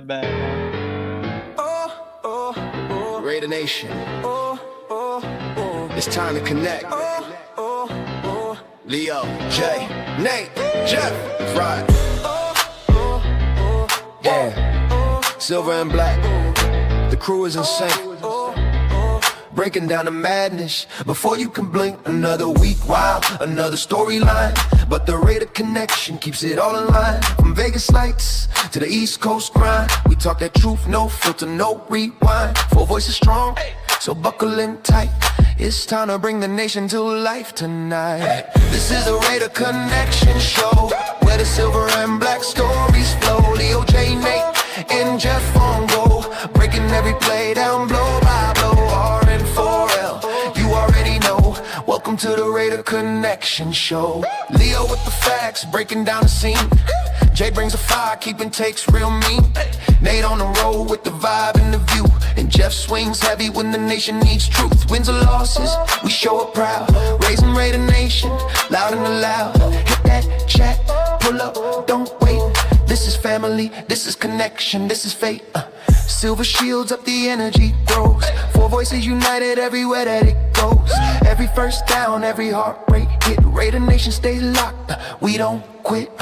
bad. Raider Nation. It's time to connect. Leo, Jay, Nate, Jeff, right. Yeah, silver and black. The crew is insane. Breaking down the madness before you can blink. Another week, wow, another storyline. But the Raider connection keeps it all in line. From Vegas lights to the East Coast grind, we talk that truth, no filter, no rewind. Four voices strong, so buckle in tight. It's time to bring the nation to life tonight. This is the Raider Connection Show, where the silver and black stories flow. Leo, J, Nate, and Jeff on go, breaking every play down blow by blow. R-N-4-L, you already know. Welcome to the Raider Connection Show. Leo with the facts, breaking down the scene. Jay brings a fire, keeping takes real mean. Nate on the road with the vibe and the view. And Jeff swings heavy when the nation needs truth. Wins or losses, we show up proud. Raising Raider Nation, loud and loud. Hit that chat, pull up, don't wait. This is family, this is connection, this is fate. Silver shields up, the energy grows. Four voices united everywhere that it goes. Every first down, every heart rate hit. Raider Nation stays locked, we don't quit.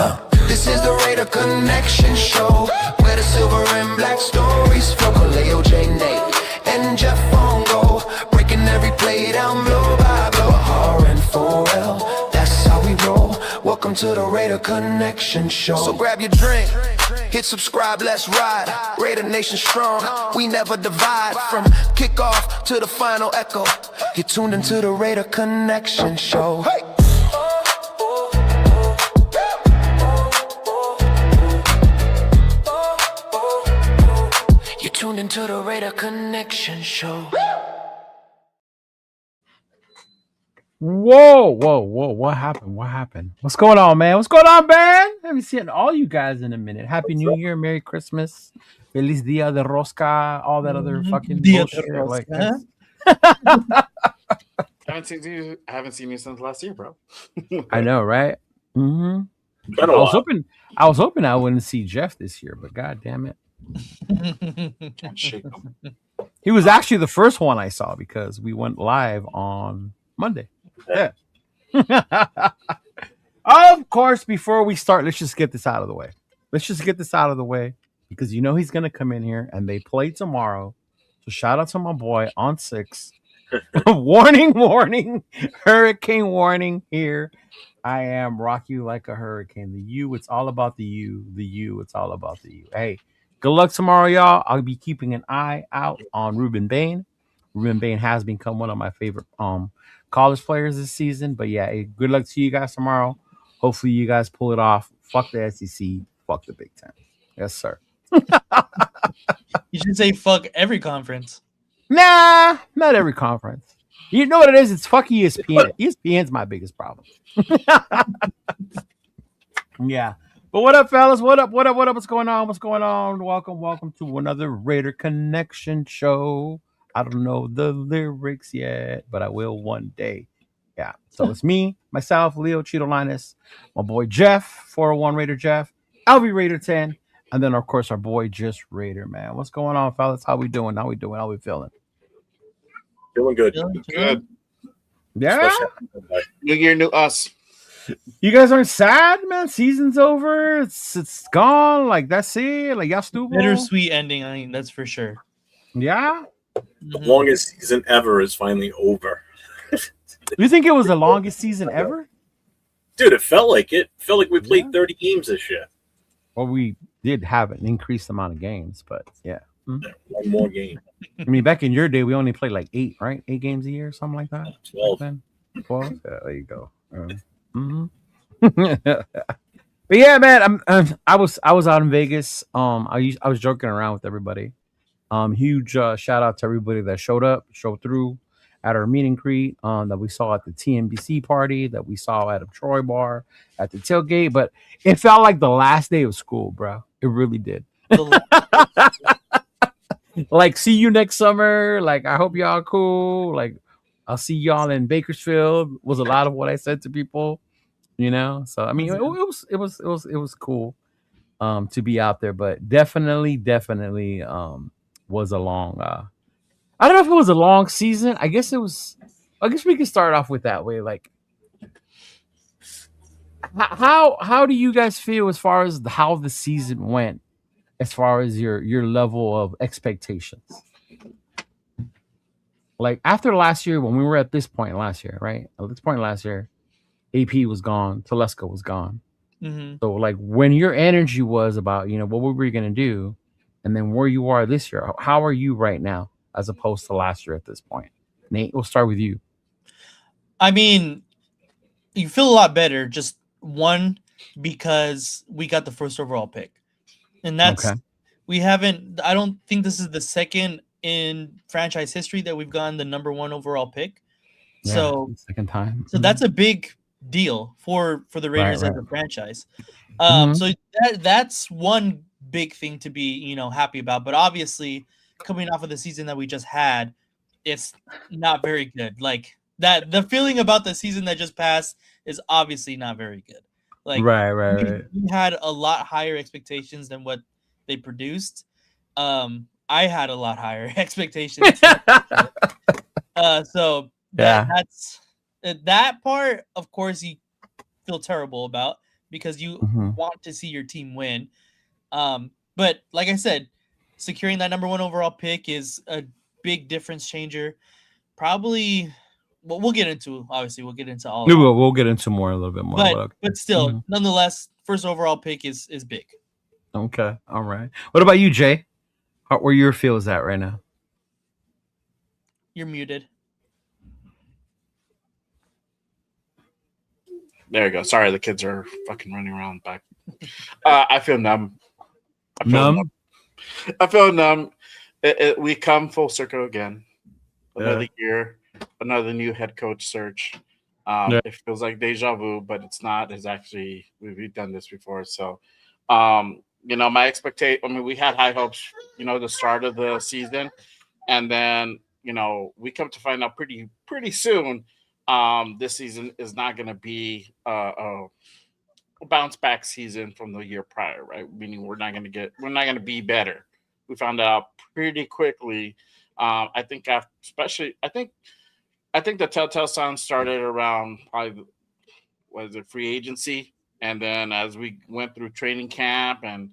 This is the Raider Connection Show, where the silver and black stories flow. Leo, J, Nate, and Jeff on go, breaking every play down blow by blow. R-N-4-L, that's how we roll. Welcome to the Raider Connection Show. So grab your drink, hit subscribe, let's ride. Raider Nation strong, we never divide. From kickoff to the final echo, you're tuned into the Raider Connection Show. Hey! You're tuned into the Raider Connection Show. Whoa, what happened? What's going on, man? What's going on, man? Haven't seen all you guys in a minute. Happy New Year, Merry Christmas, Feliz Dia de Rosca, all that other fucking bullshit. Like I haven't seen you since last year, bro. I know, right? Mm-hmm. I was hoping I wouldn't see Jeff this year, but god damn it. Can't shake them. He was actually the first one I saw because we went live on Monday. Yeah. Of course, before we start, let's just get this out of the way. Because you know he's going to come in here and they play tomorrow. So shout out to my boy on 6. Warning. Hurricane warning here. I am rock you like a hurricane. The U, it's all about the U. The U, it's all about the U. Hey, good luck tomorrow, y'all. I'll be keeping an eye out on Ruben Bain. Ruben Bain has become one of my favorite college players this season. But yeah, hey, good luck to you guys tomorrow. Hopefully you guys pull it off. Fuck the SEC. Fuck the Big Ten. Yes, sir. You should say fuck every conference. Nah, not every conference. You know what it is? It's fuck ESPN. ESPN's my biggest problem. Yeah. But what up, fellas? What up? What's going on? Welcome to another Raider Connection show. I don't know the lyrics yet, but I will one day. Yeah. So it's me, myself, Leo Cheeto Linus, my boy Jeff, 401 Raider Jeff, LV Raider 10, and then of course our boy Just Raider, man. What's going on, fellas? How we doing? How we feeling? Feeling good. Good. Yeah. New year, new us. You guys aren't sad, man. Season's over. It's gone. Like that's it. Like y'all stupid. Bittersweet ending. I mean, that's for sure. Yeah. The longest season ever is finally over. You think it was the longest season ever? Dude, it felt like it. Felt like we played 30 games this year. Well, we did have an increased amount of games, but yeah. Yeah, one more game. I mean, back in your day, we only played like 8, right? 8 games a year, something like that. 12. 12? Yeah, there you go. But yeah, man, I was out in Vegas. I was joking around with everybody. Huge shout out to everybody that showed through at our meet and greet that we saw at the TNBC party, that we saw at a Troy bar, at the tailgate. But it felt like the last day of school, bro. It really did. Like, see you next summer. Like, I hope y'all cool. Like, I'll see y'all in Bakersfield. Was a lot of what I said to people, you know. So I mean, it was cool. to be out there, but definitely was a long. I don't know if it was a long season. I guess it was. I guess we could start off with that way. Like, how do you guys feel as far as how the season went, as far as your level of expectations? Like after last year, when we were at this point last year, right? At this point last year, AP was gone, Telesco was gone. Mm-hmm. So like when your energy was about, what were we gonna do, and then where you are this year, how are you right now as opposed to last year at this point? Nate, we'll start with you. I mean, you feel a lot better. Just one, because we got the first overall pick, and that's Okay. we haven't. I don't think this is the second in franchise history that we've gotten the number 1 overall pick. Yeah, So second time. that's a big deal for the Raiders Right. as a franchise. Mhm. So that's one big thing to be happy about. But obviously, coming off of the season that we just had, it's not very good. Like that, the feeling about the season that just passed is obviously not very good. Like Right. we had a lot higher expectations than what they produced. I had a lot higher expectations. So Yeah. that's that part, of course, you feel terrible about because you Mhm. want to see your team win. But like I said, securing that number 1 overall pick is a big difference changer. Probably, well, we'll get into all of it. We'll get into more a little bit more. But Okay. still, nonetheless, first overall pick is big. Okay. All right. What about you, Jay? Where your feel is at right now? You're muted. There you go. Sorry, the kids are fucking running around back. I feel numb. Numb? I feel numb. We come full circle again. Another year, another new head coach search. It feels like deja vu, but it's not. It's actually we've done this before. So, my expectation. I mean, we had high hopes. The start of the season, and then we come to find out pretty soon. This season is not going to be a bounce back season from the year prior, right? Meaning we're not going to be better. We found out pretty quickly. I think I think the telltale signs started around probably free agency, and then as we went through training camp and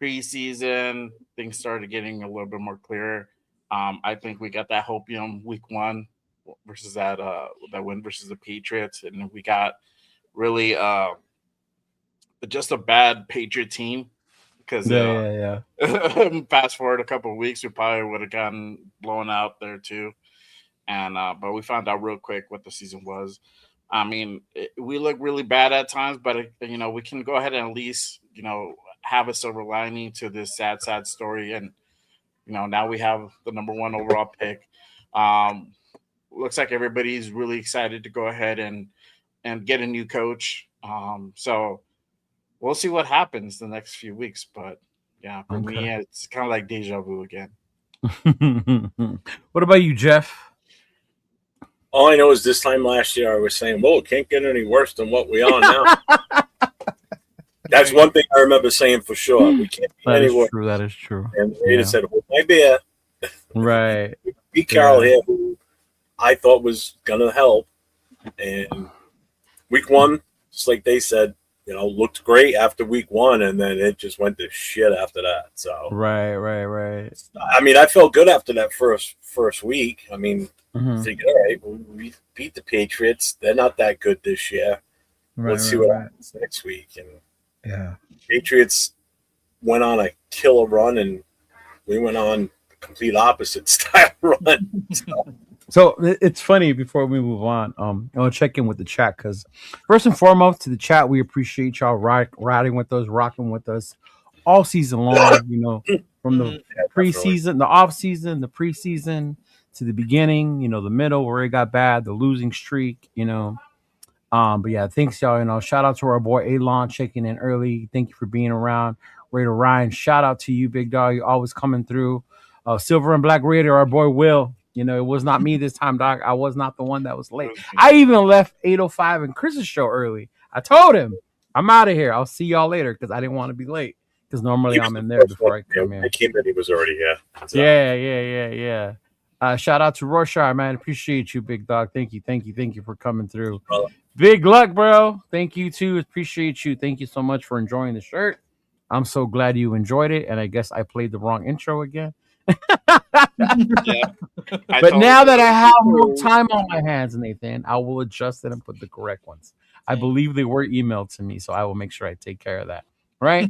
preseason, things started getting a little bit more clear. I think we got that hopium week 1 versus that win versus the Patriots, and we got really just a bad Patriot team because fast forward a couple of weeks, we probably would have gotten blown out there too. And but we found out real quick what the season was. I mean, we look really bad at times, but we can go ahead and at least have a silver lining to this sad story. And now we have the number 1 overall pick. Looks like everybody's really excited to go ahead and get a new coach. So we'll see what happens the next few weeks. But yeah, for me, it's kind of like deja vu again. What about you, Jeff? All I know is this time last year I was saying, well, it can't get any worse than what we are now. That's one thing I remember saying for sure. We can't get any worse. That is true. And they said, hold my beer. Right. Pete Carroll here, who I thought was going to help. And week 1, just like they said, looked great after week 1, and then it just went to shit after that. So right. I mean, I felt good after that first week. I mean, thinking, all right, we beat the Patriots. They're not that good this year. Let's see what happens next week. And Patriots went on a killer run, and we went on a complete opposite style run. So it's funny, before we move on, I'll check in with the chat, because first and foremost, to the chat, we appreciate y'all riding with us, rocking with us all season long, from the preseason, the off season, the preseason, to the beginning, the middle where it got bad, the losing streak, but yeah, thanks y'all. Shout out to our boy Elon checking in early. Thank you for being around. Raider Ryan, shout out to you, big dog. You're always coming through. Silver and Black Raider, our boy Will. It was not me this time, dog. I was not the one that was late. I even left 8:05 in Chris's show early. I told him, I'm out of here. I'll see y'all later, because I didn't want to be late. because normally He was I'm in the there first before one. I come I in. came in, he was already here. So, Yeah. Shout out to Rorschach, man. Appreciate you, big dog. Thank you for coming through. brother. Big luck, bro. Thank you too. Appreciate you. Thank you so much for enjoying the shirt. I'm so glad you enjoyed it. And I guess I played the wrong intro again. Yeah. But now that I have more time on my hands, Nathan, I will adjust it and put the correct ones. I believe they were emailed to me, so I will make sure I take care of that. Right?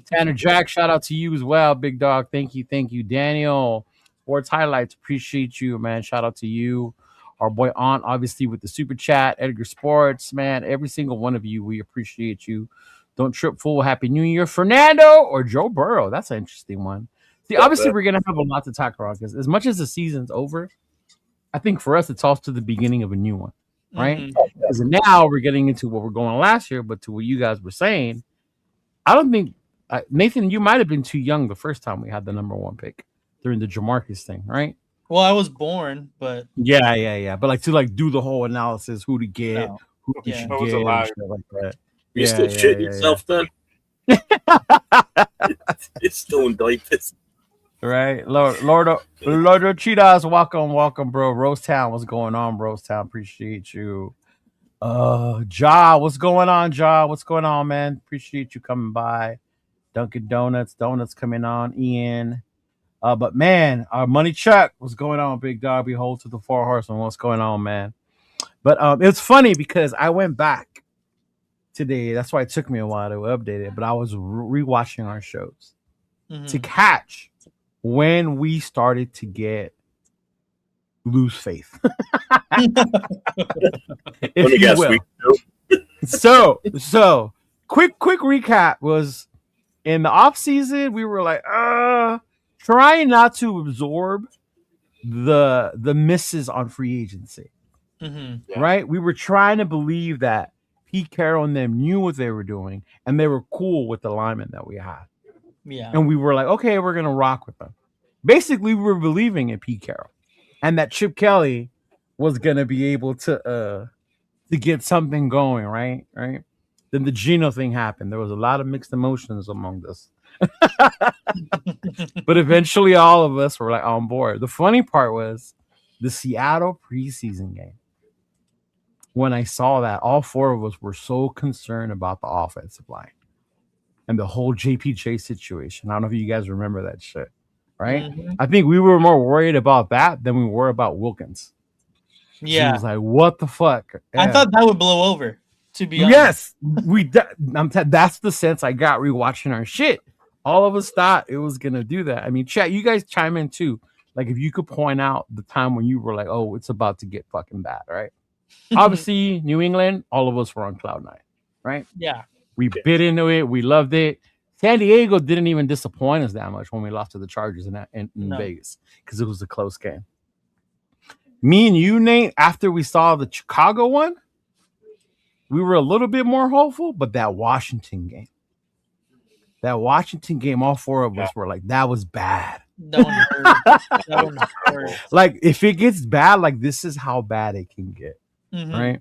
Tanner Jack, shout out to you as well, big dog. Thank you. Daniel, Sports Highlights, appreciate you, man. Shout out to you. Our boy Aunt, obviously, with the super chat. Edgar Sports, man. Every single one of you, we appreciate you. Don't trip, fool. Happy New Year, Fernando or Joe Burrow. That's an interesting one. See, obviously, we're gonna have a lot to talk about because as much as the season's over, I think for us it's also the beginning of a new one, right? Because now we're getting into what we're going last year, but to what you guys were saying, I don't think Nathan, you might have been too young the first time we had the number one pick during the Jamarcus thing, right? Well, I was born, but yeah. But like to do the whole analysis, who to get, no. who you Yeah. should I was get, and alive. shit like that. You still shitting yourself then? It's still in diapers. Right, Lord Cheetahs, welcome, bro. Rose Town, what's going on, Rose Town? Appreciate you. Ja, what's going on, Ja? What's going on, man? Appreciate you coming by. Dunkin' Donuts coming on, Ian. But man, our money check, what's going on, big dog? Behold to the four horsemen, what's going on, man? But it's funny because I went back today. That's why it took me a while to update it. But I was rewatching our shows to catch when we started to lose faith. Let me guess. So quick recap was in the off season, we were like, trying not to absorb the misses on free agency. Right? We were trying to believe that Pete Carroll and them knew what they were doing and they were cool with the linemen that we had. Yeah. And we were like, okay, we're gonna rock with them. Basically, we were believing in Pete Carroll and that Chip Kelly was gonna be able to get something going, right? Then the Geno thing happened. There was a lot of mixed emotions among us. But eventually all of us were like on board. The funny part was the Seattle preseason game. When I saw that, all four of us were so concerned about the offensive line and the whole JPJ situation. I don't know if you guys remember that shit, right? I think we were more worried about that than we were about Wilkins. Yeah. He was like, what the fuck? Yeah. I thought that would blow over, to be honest. Yes. That's the sense I got rewatching our shit. All of us thought it was going to do that. I mean, chat, you guys chime in too. Like, if you could point out the time when you were like, oh, it's about to get fucking bad, right? Obviously, New England, all of us were on cloud nine, right? Yeah. We bit into it. We loved it. San Diego didn't even disappoint us that much when we lost to the Chargers in Vegas because it was a close game. Me and you, Nate, after we saw the Chicago one, we were a little bit more hopeful, but that Washington game, all four of us were like, that was bad. That one hurt. Like, if it gets bad, like, this is how bad it can get, right?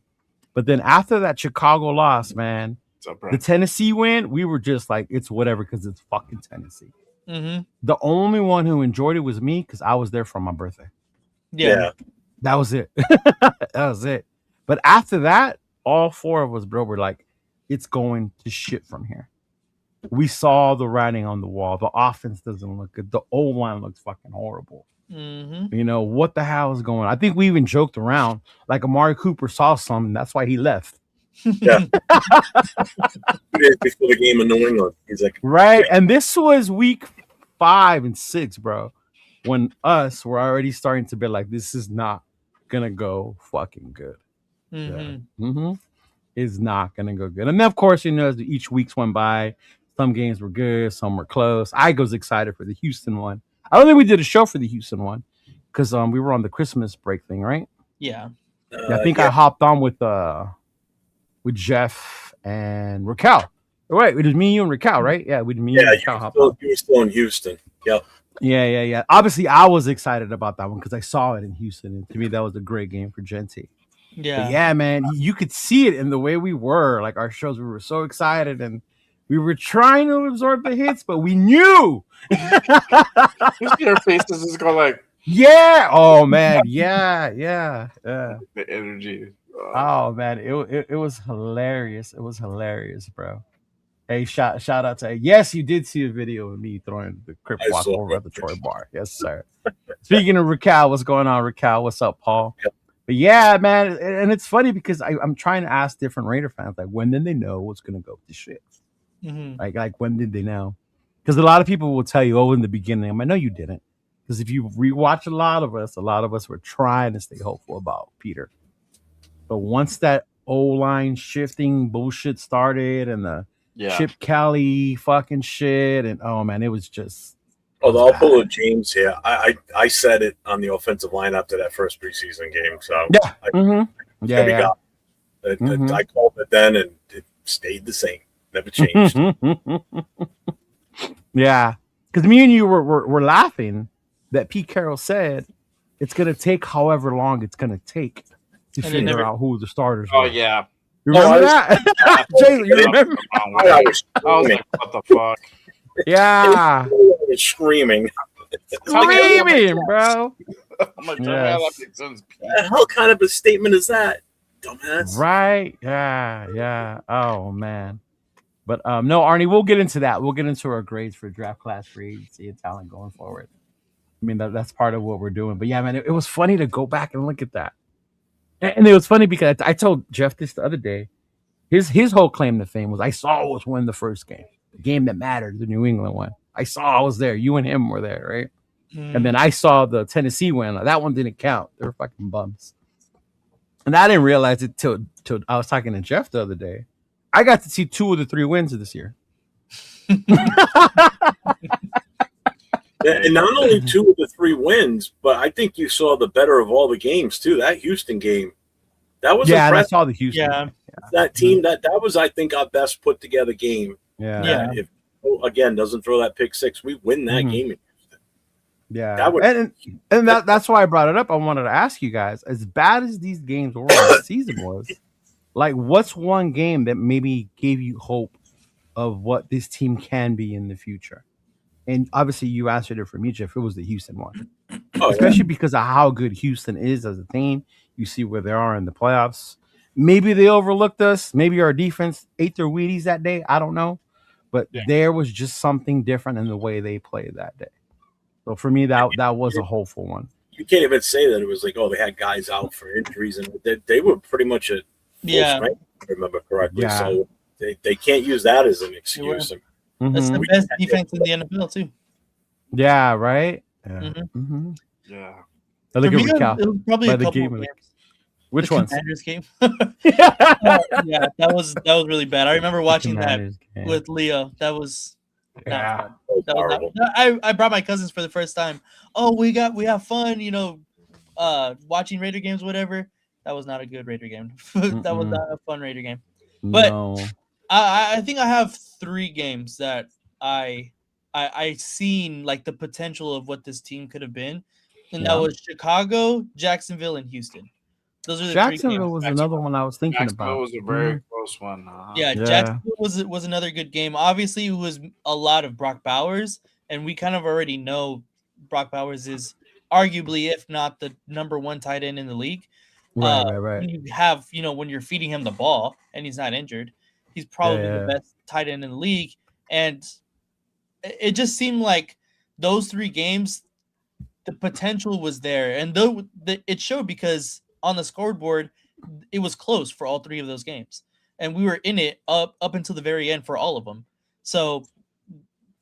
But then after that Chicago loss, man, the Tennessee win, we were just like, it's whatever because it's fucking Tennessee. The only one who enjoyed it was me because I was there for my birthday. Yeah. That was it. That was it. But after that, all four of us, bro, were like, it's going to shit from here. We saw the writing on the wall. The offense doesn't look good. The O-line looks fucking horrible. You know, what the hell is going on? I think we even joked around like Amari Cooper saw something. That's why he left. Yeah. 2 days before the game in New England. He's like, right. And this was week 5 and 6, bro, when us were already starting to be like, this is not going to go fucking good. It's not going to go good. And then, of course, you know, as each weeks went by, some games were good, some were close. I was excited for the Houston one. I don't think we did a show for the Houston one because we were on the Christmas break thing, right? Yeah. I think I hopped on with Jeff and Raquel. Right, it was me, you, and Raquel, right? Yeah, with me and Raquel. You were still in Houston. Yep. Yeah. Obviously, I was excited about that one because I saw it in Houston, and to me, that was a great game for Genty. Yeah. But yeah, man, you could see it in the way we were. Like, our shows, we were so excited, and We were trying to absorb the hits, but we knew. You see our faces just go like, yeah. Oh man. Yeah. the energy. Oh man, it was hilarious. It was hilarious, bro. Hey, shout out to yes, you did see a video of me throwing the crip I walk saw over it. at the Troy bar. Yes, sir. Speaking of Raquel, what's going on, Raquel? What's up, Paul? But yeah, man, and it's funny because I'm trying to ask different Raider fans like when did they know what's gonna go to shit? Mm-hmm. Like when did they know? Because a lot of people will tell you, oh, in the beginning. I know you didn't. Because if you rewatch a lot of us were trying to stay hopeful about Peter. But once that O-line shifting bullshit started and the Chip Kelly fucking shit, and oh man, it was just. Although I'll pull a James here. I said it on the offensive line after that first preseason game. So yeah, I called it then, and it stayed the same. Never changed. Yeah, because me and you were laughing that Pete Carroll said it's gonna take however long it's gonna take to figure out who the starters were. Oh yeah. You remember that? Jason, you remember? I was like, what the fuck? Yeah. Screaming, bro. I'm like, that makes sense. What the hell kind of a statement is that, dumbass? Right? Yeah. Oh man. But no, Arnie, we'll get into that. We'll get into our grades for draft class free agency and talent going forward. I mean, that's part of what we're doing. But yeah, man, it was funny to go back and look at that. And it was funny because I told Jeff this the other day. His whole claim to fame was I saw us win the first game, the game that mattered, the New England one. I was there. You and him were there, right? And then I saw the Tennessee win. That one didn't count. They were fucking bums. And I didn't realize it till I was talking to Jeff the other day. I got to see 2 of the 3 wins of this year. And not only 2 of the 3 wins, but I think you saw the better of all the games too. That Houston game, that was impressive. I saw the Houston. Yeah. That team that was I think our best put together game. Yeah. If again doesn't throw that pick 6, we win that game. Yeah, and that's why I brought it up. I wanted to ask you guys, as bad as these games were, the season was, like, what's one game that maybe gave you hope of what this team can be in the future? And obviously, you answered it for me, Jeff. It was the Houston one, especially because of how good Houston is as a team. You see where they are in the playoffs. Maybe they overlooked us. Maybe our defense ate their Wheaties that day. I don't know, but there was just something different in the way they played that day. So for me, that was a hopeful one. You can't even say that it was like, oh, they had guys out for injuries, and they were pretty much at full strength, if I remember correctly. Yeah. So they can't use that as an excuse. That's the best defense in the NFL too. Yeah, right. Yeah. Yeah. I look at Cal. It was probably a couple of games. Which one? Commanders game. Yeah, that was really bad. I remember watching that with Leo. That was. Yeah, I brought my cousins for the first time. Oh, we have fun, watching Raider games, whatever. That was not a good Raider game. That was not a fun Raider game. But no. I think I have 3 games that I seen like the potential of what this team could have been, and that was Chicago, Jacksonville, and Houston. Those are the Jacksonville 3 games. was another one I was thinking Jacksonville about. Was a very close one. Yeah, Jacksonville was another good game. Obviously, it was a lot of Brock Bowers, and we kind of already know Brock Bowers is arguably, if not the number 1 tight end in the league. Right. When you have, when you're feeding him the ball and he's not injured, he's probably the best tight end in the league. And it just seemed like those 3 games, the potential was there, and it showed because on the scoreboard, it was close for all 3 of those games, and we were in it up until the very end for all of them. So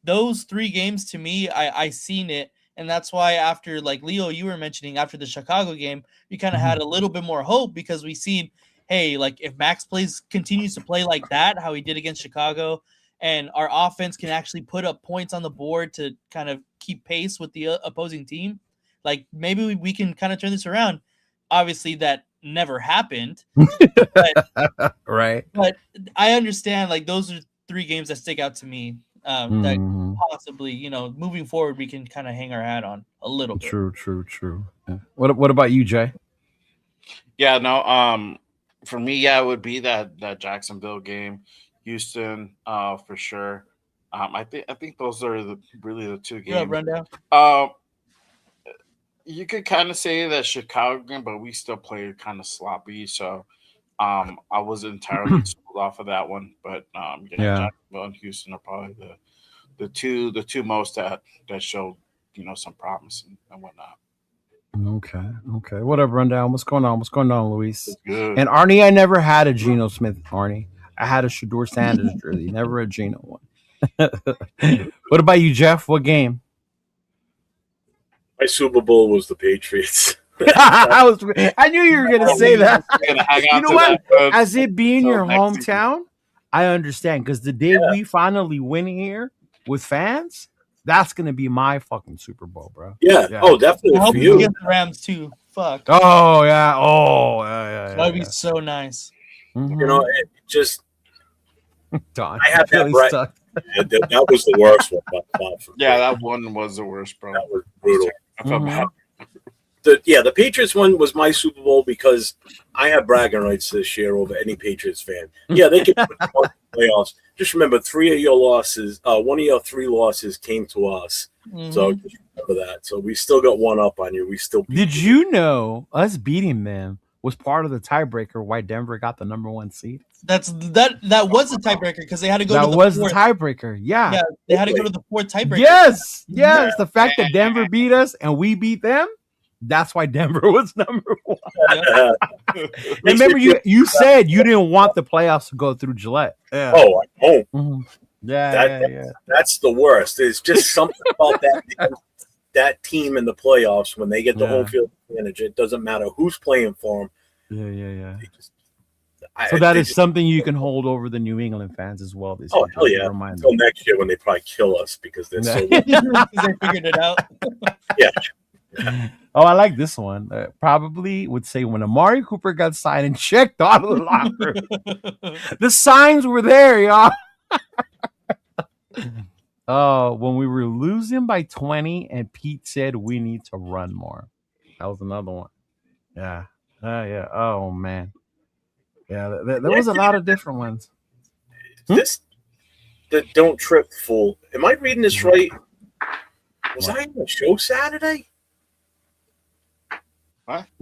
those 3 games, to me, I seen it, and that's why after, like Leo, you were mentioning after the Chicago game, we kind of had a little bit more hope because we seen, hey, like if Max continues to play like that, how he did against Chicago, and our offense can actually put up points on the board to kind of keep pace with the opposing team, like maybe we can kind of turn this around. Obviously, that never happened. But, right. But I understand, like, those are 3 games that stick out to me that possibly, moving forward, we can kind of hang our hat on a little bit. True. Yeah. What about you, Jay? Yeah, no, for me, it would be that Jacksonville game. Houston, for sure. I think those are really the two Yeah, games. rundown. You could kind of say that Chicago game, but we still played kind of sloppy. So I was entirely sold off of that one. But Yeah. Jacksonville and Houston are probably the two most that showed some promise and whatnot. Okay. What up, rundown? What's going on? Luis? Good. And Arnie, I never had a Geno Smith, Arnie. I had a Shador Sanders jersey, never a Geno one. What about you, Jeff? What game? My Super Bowl was the Patriots. I knew you were gonna say that. Gonna hang You on know to what? that, As it being so your next season. hometown, I understand because the day we finally win here with fans, that's gonna be my fucking Super Bowl, bro. Yeah. Yeah. Oh, definitely I hope for it's you. against the Rams too. Fuck. Oh yeah. That'd be so nice. Mhm. You know, it just Don, I had that really right. stuck. that was the worst one by far for me. Yeah, that one was the worst, bro. That was brutal. I felt Mhm. bad. The Patriots one was my Super Bowl because I have bragging rights this year over any Patriots fan. Yeah, they could put one in the playoffs. Just remember, 3 of your losses, one of your 3 losses came to us. So just remember that. So we still got one up on you. We still beat Did you know us beating them was part of the tiebreaker why Denver got the number 1 seed? that was a tiebreaker because they had to go That to the was the fourth. tiebreaker. Yeah. Yeah, they had to go to the fourth tiebreaker. Yes. The fact that Denver beat us and we beat them, that's why Denver was number 1. And remember, you said you didn't want the playoffs to go through Gillette. Yeah. Oh, I won't. Mhm. Yeah. That's the worst. There's just something about that team in the playoffs when they get the home field advantage. It doesn't matter who's playing for them. Yeah. They just, So that is something you can hold over the New England fans as well this year. oh hell yeah! Remind Until them. next year when they probably kill us because they're so. Because they figured it out. Yeah. Oh, I like this one. Probably would say when Amari Cooper got signed and checked out of the locker room. The signs were there, y'all. Oh, when we were losing by 20 and Pete said we need to run more. That was another one. Yeah. Yeah. Oh, man. Yeah, there was a lot of different ones. This the Don't Trip Fool. Am I reading this right? Was I on the show Saturday?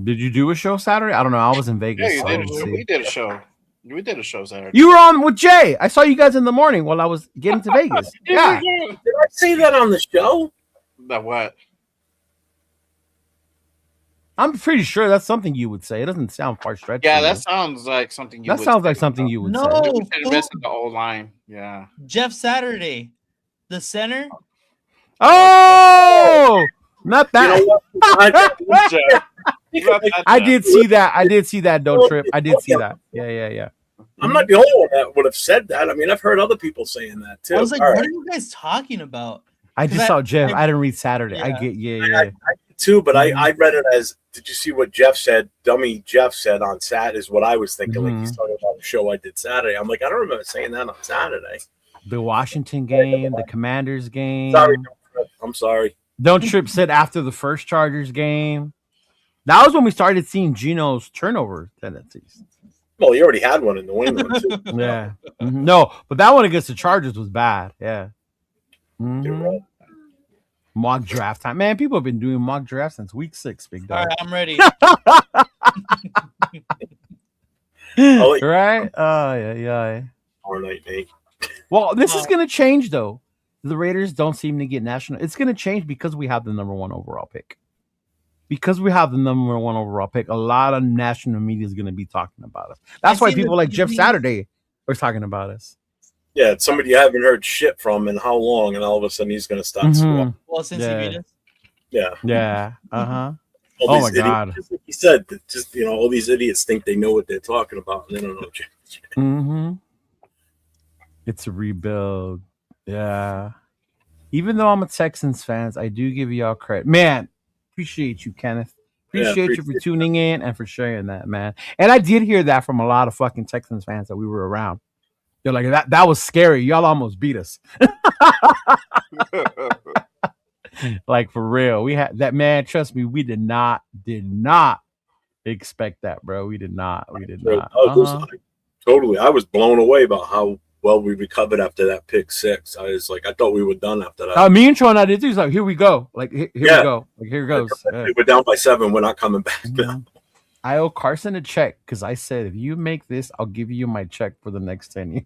Did you do a show Saturday? I don't know. I was in Vegas. Yeah, so I didn't see. we did a show. We did a show Saturday. You were on with Jay. I saw you guys in the morning while I was getting to Vegas. Yeah. Did I say that on the show? That what? I'm pretty sure that's something you would say. It doesn't sound far stretched. Yeah, that sounds like something you that would sounds say. like something you would No. say. We should invest in the old line. Yeah. Jeff Saturday, the center. Oh, not that. You know what? I did see that. Don't trip. I did see that. Yeah. I'm not the only one that would have said that. I mean, I've heard other people saying that too. I was like, All what right. are you guys talking about? I just saw Jeff. I didn't read Saturday. I get. Yeah. I too, but I read it as, did you see what Jeff said? Dummy Jeff said on Sat is what I was thinking. Like he's talking about the show I did Saturday. I'm like, I don't remember saying that on Saturday. The Washington game, the Commanders game. Sorry, I'm sorry. Don't Trip said after the first Chargers game. That was when we started seeing Geno's turnover tendencies. Well, he already had one in New England too. Yeah. No, but that one against the Chargers was bad. Yeah. You're right. Mock draft time. Man, people have been doing mock drafts since week 6, big All dog. right, I'm ready. Right? Oh, yeah. All night, Nate. Well, this is going to change, though. The Raiders don't seem to get national. It's going to change because we have the number 1 overall pick. Because we have the number 1 overall pick, a lot of national media is going to be talking about us. That's why people like Jeff Saturday are talking about us. Yeah, it's somebody you haven't heard shit from in how long, and all of a sudden he's going to start squawking. Well, since he beat us. Yeah. Yeah. Uh-huh. All Oh, these my God. idiots, like he said, that just, all these idiots think they know what they're talking about, and they don't know shit. Mm-hmm. It's a rebuild. Yeah. Even though I'm a Texans fan, I do give y'all credit. Man, appreciate you, Kenneth. Appreciate you for tuning in and for sharing that, man. And I did hear that from a lot of fucking Texans fans that we were around. They're like, that was scary. Y'all almost beat us. Like, for real. We had that, man. Trust me, we did not expect that, bro. We did not. Totally. I was blown away about how well we recovered after that pick six. I was like, I thought we were done after that. Me and Sean, I did too. He's like, here we go. Like, here we go. Like, here it goes. We're down by 7. We're not coming back now. I owe Carson a check because I said, if you make this, I'll give you my check for the next 10 years.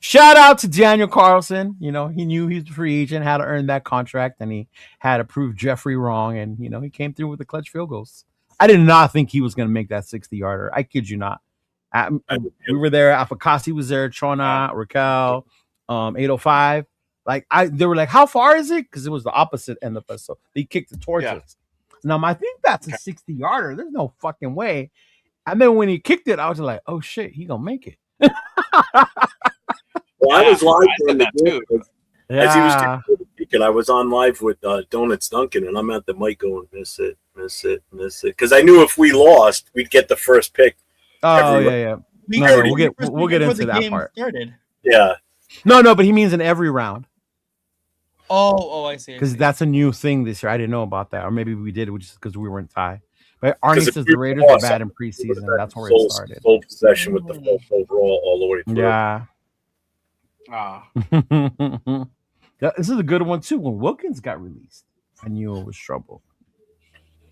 Shout out to Daniel Carlson. You know, he knew he was a free agent, had to earn that contract, and he had to prove Jeffrey wrong. And, you know, he came through with the clutch field goals. I did not think he was going to make that 60-yarder. I kid you not. We were there. Afakasi was there. Chona, Raquel, 805. Like, they were like, how far is it? Because it was the opposite end of us. So they kicked the torches. Now, I think that's a 60-yarder. There's no fucking way. And then when he kicked it, I was like, oh, shit, he going to make it. Well, I was live on the too. As he was speaking, I was on live with Donuts Duncan, and I'm at the mic going, miss it. Because I knew if we lost, we'd get the first pick. Oh, yeah. We'll get into that part. Started. Yeah. No, but he means in every round. Oh, I see. Because that's a new thing this year. I didn't know about that. Or maybe we did, which is because we weren't tied. But Arnie says the Raiders are bad in preseason. That's where it started. Full possession with the full overall all the way through. Yeah. This is a good one, too. When Wilkins got released, I knew it was trouble.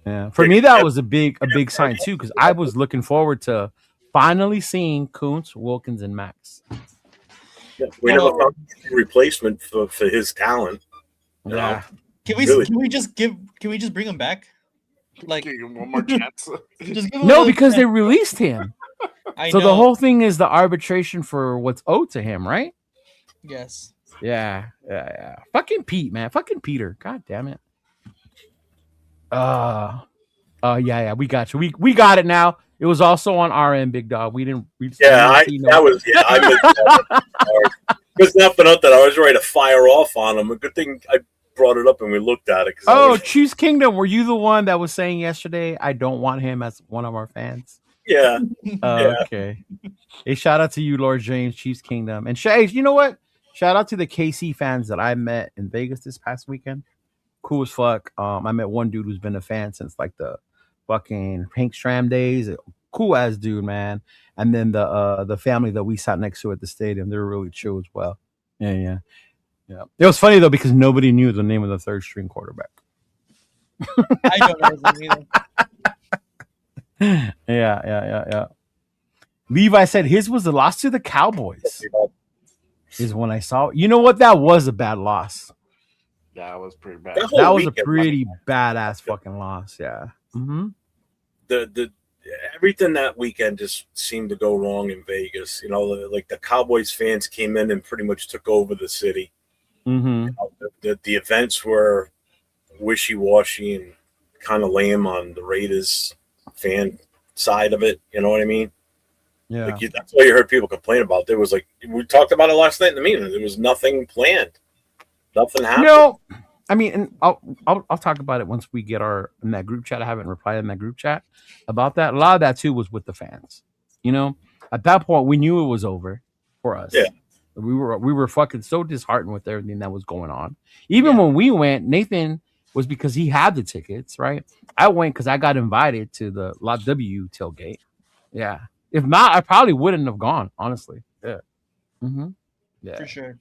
Yeah. For me, that was a big sign, too, because I was looking forward to finally seeing Kuntz, Wilkins, and Max. Yeah, we never found a replacement for his talent. Yeah. Can we just bring him back? Like, give him one more chance. No, because they released him. So the whole thing is the arbitration for what's owed to him, right? Yes. Yeah. Fucking Pete, man. Fucking Peter. God damn it. Yeah. We got you. We got it now. It was also on our end, big dog. We didn't. I was not for nothing. I was ready to fire off on him. A good thing I brought it up and we looked at it. Chiefs Kingdom. Were you the one that was saying yesterday, I don't want him as one of our fans? Yeah. Okay. Hey, shout out to you, Lord James, Chiefs Kingdom. And you know what? Shout out to the KC fans that I met in Vegas this past weekend. Cool as fuck. I met one dude who's been a fan since like the fucking Hank Stram days. Cool ass dude, man. And then the family that we sat next to at the stadium, they're really chill as well. Yeah. It was funny though because nobody knew the name of the third string quarterback. I don't know his name either. Yeah. Levi said his was the loss to the Cowboys. Is when I saw. You know what? That was a bad loss. That was pretty bad. That was a pretty badass fucking loss. Yeah. Mm-hmm. The everything that weekend just seemed to go wrong in Vegas. You know, like the Cowboys fans came in and pretty much took over the city. Mm-hmm. You know, the events were wishy-washy and kind of lame on the Raiders fan side of it. You know what I mean? Yeah. Like that's what you heard people complain about. There was like we talked about it last night in the meeting. There was nothing planned. Nothing happened. No, I mean, and I'll talk about it once we get in that group chat. I haven't replied in that group chat about that. A lot of that too was with the fans. You know, at that point we knew it was over for us. Yeah. We were fucking so disheartened with everything that was going on. Even when we went, Nathan was because he had the tickets, right? I went because I got invited to the La W tailgate. Yeah. If not, I probably wouldn't have gone, honestly. Yeah. Mm-hmm. Yeah. For sure.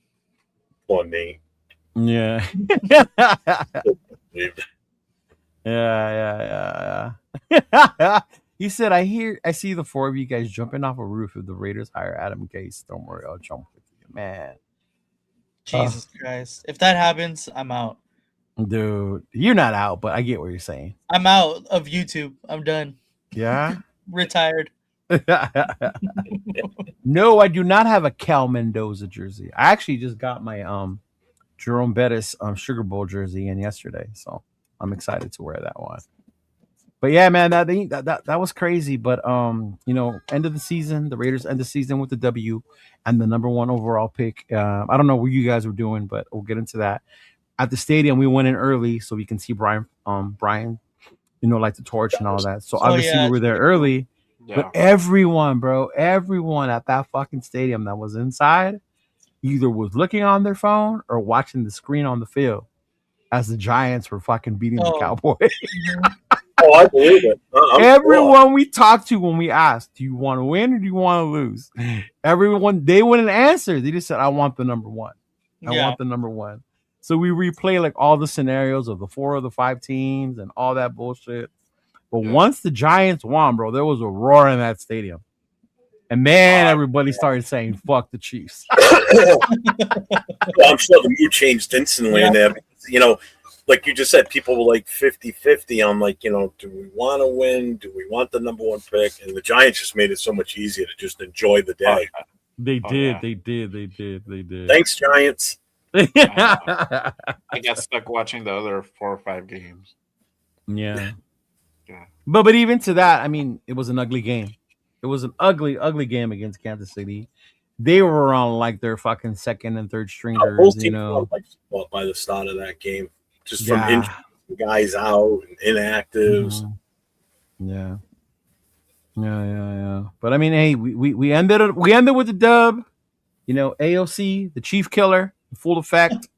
Poor Nate. Yeah. Yeah. He said, I see the four of you guys jumping off a roof. If the Raiders hire Adam Gase, don't worry, I'll jump with you. Man. Jesus Christ. If that happens, I'm out. Dude, you're not out, but I get what you're saying. I'm out of YouTube. I'm done. Yeah? Retired. No, I do not have a Cal Mendoza jersey. I actually just got my Jerome Bettis Sugar Bowl jersey in yesterday, so I'm excited to wear that one. But yeah, man, that was crazy. But you know, end of the season, the Raiders end the season with the W and the number 1 overall pick. I don't know what you guys were doing, but we'll get into that. At the stadium, we went in early so we can see Brian, you know, light the torch and all that. So obviously we were there early. Yeah. But everyone at that fucking stadium that was inside either was looking on their phone or watching the screen on the field as the Giants were fucking beating the Cowboys. Oh, I believe it. Everyone we talked to when we asked, do you want to win or do you want to lose? Everyone, they wouldn't answer. They just said, I want the number one. I want the number one. So we replay like all the scenarios of the 4 of the 5 teams and all that bullshit. But once the Giants won, bro, there was a roar in that stadium. And man, everybody started saying, fuck the Chiefs. Well, I'm sure the mood changed instantly in there. Because, you know, like you just said, people were like 50-50 on like, you know, do we want to win? Do we want the number one pick? And the Giants just made it so much easier to just enjoy the day. They did. Thanks, Giants. I got stuck watching the other 4 or 5 games. Yeah. But even to that, I mean, it was an ugly game. It was an ugly game against Kansas City. They were on like their fucking second and third stringers, both teams you know. Like, by the start of that game, just from injuries, guys out and inactives. Yeah. But I mean, hey, we ended with the dub. You know, AOC, the Chief Killer, in full effect.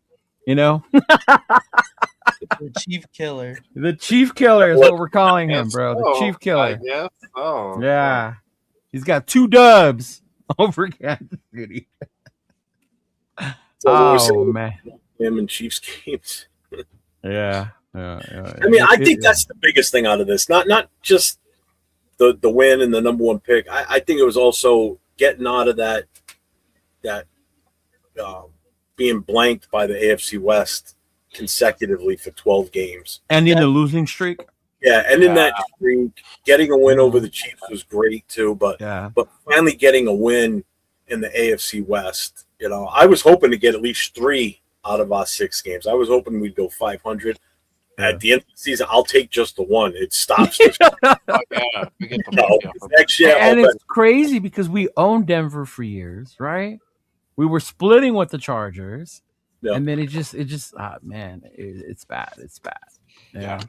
You know, the Chief Killer. The Chief Killer is what we're calling him, bro. The Chief Killer. Yeah. Oh. Yeah. He's got 2 dubs over Kansas City. So man, him and Chiefs games. Yeah. I mean, I think that's the biggest thing out of this. Not just the win and the number one pick. I think it was also getting out of that being blanked by the AFC West consecutively for 12 games. And in the losing streak. Yeah, and in that streak, getting a win over the Chiefs was great too. But finally getting a win in the AFC West, you know, I was hoping to get at least 3 out of our 6 games. I was hoping we'd go 500. At the end of the season, I'll take just the 1. It stops. We get the next year, and it's crazy because we owned Denver for years, right? We were splitting with the Chargers, and then it just man, it's bad. It's bad. Yeah.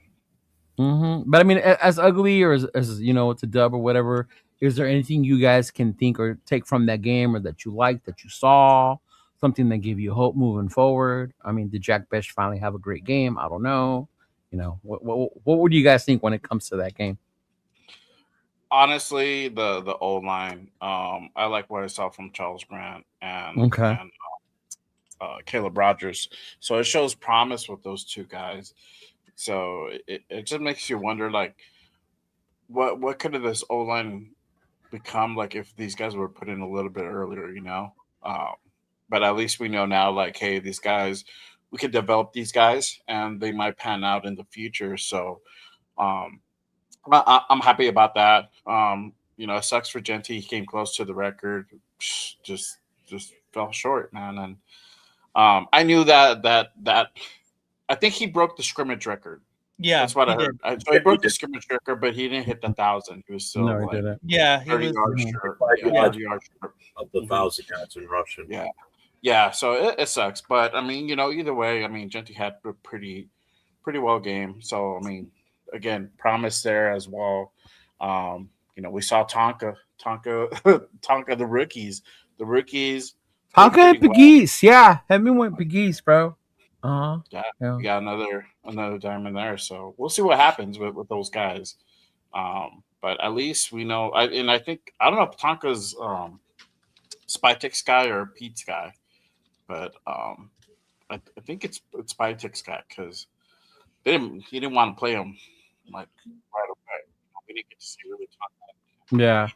But I mean, as ugly or as you know, it's a dub or whatever. Is there anything you guys can think or take from that game, or that you liked, that you saw, something that gave you hope moving forward? I mean, did Jack Besh finally have a great game? I don't know. You know, what would you guys think when it comes to that game? Honestly, the O line. I like what I saw from Charles Grant and Caleb Rogers. So it shows promise with those 2 guys. So it just makes you wonder, like, what could have this O line become like if these guys were put in a little bit earlier, you know? But at least we know now, like, hey, these guys, we could develop these guys, and they might pan out in the future. So I'm happy about that. You know, it sucks for Genty. He came close to the record, just fell short, man. And I knew that. I think he broke the scrimmage record. Yeah, that's what I heard. So he broke the scrimmage record, but he didn't hit the 1,000. He was still he didn't. Yeah, he 30 was yards short. 5 yards short of the 1,000 yards in rushing. Yeah. So it sucks, but I mean, you know, either way, I mean, Genty had a pretty well game. So I mean, again, promise there as well. You know, we saw Tonka, the rookies. Tonka and Pegues, Hit me with Pegues, bro. We got another diamond there. So we'll see what happens with those guys. But at least we know. I think I don't know if Tonka's Spytek's guy or Pete's guy, but I think it's Spytek's guy because he didn't want to play him like right away. We didn't get to see really Tonka. Yeah.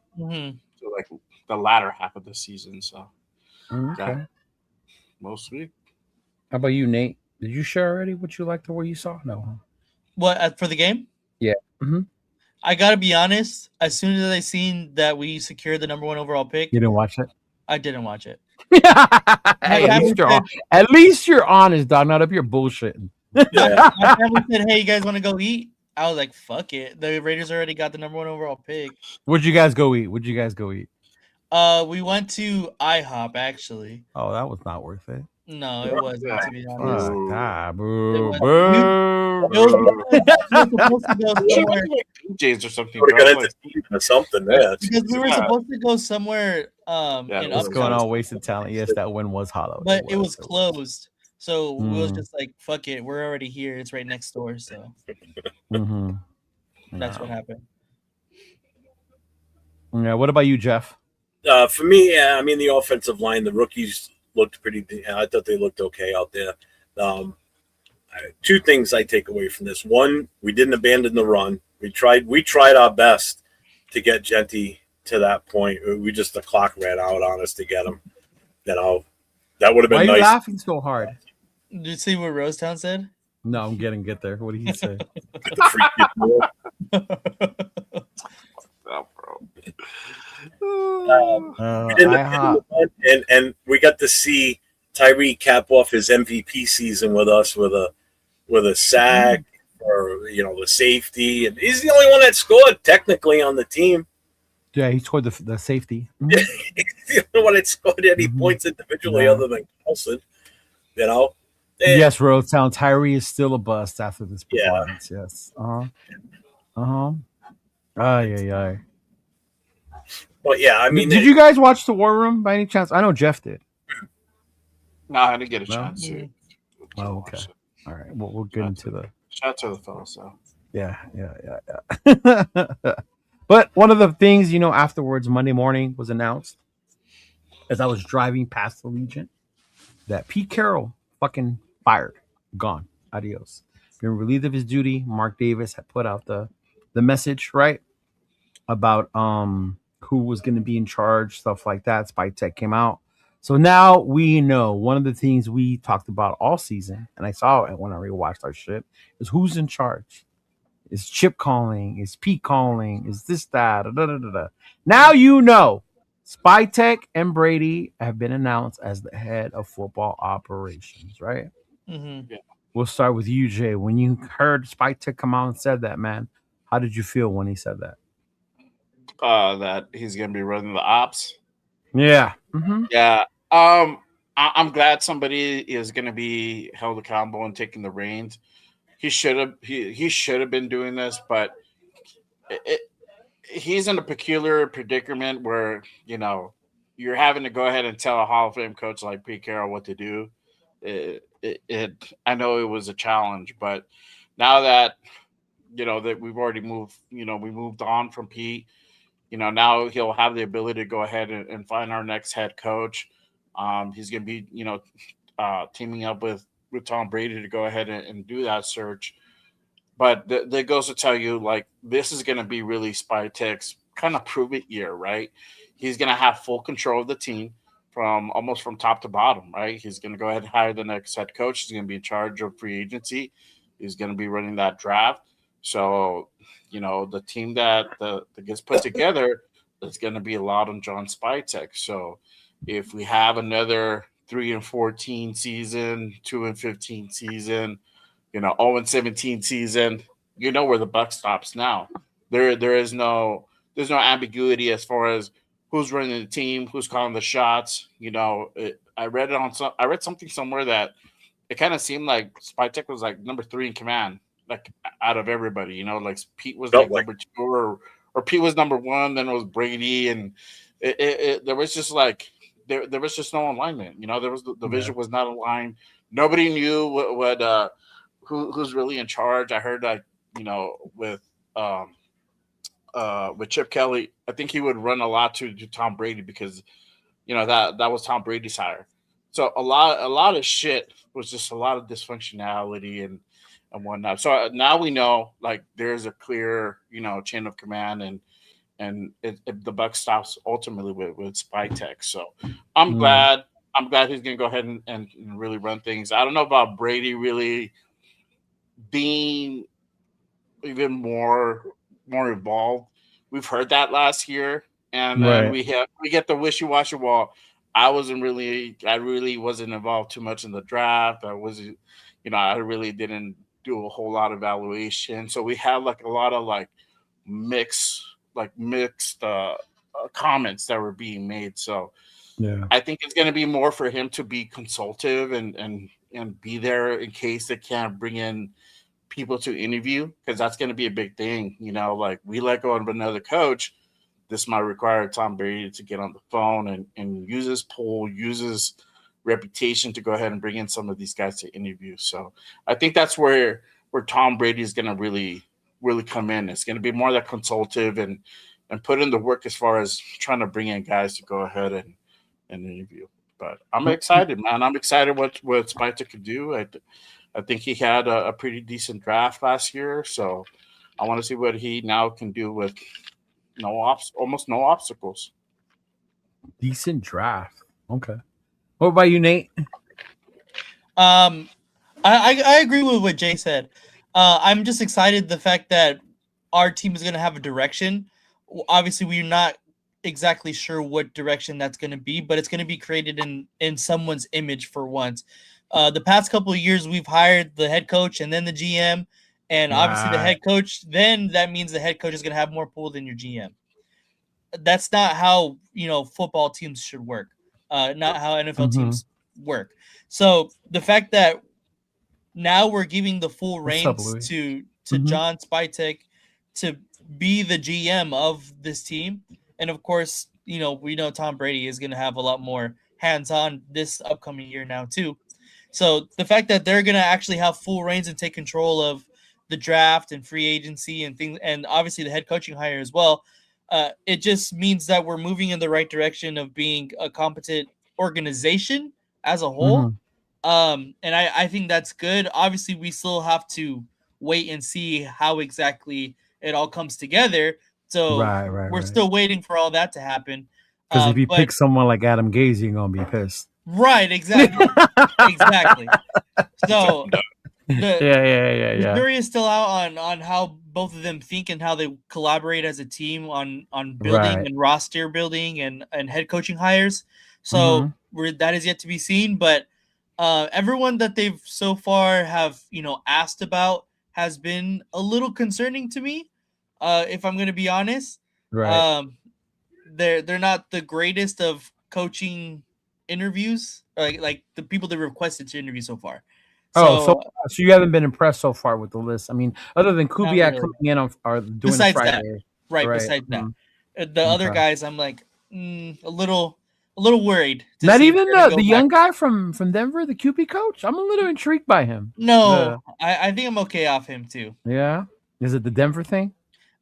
So like the latter half of the season. So okay. Mostly. How about you, Nate? Did you share already what you liked or what you saw? No. What for the game? Yeah. I gotta be honest. As soon as I seen that we secured the number 1 overall pick, you didn't watch it. I didn't watch it. Hey, at least you're honest, dog. Not up here bullshitting. My family said, "Hey, you guys want to go eat?" I was like, "Fuck it." The Raiders already got the number 1 overall pick. Where'd you guys go eat? We went to IHOP actually. Oh, that was not worth it. No, it wasn't, to be honest. Boo. DJs or something. We're gonna have something there. Because we were supposed to go somewhere. What's going on? Wasted talent. Yes, that win was hollow. But it was closed. So we was just like, fuck it. We're already here. It's right next door. So. That's what happened. Yeah. What about you, Jeff? For me, yeah, I mean the offensive line, the rookies looked pretty. I thought they looked okay out there. Um, Two things I take away from this: one, we didn't abandon the run. We tried our best to get Genty to that point. We just the clock ran out on us to get him. You know, that would have Why been are you nice. laughing so hard? Did you see what Rosetown said? No, I'm getting get there. What did he say? Get the free kick rule. Oh, bro. We didn't abandon the run, and we got to see Tyree cap off his MVP season with us with a sack or the safety, and he's the only one that scored technically on the team. Yeah, he scored the safety. He's the only one that scored any points individually other than Carlson. You know. Yes, Roadtown. Tyree is still a bust after this performance. Yeah. Yes. Ay. But yeah, I mean, did you guys watch the War Room by any chance? I know Jeff did. No, I didn't get a chance to. Oh, okay. All right. Well, we'll get into the. Shout out to the fellas, so. Yeah. But one of the things, afterwards, Monday morning was announced as I was driving past the Legion that Pete Carroll fucking fired, gone, adios, been relieved of his duty. Mark Davis had put out the message, right, about who was going to be in charge, stuff like that. Spike Tech came out, so now we know. One of the things we talked about all season, and I saw it when I rewatched our shit, is who's in charge. Is Chip calling? Is Pete calling? Is this that? Now you know. Spytek and Brady have been announced as the head of football operations, right? Mm-hmm. Yeah. We'll start with you, Jay. When you heard Spytek come out and said that, man, how did you feel when he said that? That he's gonna be running the ops. Yeah. Mm-hmm. Yeah. I'm glad somebody is gonna be held accountable and taking the reins. He should have been doing this, but he's in a peculiar predicament where you're having to go ahead and tell a Hall of Fame coach like Pete Carroll what to do. I know it was a challenge, but now that that we've already moved, we moved on from Pete. Now he'll have the ability to go ahead and find our next head coach. He's going to be teaming up with Tom Brady to go ahead and do that search. But that goes to tell you, like, this is going to be really Spytek's kind of prove it year, right? He's going to have full control of the team from top to bottom, right? He's going to go ahead and hire the next head coach. He's going to be in charge of free agency. He's going to be running that draft. So, the team that gets put together, it's going to be a lot on John Spytek. So if we have another 3-14 season, 2-15 season, 0-17 season, where the buck stops now. There's no ambiguity as far as who's running the team, who's calling the shots. I read something somewhere that it kind of seemed like Spytek was like number 3 in command, like out of everybody. Like Pete was like number 2, or Pete was number 1, then it was Brady, and there was just like there was just no alignment. There was the vision was not aligned. Nobody knew what who's really in charge. I heard that with Chip Kelly, I think he would run a lot to Tom Brady because that was Tom Brady's hire. So a lot of shit was just a lot of dysfunctionality and whatnot. So now we know, like, there's a clear chain of command, and the buck stops ultimately with Spytek. So I'm glad he's gonna go ahead and really run things. I don't know about Brady really being even more involved. We've heard that last year, and then we get the wishy-washy. Well, I really wasn't involved too much in the draft. I really didn't do a whole lot of evaluation. So we have like a lot of mixed comments that were being made. So I think it's going to be more for him to be consultative and be there in case they can't bring in people to interview, because that's going to be a big thing. Like, we let go of another coach, this might require Tom Brady to get on the phone and use his pull, use his reputation to go ahead and bring in some of these guys to interview. So I think that's where Tom Brady is going to really really come in. It's going to be more that consultative and put in the work as far as trying to bring in guys to go ahead and interview. But I'm excited, man. I'm excited what Spicer could do. I think he had a pretty decent draft last year, so I want to see what he now can do with almost no obstacles. Decent draft. Okay. What about you, Nate? I agree with what Jay said. I'm just excited the fact that our team is going to have a direction. Obviously, we're not exactly sure what direction that's going to be, but it's going to be created in someone's image for once. The past couple of years, we've hired the head coach and then the GM, and obviously the head coach. Then that means the head coach is going to have more pull than your GM. That's not how football teams should work. Not how NFL teams work. So the fact that now we're giving the full reins to John Spytek to be the GM of this team, and of course, we know Tom Brady is going to have a lot more hands-on this upcoming year now too. So the fact that they're going to actually have full reins and take control of the draft and free agency and things, and obviously the head coaching hire as well, it just means that we're moving in the right direction of being a competent organization as a whole. And I think that's good. Obviously, we still have to wait and see how exactly it all comes together. So we're still waiting for all that to happen. Because if you pick someone like Adam Gase, you're going to be pissed. Right, exactly. Exactly. So the jury is still out on how both of them think and how they collaborate as a team on building and roster building and head coaching hires. So that is yet to be seen. But everyone that they've so far have asked about has been a little concerning to me. If I'm going to be honest, they're not the greatest of coaching interviews, like the people they requested to interview so far. So you haven't been impressed so far with the list. I mean, other than Kubiak coming in or doing besides Friday, that, besides that, the other guys, I'm like a little worried. Not even the young guy from Denver, the QB coach. I'm a little intrigued by him. No, I think I'm okay off him too. Yeah, is it the Denver thing?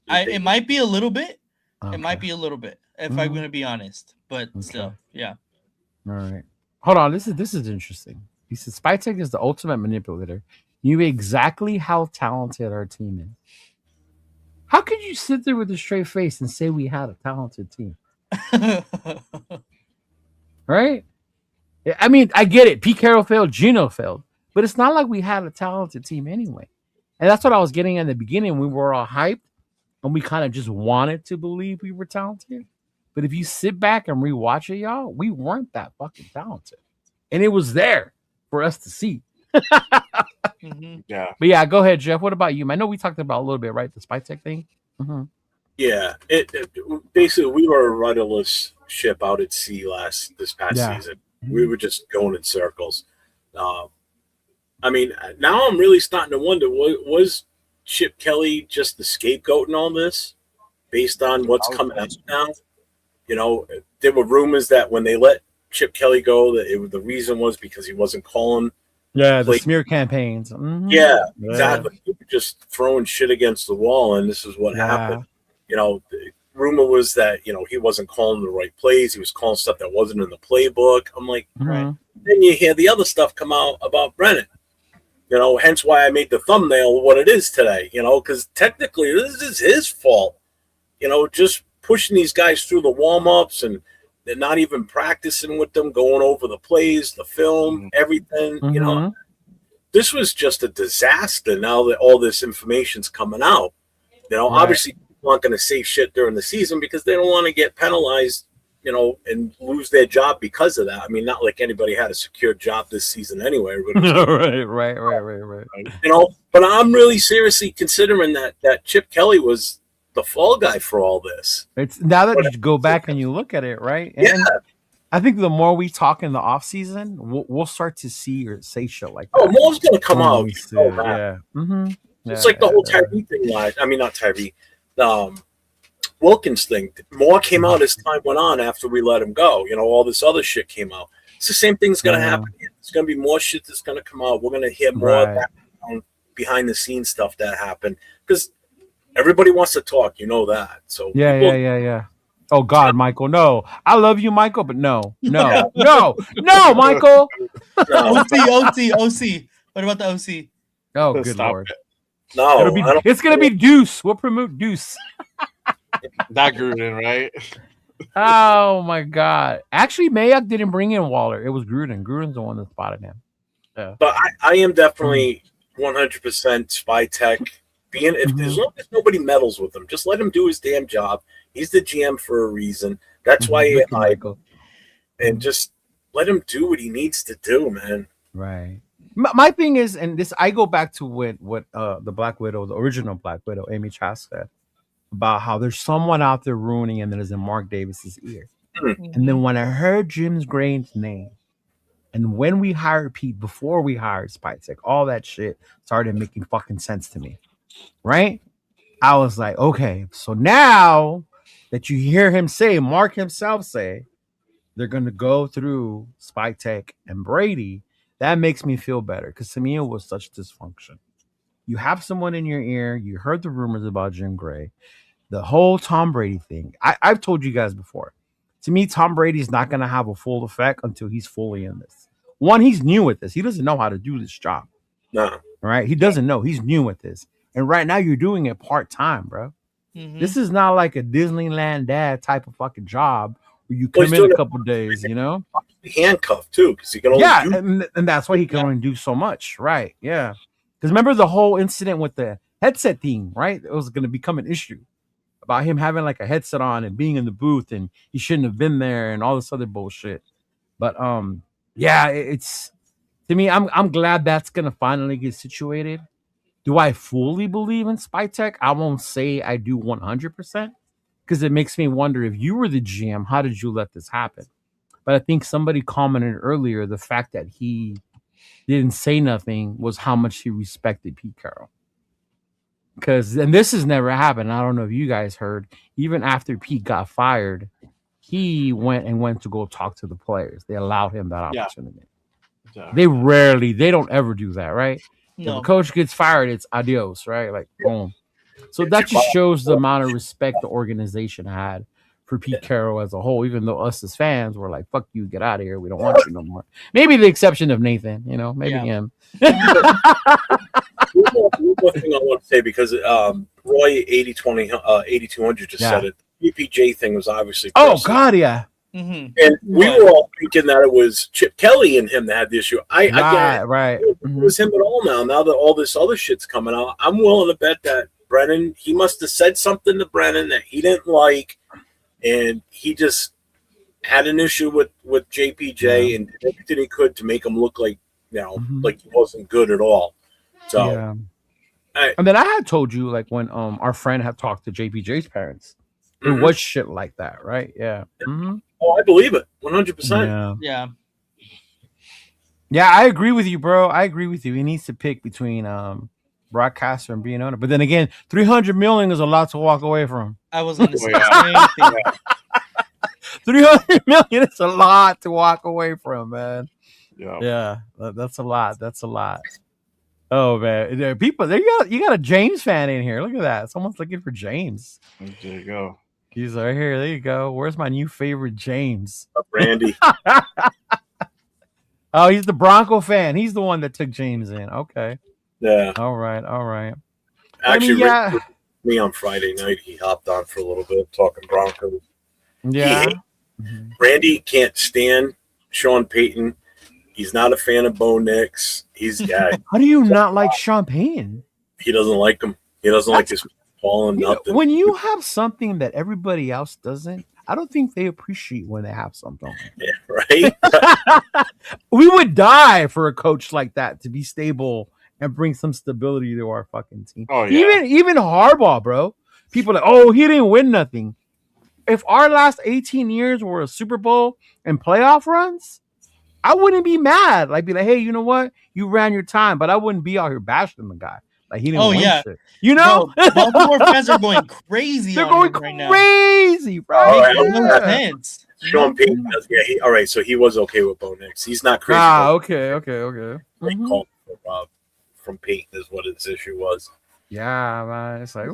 It might be a little bit. Okay. It might be a little bit, if I'm going to be honest. But still, yeah. All right. Hold on. This is interesting. He says Spytek is the ultimate manipulator. You knew exactly how talented our team is. How could you sit there with a straight face and say we had a talented team? Right? I mean, I get it. Pete Carroll failed. Gino failed. But it's not like we had a talented team anyway. And that's what I was getting at the beginning. We were all hyped. And we kind of just wanted to believe we were talented. But if you sit back and rewatch it, y'all, we weren't that fucking talented. And it was there for us to see. Yeah. But yeah, go ahead, Jeff. What about you? I know we talked about a little bit, right? The Spytek thing. Yeah. It basically, we were a rudderless ship out at sea this past season. We were just going in circles. I mean, now I'm really starting to wonder, was Chip Kelly just the scapegoat in all this based on what's coming out now? There were rumors that when they let Chip Kelly go, that the reason was because he wasn't calling. Yeah, the smear campaigns. Yeah, exactly. He was just throwing shit against the wall, and this is what happened. The rumor was that, he wasn't calling the right plays. He was calling stuff that wasn't in the playbook. I'm like, right. Then you hear the other stuff come out about Brennan. Hence why I made the thumbnail what it is today, because technically this is his fault. Just pushing these guys through the warm-ups, and they're not even practicing with them, going over the plays, the film, everything. This was just a disaster now that all this information's coming out. Obviously people aren't going to say shit during the season because they don't want to get penalized, and lose their job because of that. I mean, not like anybody had a secure job this season anyway. Right. But I'm really seriously considering that Chip Kelly was the fall guy for all this. It's now that you go back and you look at it, right? And I think the more we talk in the off season, we'll start to see or say shit like that. Oh, more's going to come out. It's like the whole Tyree thing. I mean, not Tyree. Wilkins thing. More came out as time went on after we let him go. All this other shit came out. It's the same thing's going to happen. It's going to be more shit that's going to come out. We're going to hear more of that behind the scenes stuff that happened. Because everybody wants to talk. You know that. So Yeah. Oh God, Michael, no. I love you, Michael, but no, Yeah. no, Michael. No, OC. What about the OC? Oh, good Stop Lord. no, I don't. It's gonna be Deuce. We'll promote Deuce. That Gruden, right? Oh my God. Actually, Mayock didn't bring in Waller. It was Gruden. Gruden's the one that spotted him. Yeah. But I am definitely 100% spy tech. As long as nobody meddles with him, just let him do his damn job. He's the GM for a reason. That's why Look at Michael. and just let him do what he needs to do, man. Right. My thing is, and this, I go back to what the Black Widow, the original Black Widow, Amy Trask said about how there's someone out there ruining and that is in Mark Davis's ear. And then when I heard Jim Gray's name, and when we hired Pete, before we hired Spitz, like all that shit started making fucking sense to me. Right? I was like, okay, so now that you hear him say, Mark himself say, they're going to go through Spytek and Brady, that makes me feel better because to me it was such dysfunction. You have someone in your ear, you heard the rumors about Jim Gray, the whole Tom Brady thing. I've told you guys before. To me, Tom Brady's not going to have a full effect until he's fully in this. One, he's new at this. He doesn't know how to do this job. No. Right? He doesn't know. He's new at this. And right now you're doing it part-time, bro. This is not like a Disneyland dad type of fucking job where you come in a couple days, you know? Handcuffed too, because he can only and that's why he can only do so much. Right. Yeah. Because remember the whole incident with the headset thing, right? It was going to become an issue about him having like a headset on and being in the booth and he shouldn't have been there and all this other bullshit. But yeah, it's to me, I'm glad that's gonna finally get situated. Do I fully believe in Spytek? I won't say I do 100% because it makes me wonder if you were the GM, how did you let this happen? But I think somebody commented earlier the fact that he didn't say nothing was how much he respected Pete Carroll. And this has never happened. I don't know if you guys heard, even after Pete got fired, he went to go talk to the players. They allowed him that opportunity. Yeah. They don't ever do that, right? No. If a coach gets fired, it's adios, right? Like, boom. So that just shows the amount of respect the organization had for Pete Carroll as a whole, even though us as fans were like, fuck you, get out of here. We don't want you no more. Maybe the exception of Nathan, maybe him. One more thing I want to say, because Roy 8200 just said it. The PPJ thing was obviously Oh, God, yeah. And we were all thinking that it was Chip Kelly and him that had the issue. I get it. Right. It was him at all now. Now that all this other shit's coming out, I'm willing to bet that Brennan, he must have said something to Brennan that he didn't like, and he just had an issue with JPJ and did everything he could to make him look like, like he wasn't good at all. So, and then I had told you, like, when our friend had talked to JPJ's parents, it was shit like that, right? Yeah. Oh, I believe it, 100%. Yeah, I agree with you, bro. I agree with you. He needs to pick between broadcaster and being owner. But then again, $300 million is a lot to walk away from. I was going to say the same thing. $300 million is a lot to walk away from, man. Yeah, that's a lot. That's a lot. Oh man, there are people there. You got a James fan in here. Look at that. Someone's looking for James. There you go. He's right here. There you go. Where's my new favorite James? Randy. Oh, he's the Bronco fan. He's the one that took James in. Okay. Yeah. All right. Actually, me on Friday night, he hopped on for a little bit talking Broncos. Yeah. Randy can't stand Sean Payton. He's not a fan of Bo Nix. How do you not like Sean Payton? He doesn't like him. He doesn't like his ball and nothing. When you have something that everybody else doesn't, I don't think they appreciate when they have something. Yeah, right? We would die for a coach like that to be stable and bring some stability to our fucking team. Oh, yeah. Even Harbaugh, bro. People are like, oh, he didn't win nothing. If our last 18 years were a Super Bowl and playoff runs, I wouldn't be mad. Like, be like, hey, you know what? You ran your time, but I wouldn't be out here bashing the guy. Like, he didn't win shit. You know? No, Baltimore fans are going crazy. They're going crazy, bro. Right. No sense. Sean Payton does. Yeah. All right. So he was okay with Bo Nix. He's not crazy. Okay. Call from Payton is what his issue was. Yeah, man. It's like,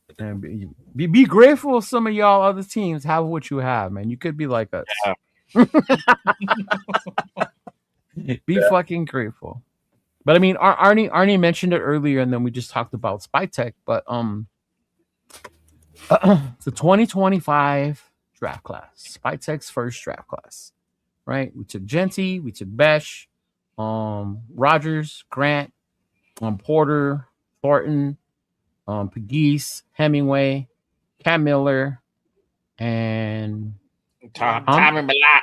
Definitely. And be grateful some of y'all other teams have what you have, man. You could be like us. Yeah. Be fucking grateful. But I mean, Arnie mentioned it earlier, and then we just talked about Spy Tech. But it's the 2025 draft class, Spy Tech's first draft class, right? We took Genty, we took Besh, Rogers, Grant, Porter, Thornton, Pegues, Hemingway, Cam Miller, and Tommy Malott.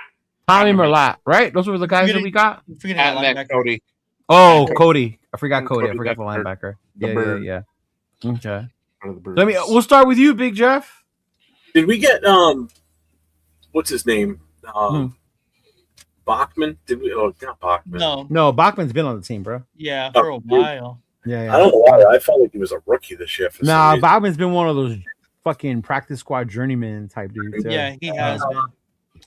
Tommy Merlot, right? Those were the guys that we got. And then Cody. Oh, Cody. I forgot Cody. I Cody forgot the Beckford. linebacker. The Yeah, bird. yeah. Okay. One of the Let me. birds. We'll start with you, Big Jeff. Did we get what's his name? Bachman? Did we? Oh, not Bachman. No, Bachman's been on the team, bro. Yeah, for a while. Yeah. I don't know why. I felt like he was a rookie this year. For some Nah, reason. Bachman's been one of those fucking practice squad journeyman type dudes. Yeah, he has been.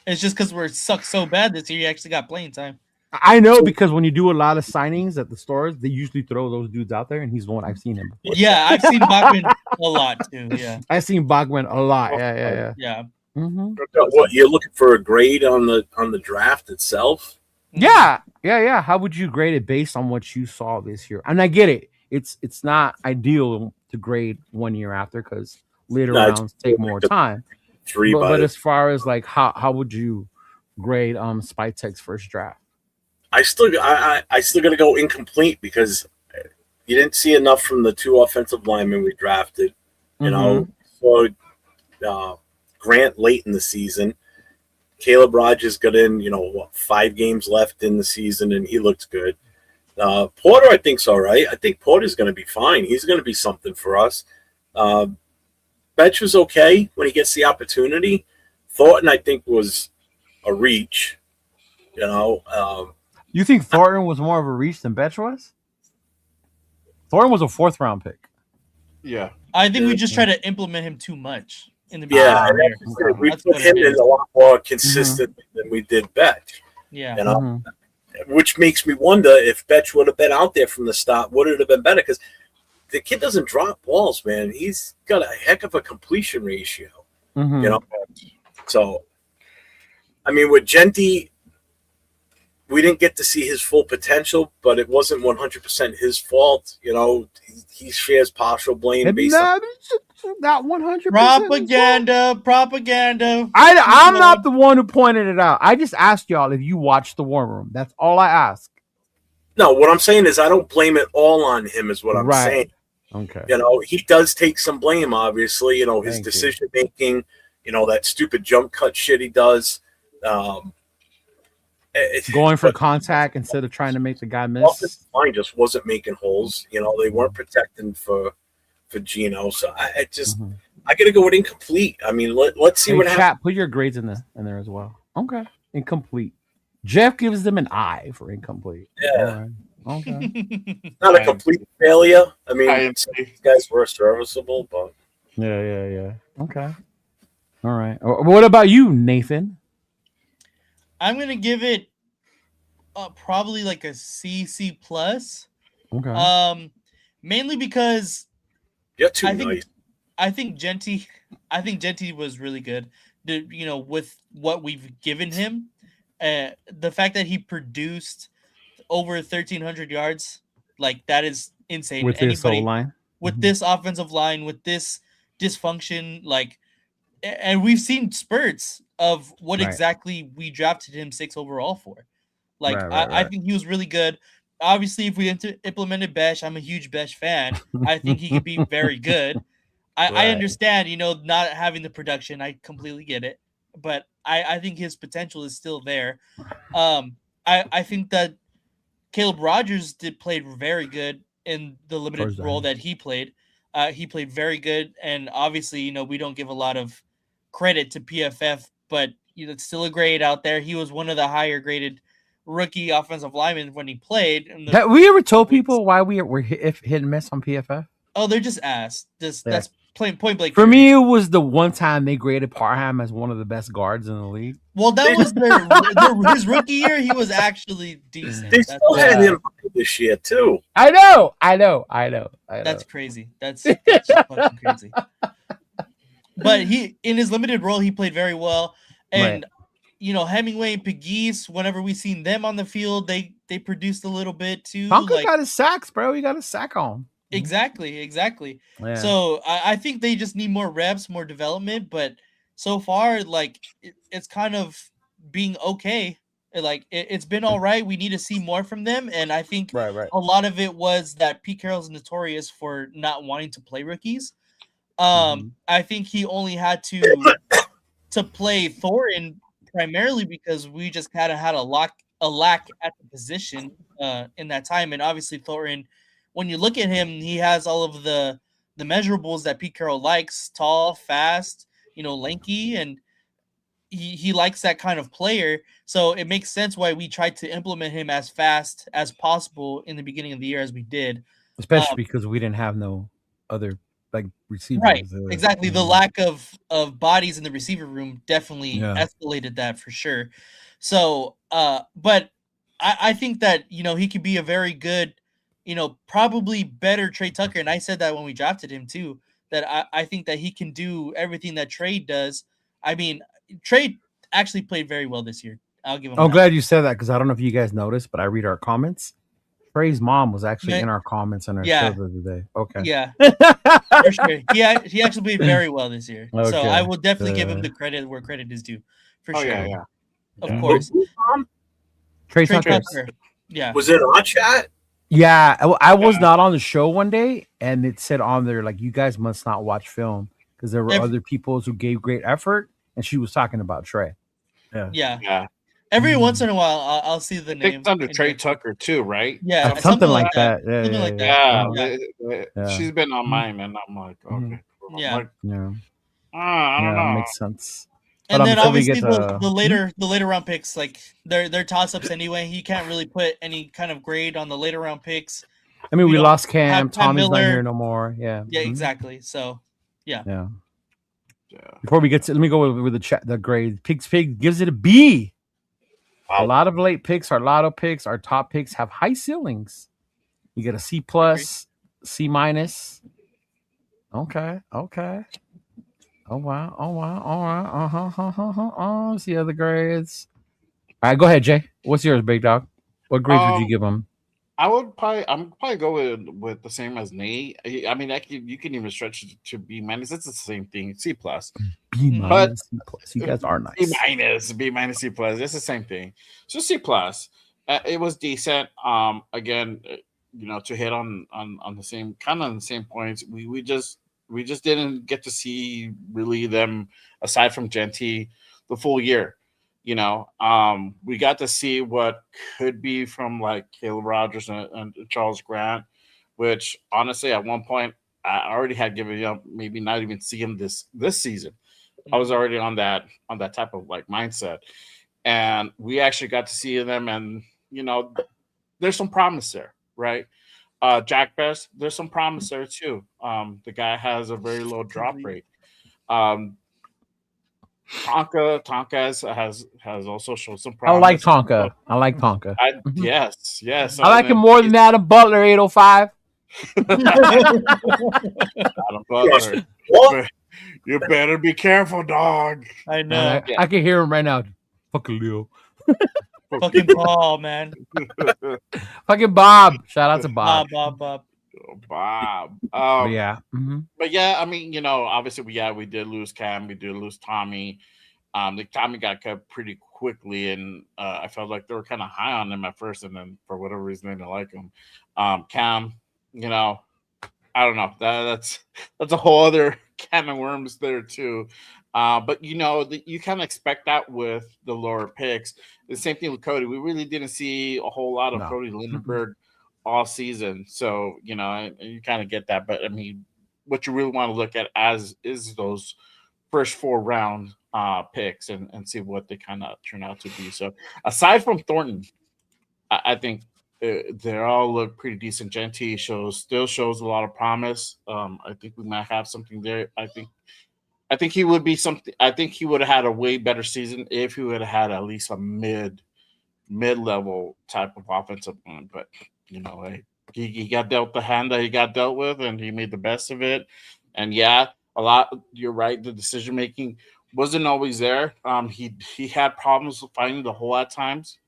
It's just because we're sucked so bad this year, he actually got playing time. I know because when you do a lot of signings at the stores, they usually throw those dudes out there, and he's the one I've seen him before. Yeah, I've seen Bachman a lot too. Yeah, I've seen Bachman a lot. Yeah. yeah. Mm-hmm. What, you're looking for a grade on the draft itself? Yeah. How would you grade it based on what you saw this year? And I get it. It's not ideal to grade 1 year after because later rounds take more time. But as far as like how would you grade Spy Tech's first draft? I still gotta go incomplete because you didn't see enough from the 2 offensive linemen we drafted. You know, so Grant late in the season. Caleb Rogers got in, 5 games left in the season, and he looked good. Porter, I think's all right. I think Porter's going to be fine. He's going to be something for us. Betch was okay when he gets the opportunity. Thornton, I think, was a reach. You think Thornton was more of a reach than Betch was? Thornton was a 4th round pick. Yeah. I think we just try to implement him too much in the beginning. Yeah, we put him in a lot more consistent than we did Betch. Yeah. Which makes me wonder if Betch would have been out there from the start, would it have been better? Because the kid doesn't drop balls, man. He's got a heck of a completion ratio. So, I mean, with Genty, we didn't get to see his full potential, but it wasn't 100% his fault. He shares partial blame based on not 100%. Propaganda. I'm not the one who pointed it out. I just asked y'all if you watched the War Room. That's all I ask. No, what I'm saying is I don't blame it all on him is what I'm saying. Okay. He does take some blame, obviously, his decision making, that stupid jump cut shit he does. Going for contact instead of trying to make the guy miss. Offensive line just wasn't making holes. They weren't protecting for Gino. So I got to go with incomplete. I mean, let's see what happens. Put your grades in there as well. Okay, incomplete. Jeff gives them an I for incomplete. Yeah. Right. Okay. Not a complete failure. I mean, these guys were serviceable, but yeah. Okay. All right. What about you, Nathan? I'm gonna give it probably like a C plus. Okay. Mainly because you're too nice. I think Genty was really good. With what we've given him, the fact that he produced over 1,300 yards, like that is insane. With this line, with this offensive line, with this dysfunction, like, and we've seen spurts of what exactly we drafted him 6 overall for. Like, I think he was really good. Obviously, if we implemented Besh, I'm a huge Besh fan. I think he could be very good. I understand, not having the production. I completely get it. But I think his potential is still there. I think that Caleb Rogers played very good in the limited role that he played. He played very good. And obviously, we don't give a lot of credit to PFF, but it's still a grade out there. He was one of the higher graded rookie offensive linemen when he played. Have we ever told people why we were hit and miss on PFF? Oh, they're just ass. That's point blank. For me, it was the one time they graded Parham as one of the best guards in the league. Well, that was his rookie year. He was actually decent. They still had him this year too. I know. That's crazy. That's just fucking crazy. But he, in his limited role, he played very well. And Hemingway and Pegues, whenever we seen them on the field, they produced a little bit too. Tonka got his sacks, bro. He got a sack on. Exactly. Yeah. So I think they just need more reps, more development. But so far, like it's kind of being okay. Like it's been all right. We need to see more from them, and I think a lot of it was that Pete Carroll's notorious for not wanting to play rookies. I think he only had to play Thorin primarily because we just kind of had a lack at the position in that time, and obviously Thorin, when you look at him, he has all of the measurables that Pete Carroll likes: tall, fast, lanky, and he likes that kind of player. So it makes sense why we tried to implement him as fast as possible in the beginning of the year as we did. Especially because we didn't have no other like receivers. Right, exactly. The lack of bodies in the receiver room definitely escalated that for sure. So, but I think that, he could be a very good, probably better Trey Tucker. And I said that when we drafted him too, that I think that he can do everything that Trey does. I mean, Trey actually played very well this year. I'll give him I'm glad you said that because I don't know if you guys noticed, but I read our comments. Trey's mom was actually in our comments on our show the other day. Okay. Yeah. For sure. He actually played very well this year. Okay. So I will definitely give him the credit where credit is due. For sure. Yeah. Of course. Trey Tucker. Yeah. Was it on chat? Yeah. I was not on the show one day, and it said on there, like, you guys must not watch film because there were other people who gave great effort, and she was talking about Trey. Yeah. Every once in a while, I'll see the name. It's under Trey Tucker too, right? Yeah, something like that. Yeah. She's been on mine, and I'm like, okay. Yeah. I don't know. Makes sense. And then obviously the later round picks, like they're toss ups anyway. You can't really put any kind of grade on the later round picks. I mean, we lost Cam. Tommy's not here no more. Yeah. Yeah, exactly. So, yeah. Before we get to, let me go with the grade. Pig gives it a B. Wow. A lot of late picks, our lotto picks, our top picks have high ceilings. You get a C plus, C minus. Okay. Oh wow. All right. See other grades. All right, go ahead, Jay. What's yours, big dog? What grades would you give them? I'm probably go with the same as Nate. I mean, you can even stretch it to B minus. It's the same thing. C plus. B minus, C plus. You guys are nice. B minus, C plus. It's the same thing. So C plus. It was decent. Again, to hit on the same on the same points. We just didn't get to see really them aside from Genty the full year. We got to see what could be from like Caleb Rogers and Charles Grant, which honestly at one point I already had given up, maybe not even see him this season. I was already on that type of like mindset, and we actually got to see them, and there's some promise there, right? Jack Best, there's some promise there too. The guy has a very low drop rate. Tonka has also shown some promise. I like Tonka. Yes. I like him more than Adam Butler, 805. Adam Butler. You better be careful, dog. I know. I can hear him right now. Fucking Leo. Fucking Paul, man. Fucking Bob. Shout out to Bob. Bob. Yeah. Mm-hmm. But yeah, I mean, obviously, we did lose Cam. We did lose Tommy. Tommy got cut pretty quickly, and I felt like they were kind of high on him at first, and then for whatever reason, they didn't like him. Cam, I don't know. That's a whole other can of worms there too. But you kind of expect that with the lower picks. The same thing with Cody. We really didn't see a whole lot of Cody Lindenberg all season, so you kind of get that. But I mean, what you really want to look at is those first 4 round picks and see what they kind of turn out to be. So aside from Thornton, I think they all look pretty decent. Genty still shows a lot of promise. I think we might have something there. I think he would be something. I think he would have had a way better season if he would have had at least a mid level type of offensive line. But like, he got dealt the hand that he got dealt with, and he made the best of it. And yeah, a lot. You're right. The decision making wasn't always there. He had problems finding the hole at times.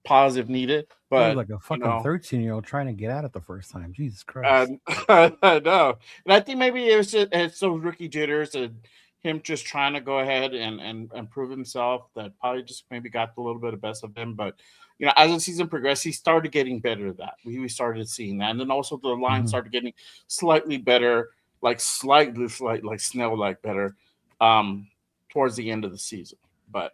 Positive needed, He was but like a fucking 13-year-old trying to get at it the first time. Jesus Christ. I know, and I think maybe it's those rookie jitters and him just trying to go ahead and prove himself that probably just maybe got a little bit of best of him. But as the season progressed, he started getting better at that. We started seeing that, and then also the line started getting slightly better, like slightly like Snell-like better, towards the end of the season. But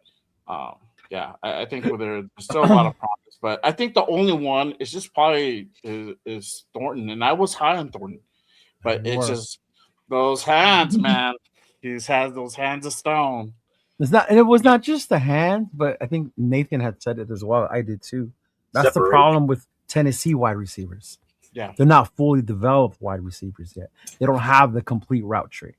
yeah, I think there's still a lot of promise, but I think the only one is just probably is Thornton, and I was high on Thornton, but it's just those hands, man. He has those hands of stone. It was not just the hand, but I think Nathan had said it as well. I did too. That's the problem with Tennessee wide receivers. Yeah, they're not fully developed wide receivers yet. They don't have the complete route tree,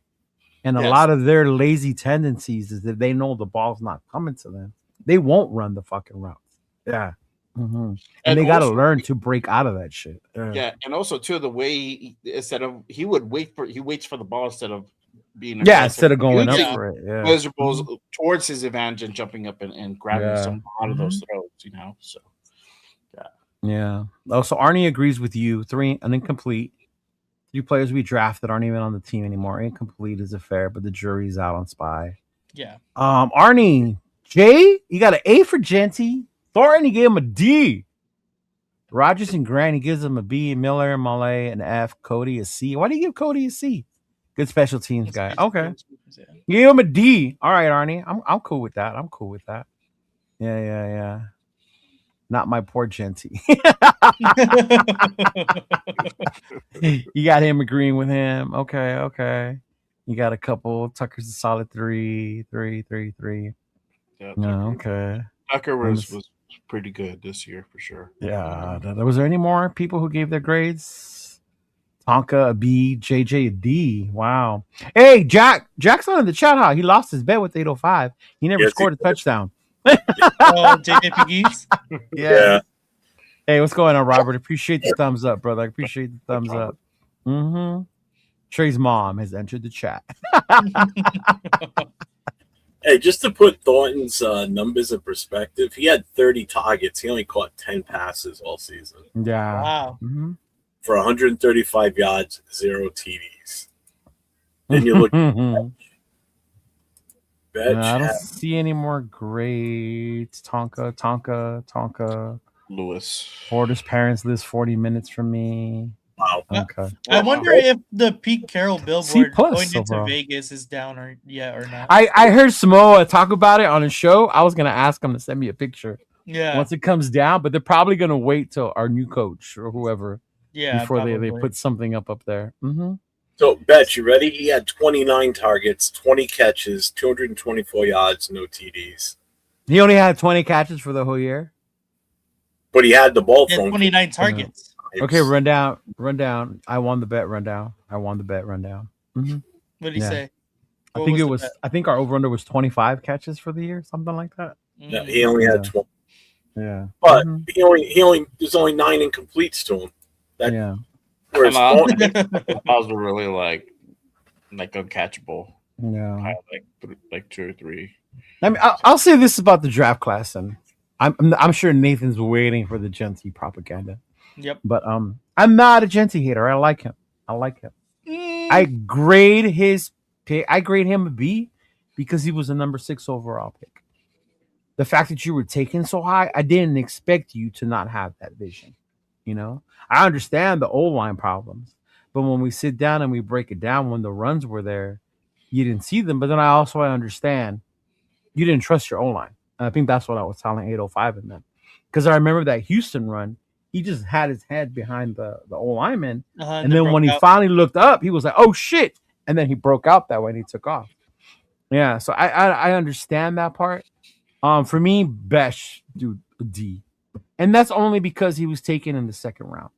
and a lot of their lazy tendencies is that they know the ball's not coming to them. They won't run the fucking routes. Yeah. Mm-hmm. And they got to learn to break out of that shit. Yeah. And also, too, the way he waits for the ball instead of being instead of going up for it. Yeah. Miserable towards his advantage and jumping up and grabbing some out of those throws, So, yeah. Yeah. Also, Arnie agrees with you. 3 an incomplete. 3 players we drafted aren't even on the team anymore. Incomplete is a fair, but the jury's out on Spy. Yeah. Arnie. Jay, you got an A for Genty. Thornton, he gave him a D. Rogers and Grant, he gives him a B. Miller and Malay an F. Cody a C. Why do you give Cody a C? Good special teams guy. Okay. Give him a D. All right, Arnie. I'm cool with that. Yeah. Not my poor Genty. You got him agreeing with him. Okay. You got a couple. Tucker's a solid 3. Yeah, okay. Tucker was pretty good this year for sure. Yeah. Was there any more people who gave their grades? Tonka a B, JJ a D. Wow. Hey, Jack's on in the chat. He lost his bet with 805. He never scored a touchdown. JJ Piggies? Yeah. Hey, what's going on, Robert? Appreciate the thumbs up, brother. I appreciate the thumbs up. Mm-hmm. Trey's mom has entered the chat. Hey, just to put Thornton's numbers in perspective, he had 30 targets. He only caught 10 passes all season. Yeah. Wow. Mm-hmm. For 135 yards, 0 TDs. Then you look at Betch. I don't see any more grades. Tonka. Lewis. Porter's parents lives 40 minutes from me. Wow. Okay. I wonder if the Pete Carroll billboard going into Vegas is down or not. I heard Samoa talk about it on a show. I was gonna ask him to send me a picture. Yeah. Once it comes down, but they're probably gonna wait till our new coach or whoever. Yeah. Before they put something up there. Mm-hmm. So, Bet, you ready? He had 29 targets, 20 catches, 224 yards, no TDs. He only had 20 catches for the whole year. But he had the ball thrown. 29 targets. Okay, run down. I won the bet rundown. Mm-hmm. What did he say? I think our over-under was 25 catches for the year, something like that. Yeah, he only had 20. Yeah. But he only there's only 9 incompletes to him. Whereas balls were really like uncatchable. Yeah. Like 2 or 3. I mean, I'll say this about the draft class, and I'm sure Nathan's waiting for the Genty propaganda. Yep. But I'm not a Genty hater. I like him. I grade his pick. I grade him a B because he was a number 6 overall pick. The fact that you were taken so high, I didn't expect you to not have that vision. I understand the O-line problems, but when we sit down and we break it down, when the runs were there, you didn't see them. But then I understand you didn't trust your O-line. And I think that's what I was telling 805 in them. Because I remember that Houston run, he just had his head behind the O-lineman. And then when he finally looked up, he was like, oh, shit. And then he broke out that way and he took off. Yeah, so I understand that part. For me, Besh, dude, D. And that's only because he was taken in the second round.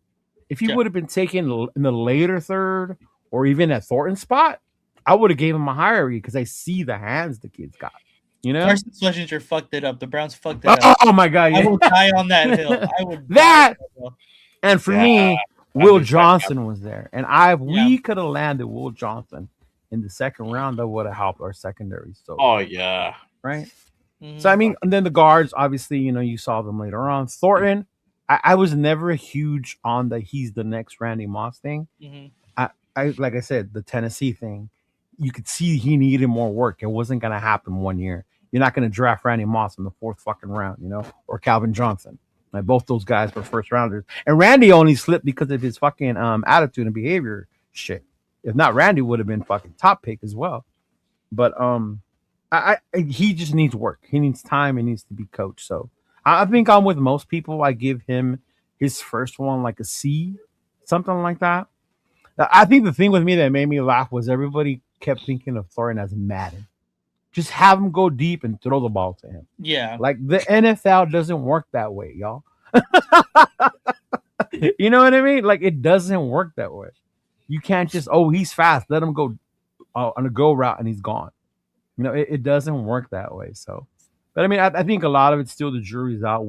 If he would have been taken in the later third or even at Thornton's spot, I would have gave him a higher read because I see the hands the kid's got. You know, Carson Schwarzenegger fucked it up. The Browns fucked it up. Oh my god! I will die on that hill. I would that. Die on that hill. And for me, Will Johnson was there, and we could have landed Will Johnson in the second round. That would have helped our secondary. So, right. Mm-hmm. So I mean, and then the guards, obviously, you saw them later on. Thornton, I was never huge on he's the next Randy Moss thing. Mm-hmm. I like I said, the Tennessee thing, you could see he needed more work. It wasn't gonna happen 1 year. You're not gonna draft Randy Moss in the 4th fucking round, or Calvin Johnson. Like both those guys were first rounders, and Randy only slipped because of his fucking attitude and behavior shit. If not, Randy would have been fucking top pick as well. But he just needs work. He needs time. He needs to be coached. So I think I'm with most people. I give him his first one like a C, something like that. I think the thing with me that made me laugh was everybody kept thinking of Thornton as Madden. Just have him go deep and throw the ball to him. Yeah. Like the NFL doesn't work that way, y'all. You know what I mean? Like it doesn't work that way. You can't just, he's fast. Let him go on a go route and he's gone. It doesn't work that way. So, but I mean, I think a lot of it's still the jury's out.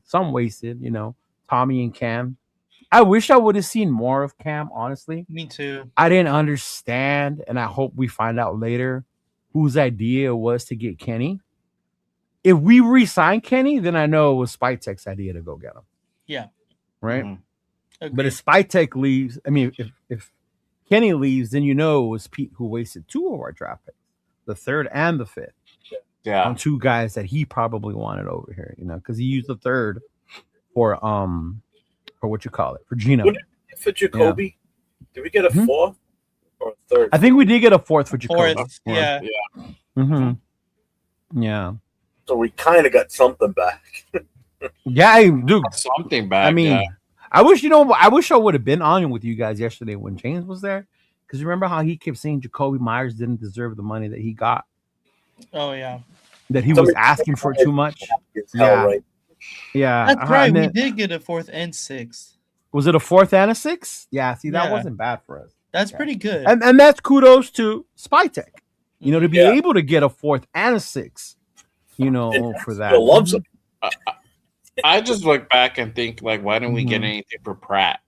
Some wasted, Tommy and Cam. I wish I would have seen more of Cam, honestly. Me too. I didn't understand, and I hope we find out later whose idea it was to get Kenny. If we re-sign Kenny, then I know it was Spytek's idea to go get him. Yeah. Right? Mm-hmm. But if Spytek leaves, I mean, if Kenny leaves, then it was Pete who wasted 2 of our draft picks, the 3rd and the 5th. Yeah. On 2 guys that he probably wanted over here, because he used the 3rd for what you call it, for Gino. For Jacoby, did we get a 4th or a 3rd? I think we did get a 4th for Jacoby. 4th, yeah. Mm-hmm. Yeah. So we kind of got something back. Yeah, dude. Something back. I mean, I wish I would have been on with you guys yesterday when James was there. Because remember how he kept saying Jacoby Myers didn't deserve the money that he got? Oh, yeah. That he was asking for too much? Yeah. Right. Yeah. That's right. We did get a 4th and 6th. Was it a 4th and a 6th? Yeah, see, that wasn't bad for us. That's pretty good. And that's kudos to Spytek. To be able to get a 4th and a 6th, for that. Still loves him. I just look back and think, like, why didn't we get anything for Pratt?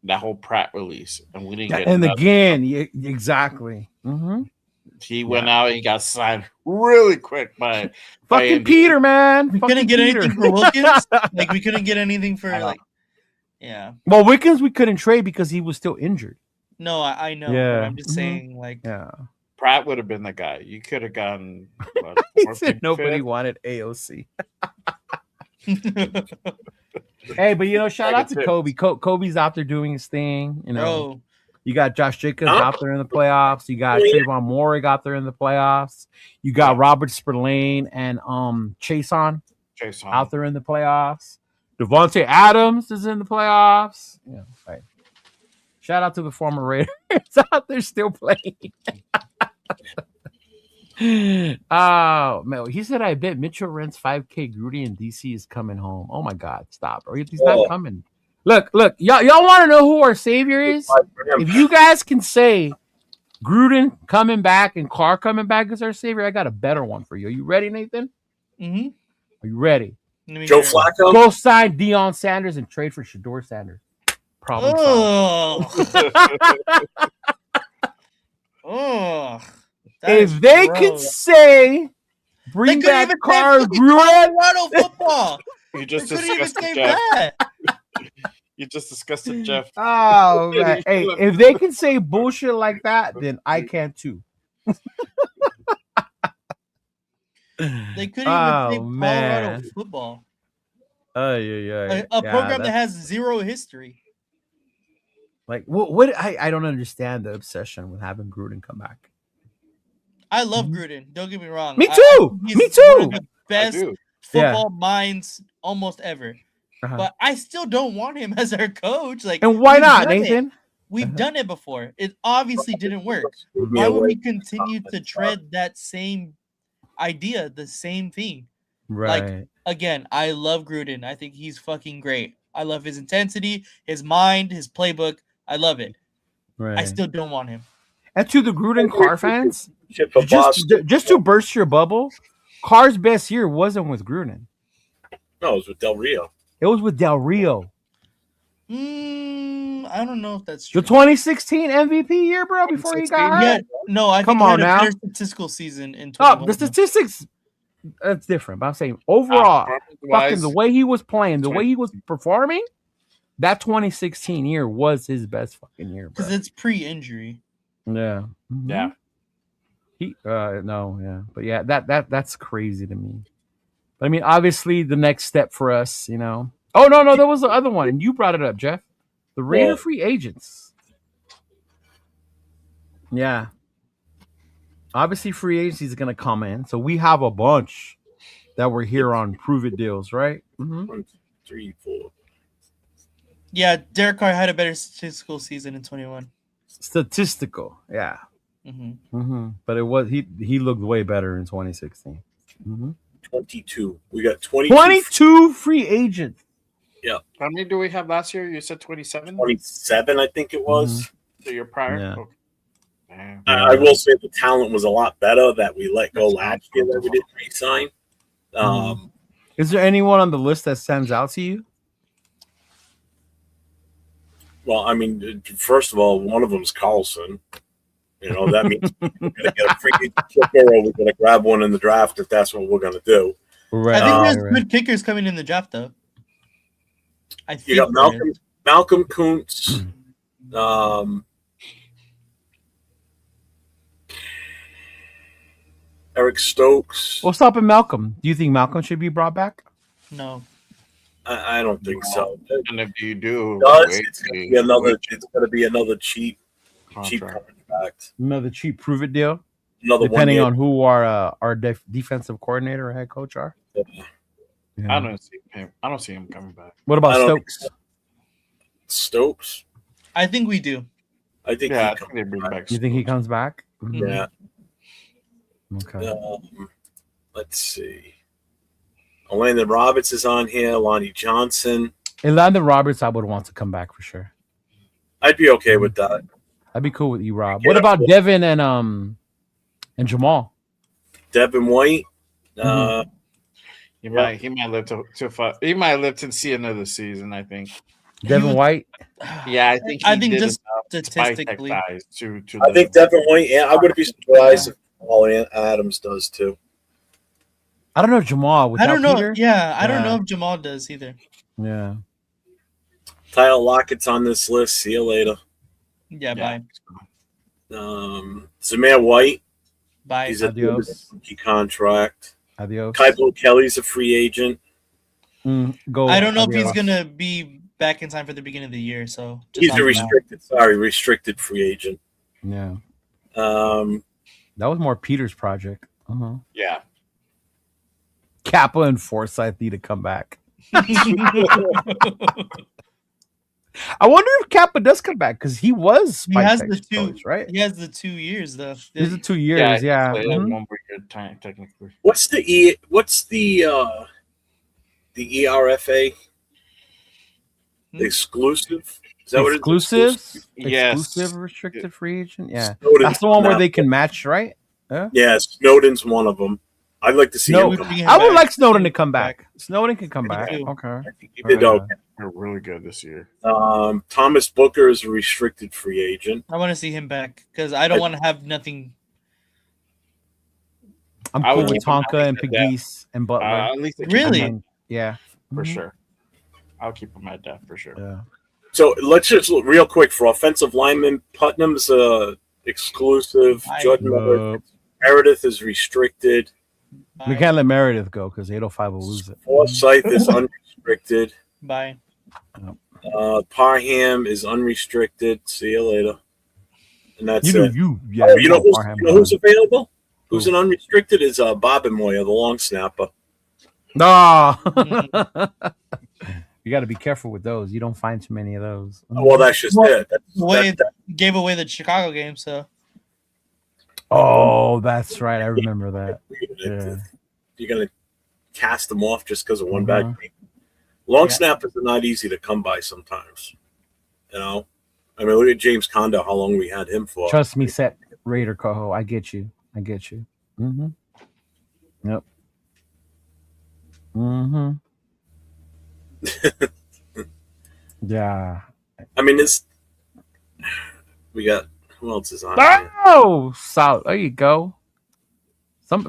That whole Pratt release. And we didn't get And again, exactly. Mm-hmm. He went out and he got signed really quick by fucking Peter, man. We couldn't get anything for Wilkins. Like, we couldn't get anything for, Well, Wilkins we couldn't trade because he was still injured. No, I know. Yeah. I'm just saying, like... Yeah. Pratt would have been the guy. You could have gotten... He said nobody wanted AOC. Hey, but shout out to Kobe. Kobe's out there doing his thing. Bro. You got Josh Jacobs out there in the playoffs. You got Trayvon Moore out there in the playoffs. You got Robert Spillane and Chason out there in the playoffs. Devontae Adams is in the playoffs. Yeah, right. Shout out to the former Raiders out there still playing. Oh man, he said, "I bet Mitchell rents 5K. Grudy in DC is coming home." Oh my God, stop! Or he's not coming. Look, y'all want to know who our savior is? If you guys can say Gruden coming back and Carr coming back as our savior, I got a better one for you. Are you ready, Nathan? Mm-hmm. Are you ready? Joe Flacco? Go sign Deion Sanders and trade for Shador Sanders. Problem solved. If they could say, bring back Carr Gruden. Colorado football. You just couldn't even say Jeff. that. You just disgusted Jeff. Oh, man. Hey, if they can say bullshit like that, then I can too. They couldn't even say Colorado football. A program that has 0 history. Like, what? I don't understand the obsession with having Gruden come back. I love Gruden. Don't get me wrong. Me too. Me too. One of the best football minds almost ever. But I still don't want him as our coach. Like, and why not, Nathan? We've done it before. It obviously didn't work. Why would we continue to tread that same idea, the same thing? Right. Like, again, I love Gruden. I think he's fucking great. I love his intensity, his mind, his playbook. I love it. Right. I still don't want him. And to the Gruden Carr fans, Shit for Boston. just to burst your bubble, Carr's best year wasn't with Gruden. No, it was with Del Rio. It was with Del Rio. I don't know if that's true. The 2016 MVP year, bro, before he got hurt. Yeah, no, I Come think he on had a now. better statistical season in Oh, 21. the statistics, that's different. But I'm saying overall, fucking the way he was playing, the way he was performing, that 2016 year was his best fucking year, bro. Because it's pre-injury. Yeah. Mm-hmm. Yeah. But yeah, that's crazy to me. But I mean, obviously, the next step for us, you know. Oh no, there was the other one, and you brought it up, Jeff. The Raider free agents. Yeah. Obviously, free agency is going to come in, so we have a bunch that were here on prove it deals, right? Mm-hmm. 1, 2, 3, 4. Yeah, Derek Carr had a better statistical season in 21. Statistical, yeah. Mm-hmm. Mm-hmm. But it was he looked way better in 2016. Mm-hmm. 22. We got 22. 22 free agents. Yeah. How many do we have last year? You said 27? 27, I think it was. Mm-hmm. So you're prior? Yeah. Okay. Damn. I will say the talent was a lot better that we let go last year that we didn't re-sign. Is there anyone on the list that stands out to you? Well, I mean, first of all, one of them is Carlson. You know, that means we're going to get a free kicker or we're going to grab one in the draft if that's what we're going to do. Right. I think there's good kickers coming in the draft, though. I think You got Malcolm Kuntz. Eric Stokes. What's up with Malcolm? Do you think Malcolm should be brought back? No. I don't think so. And if you do, It's going to be another cheap contract. Another cheap prove it deal. Another depending one on who our defensive coordinator or head coach are. Yeah. I don't see him coming back. What about Stokes? Stokes? I think we do. I think they bring back. You think he comes back? Mm-hmm. Yeah. Okay. Let's see. Landon Roberts is on here. Lonnie Johnson. And Landon Roberts, I would want to come back for sure. I'd be okay with that. I'd be cool with you, Rob. What about Devin and Jamal? Devin White. He might live he might live to see another season. I think. Devin White. Yeah, I think just statistically. I think Devin White. Yeah, I wouldn't be surprised if Paul Adams does too. I don't know if Jamal. I don't know. Peter? I don't know if Jamal does either. Yeah. Tyler Lockett's on this list. See you later. Yeah. Bye. Zamir White. Bye. He's a rookie contract. Adios. Kaibo Kelly's a free agent. Go. I don't know if he's gonna be back in time for the beginning of the year. So he's a restricted free agent. Yeah. That was more Peter's project. Yeah. Kappa and Forsythe need to come back. I wonder if Kappa does come back because he was. He has the two, coach, right? He has the 2 years though. These are 2 years, yeah. One more year time, technically. What's the ERFA? Exclusive? Is that exclusive? What it is? Yes. Exclusive restricted free agent? Yeah. Snowden, that's the one where they can match, right? Yeah, Snowden's one of them. I'd like to see him come back. I would like Snowden to come back. Snowden can come back. Okay. He did okay. They're really good this year. Thomas Booker is a restricted free agent. I want to see him back because I don't want to have nothing. I'm cool with Tonka and Pegues and Butler. At least really? Yeah. For sure. I'll keep him at that for sure. Yeah. So let's just look real quick for offensive lineman. Putnam's exclusive. Jordan Meredith is restricted. We can't let Meredith go because 805 will lose it. Forsythe is unrestricted. Bye. Parham is unrestricted. See you later. And that's it. You know who's available? Who's an unrestricted is Bobenmoyer, the long snapper. No. You got to be careful with those. You don't find too many of those. Well, that's just it. Gave away the Chicago game, so. Oh, that's right. I remember that. Yeah. You're gonna cast them off just because of one bad game. Long snappers are not easy to come by sometimes. You know, I mean, look at James Conner, how long we had him for. Trust me, set Raider Coho. I get you. Mm-hmm. Yep. Mm-hmm. Yeah. I mean, we got, who else is on here? Oh, so there you go.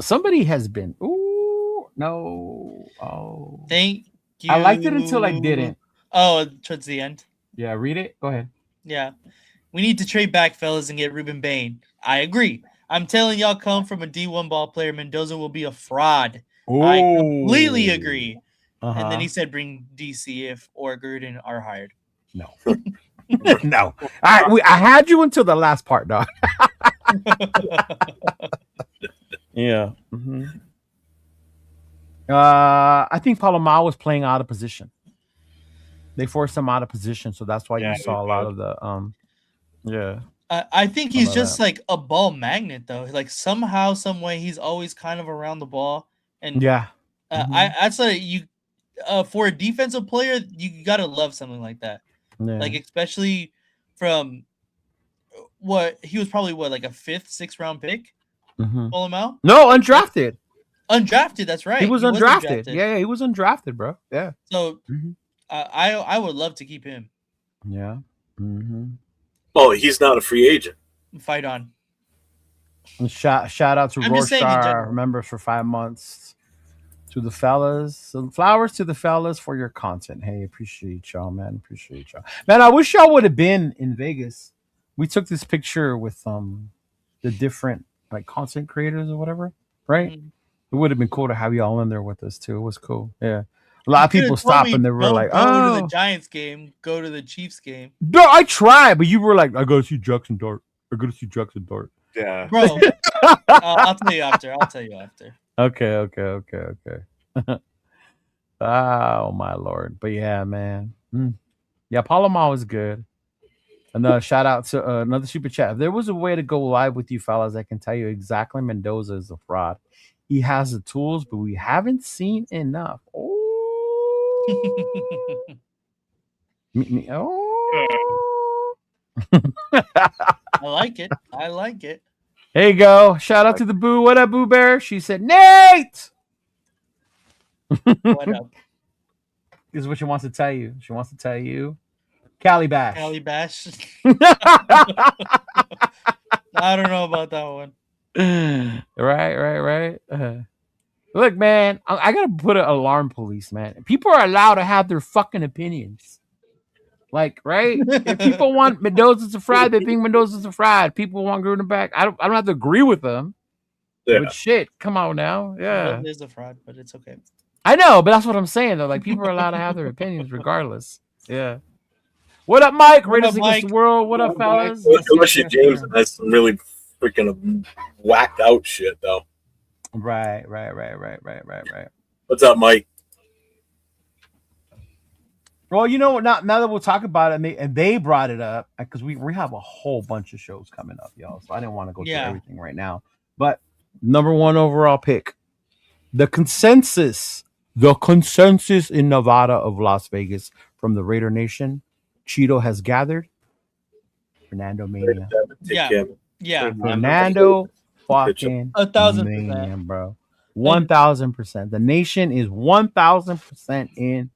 Somebody has been. Ooh, no. Oh. Thank you. I liked it until I didn't. Oh, towards the end. Yeah, read it. Go ahead. Yeah. We need to trade back, fellas, and get Ruben Bain. I agree. I'm telling y'all, come from a D1 ball player, Mendoza will be a fraud. Ooh. I completely agree. Uh-huh. And then he said, bring DC if or Gruden are hired. No. No. I had you until the last part, dog. Yeah. Mm-hmm. I think Palomar was playing out of position. They forced him out of position, so that's why you saw a lot of the yeah. I think he's just like a ball magnet, though. Like somehow, some way, he's always kind of around the ball. And yeah, I'd say you for a defensive player, you gotta love something like that. Yeah. Like especially from what he was probably like a 5th, 6th round pick. Pull him out. No, undrafted. Undrafted. That's right. He was undrafted. Yeah, he was undrafted, bro. Yeah. So I would love to keep him. Yeah. Oh, he's not a free agent. Fight on. And shout out to Rorschach, members for 5 months. To the fellas, so flowers to the fellas for your content. Hey, appreciate y'all, man. Appreciate y'all, man. I wish y'all would have been in Vegas. We took this picture with the different like content creators or whatever, right? It would have been cool to have y'all in there with us too. It was cool. Yeah, a lot of people stopped and they were like, "Oh, go to the Giants game, go to the Chiefs game." No, I tried, but you were like, "I go to see Jackson Dart. I go to see Jackson Dart." Yeah, bro. I'll tell you after. Okay. Oh my lord, but yeah, man. Yeah, Palomar was good. Another shout out to another super chat. If there was a way to go live with you fellas, I can tell you exactly Mendoza is a fraud. He has the tools, but we haven't seen enough. Oh, I like it. There you go. Shout out to the Boo. What up, Boo Bear? She said, Nate. What up? This is what she wants to tell you. She wants to tell you Cali Bash. Cali Bash. I don't know about that one. Right. Look, man, I gotta put an alarm police, man. People are allowed to have their fucking opinions. Like, right? If people want Mendoza to fry, they think Mendoza's a fried. People want Gruden back. I don't have to agree with them. Yeah. But shit, come on now. Yeah. It is a fraud, but it's okay. I know, but that's what I'm saying though. Like people are allowed to have their opinions regardless. Yeah. What up, Mike? Raiders Against the World. What up, fellas? Unless you James has some really freaking whacked out shit though. Right. What's up, Mike? Well, you know, now that we'll talk about it, and they brought it up because we have a whole bunch of shows coming up, y'all. So I didn't want to go through everything right now. But number 1 overall pick, the consensus in Nevada of Las Vegas from the Raider Nation, Cheeto has gathered Fernando Mania. Yeah. Fernando fucking 1,000%, bro. 1,000%. The nation is 1,000% in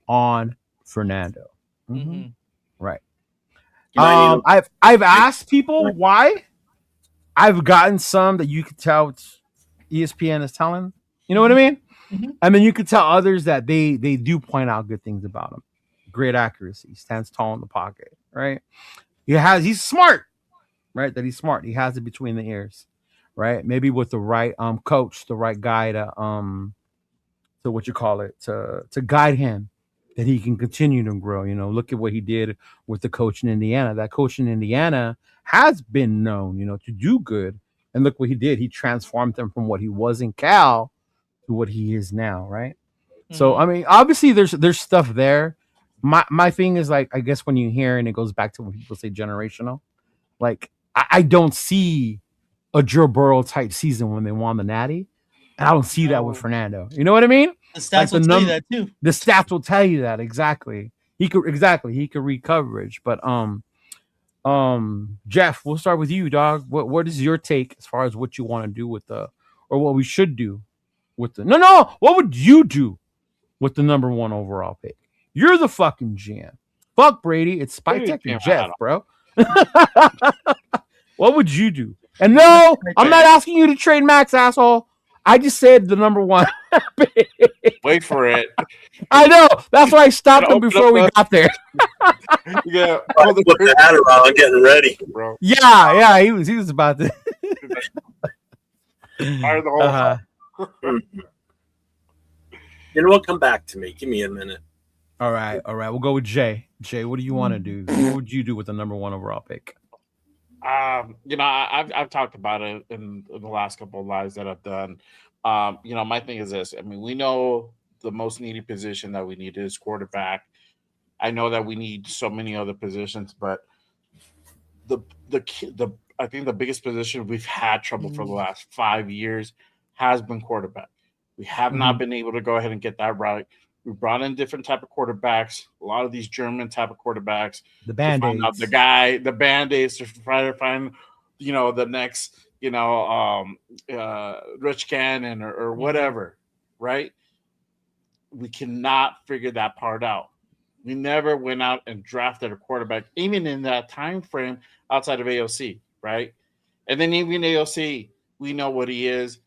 on Fernando. Right. I've asked people why. I've gotten some that you could tell ESPN is telling. You know what I mean? And then you could tell others that they do point out good things about him. Great accuracy. Stands tall in the pocket. Right. He's smart. Right. That he's smart. He has it between the ears. Right. Maybe with the right coach, the right guy to guide him, that he can continue to grow. You know, look at what he did with the coach in Indiana. That coach in Indiana has been known, you know, to do good. And look what he did. He transformed him from what he was in Cal to what he is now, right? So, I mean, obviously there's stuff there. My thing is, like, I guess when you hear, and it goes back to when people say generational, like, I don't see a Joe Burrow type season when they won the Natty. And I don't see that with Fernando. You know what I mean? The stats will tell you that too. The stats will tell you that exactly. He could read coverage, but Jeff, we'll start with you, dog. What is your take as far as what you want to do with the, or what we should do with the? No. What would you do with the number 1 overall pick? You're the fucking GM. Fuck Brady. It's Spytech and Jeff, bro. What would you do? And no, I'm not asking you to trade Max, asshole. I just said the number 1 pick. Wait for it. I know. That's why I stopped him before we got there. Yeah, put the hat around, getting ready, bro. Yeah. He was about to. Fire the whole. You know what? Come back to me. Give me a minute. All right. We'll go with Jay. Jay, what do you want to do? What would you do with the number 1 overall pick? I've talked about it in the last couple of lives that I've done. My thing is this. I mean, we know the most needed position that we need is quarterback. I know that we need so many other positions, but I think the biggest position we've had trouble for the last 5 years has been quarterback. We have not been able to go ahead and get that right. We brought in different type of quarterbacks, a lot of these German type of quarterbacks. The Band-Aids. The Band-Aids to try to find, the next, Rich Cannon or whatever, right? We cannot figure that part out. We never went out and drafted a quarterback, even in that time frame outside of AOC, right? And then even AOC, we know what he is.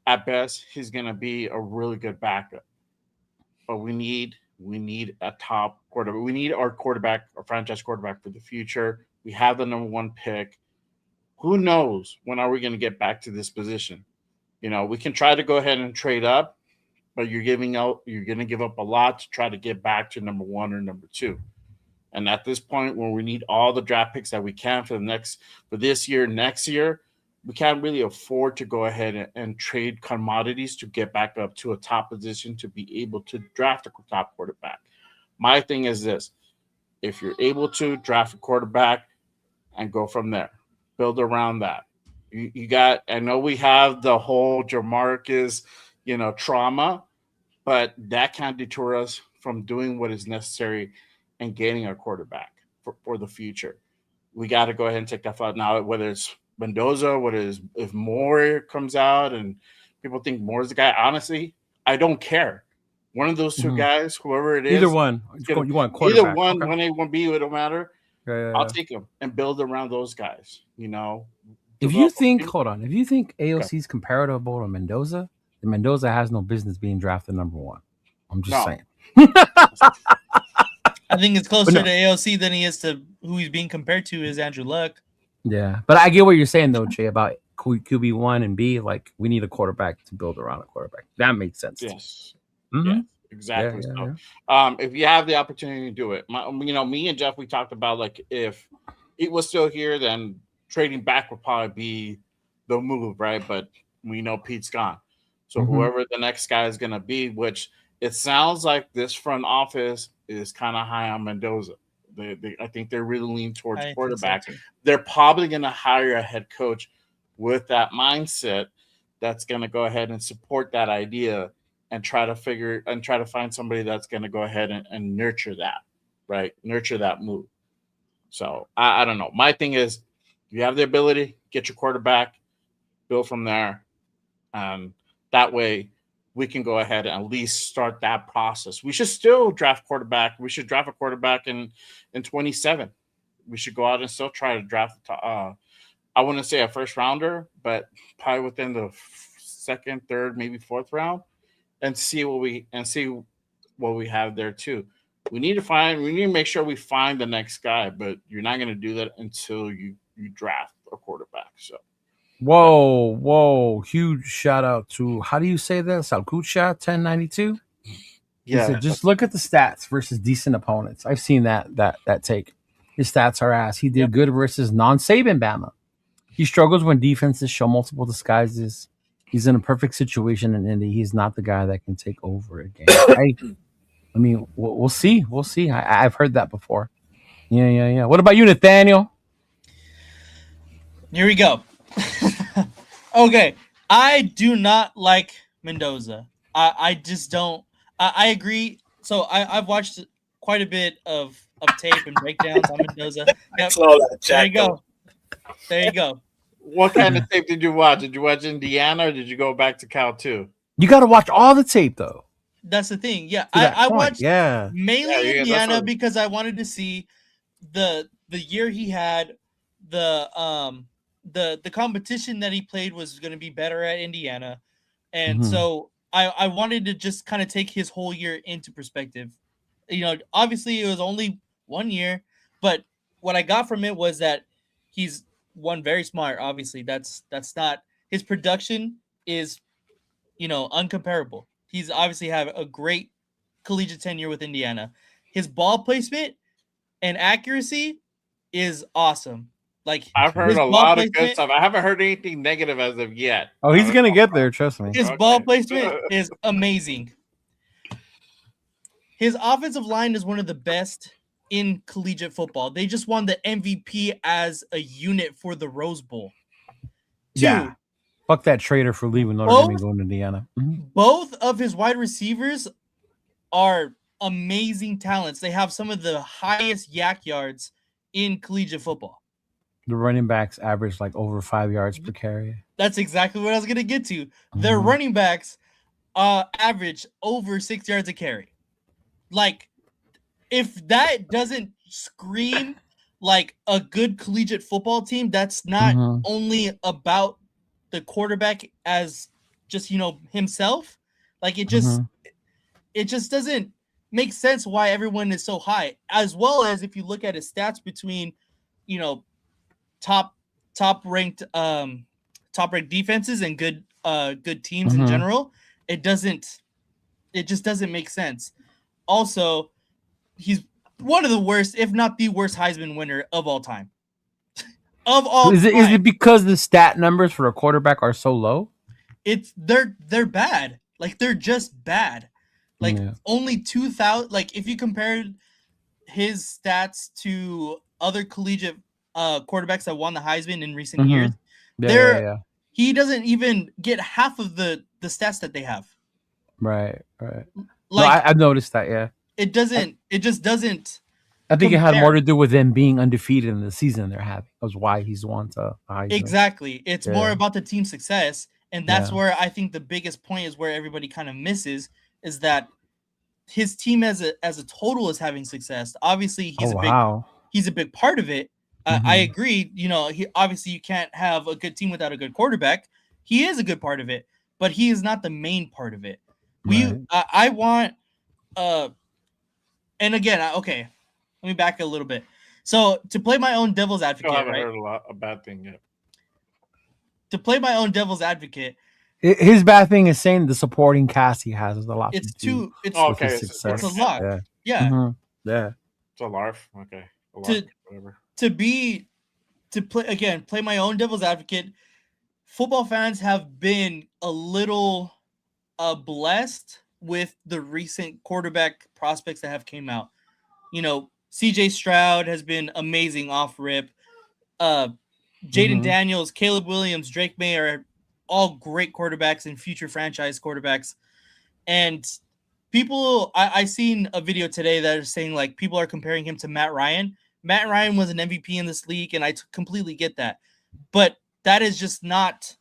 At best, he's going to be a really good backup. But we need a top quarterback. We need our franchise quarterback for the future. We have the number 1 pick. Who knows when are we going to get back to this position? We can try to go ahead and trade up, but you're going to give up a lot to try to get back to number 1 or number 2. And at this point, when we need all the draft picks that we can for this year, next year, we can't really afford to go ahead and trade commodities to get back up to a top position to be able to draft a top quarterback. My thing is this. If you're able to draft a quarterback and go from there, build around that. I know we have the whole Jamarcus, trauma, but that can't deter us from doing what is necessary and getting a quarterback for the future. We got to go ahead and take that thought now, whether it's Mendoza, if Moore comes out and people think Moore's the guy. Honestly, I don't care. One of those two guys, whoever it is, either one. You want quarterback? Either one, 1A, 1B, it don't matter. Yeah. I'll take them and build around those guys. If you think AOC is comparable to Mendoza, then Mendoza has no business being drafted number 1. I'm just saying. I think it's closer to AOC than he is to who he's being compared to is Andrew Luck. Yeah, but I get what you're saying though, Jay, about QB 1 and B. Like we need a quarterback to build around a quarterback. That makes sense. Yes. Mm-hmm. Yes, exactly. If you have the opportunity to do it, me and Jeff, we talked about like if it was still here, then trading back would probably be the move, right? But we know Pete's gone, so whoever the next guy is going to be, which it sounds like this front office is kind of high on Mendoza. I think they're really leaning towards quarterback. So they're probably going to hire a head coach with that mindset that's going to go ahead and support that idea and try to find somebody that's going to go ahead and nurture that, right? Nurture that move. So I don't know. My thing is, if you have the ability, get your quarterback, build from there. That way we can go ahead and at least start that process. We should still draft quarterback. We should draft a quarterback in 27. We should go out and still try to draft. I wouldn't say a first rounder, but probably within the second, third, maybe fourth round, and see what we have there too. We need to make sure we find the next guy, but you're not going to do that until you draft a quarterback. So. Whoa. Huge shout out to, how do you say that? Salkucha 1092. Yeah. Said, just look at the stats versus decent opponents. I've seen that take. His stats are ass. He did good versus non-Saban Bama. He struggles when defenses show multiple disguises. He's in a perfect situation in Indy. He's not the guy that can take over a game. I mean, we'll see. We'll see. I've heard that before. Yeah. What about you, Nathaniel? Here we go. Okay, I do not like Mendoza. I just don't. I agree. So I've watched quite a bit of tape and breakdowns on Mendoza. I Yep. saw that. There Jack. you go. There you go. What kind of tape did you watch? Did you watch Indiana or did you go back to Cal too? You got to watch all the tape though. That's the thing. Yeah, To that I point, watched yeah. mainly Yeah, Indiana that's because I wanted to see the year he had, the competition that he played was going to be better at Indiana, and Mhm. so I wanted to just kind of take his whole year into perspective. You know, obviously it was only 1 year, but what I got from it was that he's one very smart. Obviously, that's not his production is, you know, uncomparable. He's obviously had a great collegiate tenure with Indiana. His ball placement and accuracy is awesome. Like I've heard his a ball lot of good placement, stuff. I haven't heard anything negative as of yet. Oh, he's gonna get there. Trust me. his Okay. ball placement is amazing. His offensive line is one of the best in collegiate football. They just won the MVP as a unit for the Rose Bowl. Yeah. Two, Fuck that traitor for leaving Notre Dame and going to Indiana. both of his wide receivers are amazing talents. They have some of the highest yak yards in collegiate football. The running backs average like over 5 yards per carry. That's exactly what I was going to get to. Their Mhm. running backs average over 6 yards a carry. Like, if that doesn't scream like a good collegiate football team, that's not Mhm. only about the quarterback as just, you know, himself. Like, it just Mhm. it just doesn't make sense why everyone is so high. As well as if you look at his stats between, you know, top ranked defenses and good teams in Mhm. general, it just doesn't make sense. Also, he's one of the worst, if not the worst, Heisman winner of all time. Of all Is time. it because the stat numbers for a quarterback are so low? It's they're bad. Like, they're just bad. Like, Yeah. only 2,000. Like, if you compared his stats to other collegiate quarterbacks that won the Heisman in recent years, Yeah. he doesn't even get half of the stats that they have. Right. No, Like, I've noticed that. Yeah. it just doesn't I think it had more compare. to do with them being undefeated in the season they're having. That's why he's won to Heisman. Exactly. It's more Yeah. about the team success, and that's Yeah. where I think the biggest point is where everybody kind of misses is that his team as a total is having success. Obviously, he's a big part of it. I Mhm. agree. You know, obviously you can't have a good team without a good quarterback. He is a good part of it, but he is not the main part of it. Right. I want and again, okay, let me back a little bit. So, to play my own devil's I advocate, haven't right? heard a bad thing yet. To play my own devil's advocate, His bad thing is saying the supporting cast he has is a lot it's to do too it's Oh, with okay, his it's success. it's a lot. Yeah. Yeah. Mhm. Yeah. It's a LARF. Okay. A LARF, To whatever. play my own devil's advocate. Football fans have been a little blessed with the recent quarterback prospects that have came out. You know, CJ Stroud has been amazing off rip. Jaden Mhm. Daniels, Caleb Williams, Drake May are all great quarterbacks and future franchise quarterbacks. And I seen a video today that is saying like people are comparing him to Matt Ryan. Matt Ryan was an MVP in this league, and I completely get that. But that is just not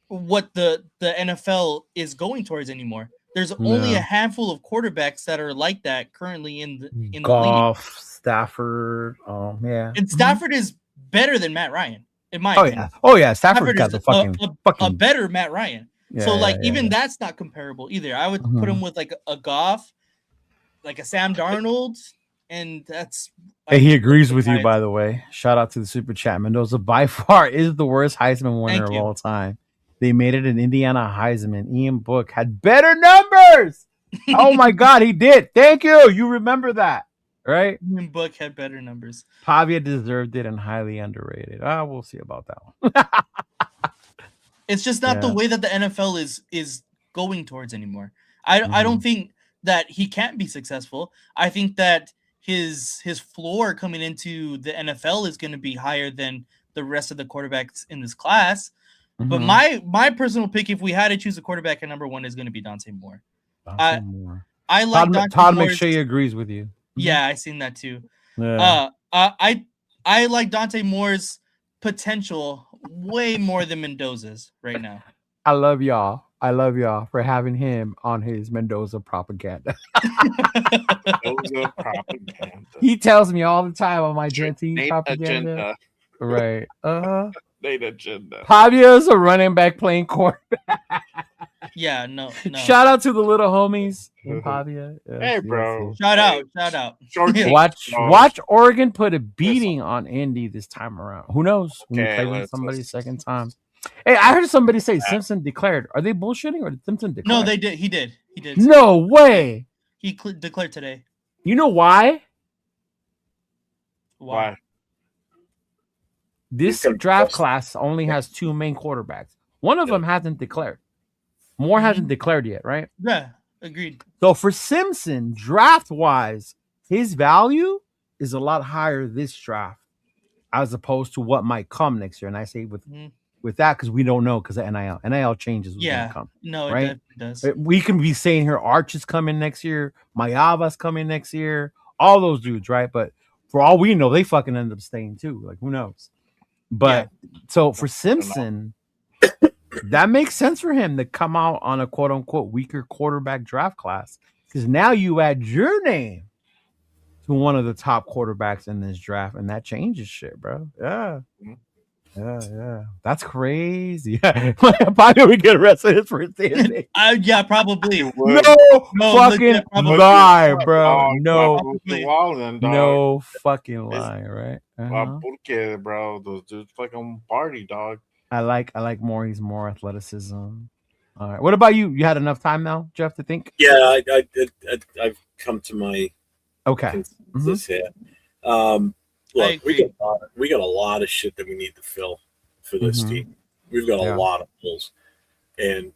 what the NFL is going towards anymore. There's only a No. handful of quarterbacks that are like that currently in the league. Goff, Stafford. Yeah. And Stafford is better than Matt Ryan, in my Oh opinion. yeah. Oh yeah. Stafford's Stafford got is the fucking a better Matt Ryan. Yeah, So yeah, even that's not comparable either. I would put him with like a Goff, like a Sam Darnold, and that's. Hey, he agrees with you, by the way. Shout out to the super chat. Mendoza by far is the worst Heisman winner of all time. They made it an Indiana Heisman. Ian Book had better numbers. Oh my God, he did. Thank you. You remember that, right? Ian Book had better numbers. Pavia deserved it and highly underrated. We'll see about that one. It's just not the way that the NFL is going towards anymore. I don't think that he can't be successful. I think that his floor coming into the NFL is going to be higher than the rest of the quarterbacks in this class. But my personal pick, if we had to choose a quarterback at number one, is going to be Dante Moore. I like Dante Todd Moore's. McShay agrees with you. Yeah, I seen that too. Yeah. I like Dante Moore's potential way more than Mendoza's right now. I love y'all for having him on his Mendoza propaganda. Mendoza propaganda. He tells me all the time on my team Nate propaganda. agenda. Right. Nate agenda. Pavia's a running back playing quarterback. Yeah, no. Shout out to the little homies in Pavia. Yes, Hey, bro. Shout out. Watch Oregon put a beating on Indy this time around. Who knows? When you play with somebody second time. Hey, I heard somebody say Simpson declared. Are they bullshitting or did Simpson declare? No, they did. He did. No way. He declared today. You know why? Why? This draft class only has 2 main quarterbacks. One of them hasn't declared. Moore hasn't declared yet, right? Yeah, agreed. So for Simpson, draft-wise, his value is a lot higher this draft as opposed to what might come next year. And I say with that because we don't know because of NIL. NIL changes what's going to come. No, right? It does. We can be saying here Arch is coming next year, Mayava's coming next year, all those dudes, right? But for all we know, they fucking end up staying too. Like, who knows? But so for Simpson, that makes sense for him to come out on a quote unquote weaker quarterback draft class because now you add your name to one of the top quarterbacks in this draft, and that changes shit, bro. Yeah. That's crazy. Probably we get arrested his first day. Yeah, probably. No fucking lie, bro. No fucking lie, right? Porque, bro, those dudes fucking party, dog. I like Maury's more athleticism. All right. What about you? You had enough time now, Jeff, to think? Yeah, I've come to my consensus here. Look, we got a lot of shit that we need to fill for this team. We've got a lot of holes, and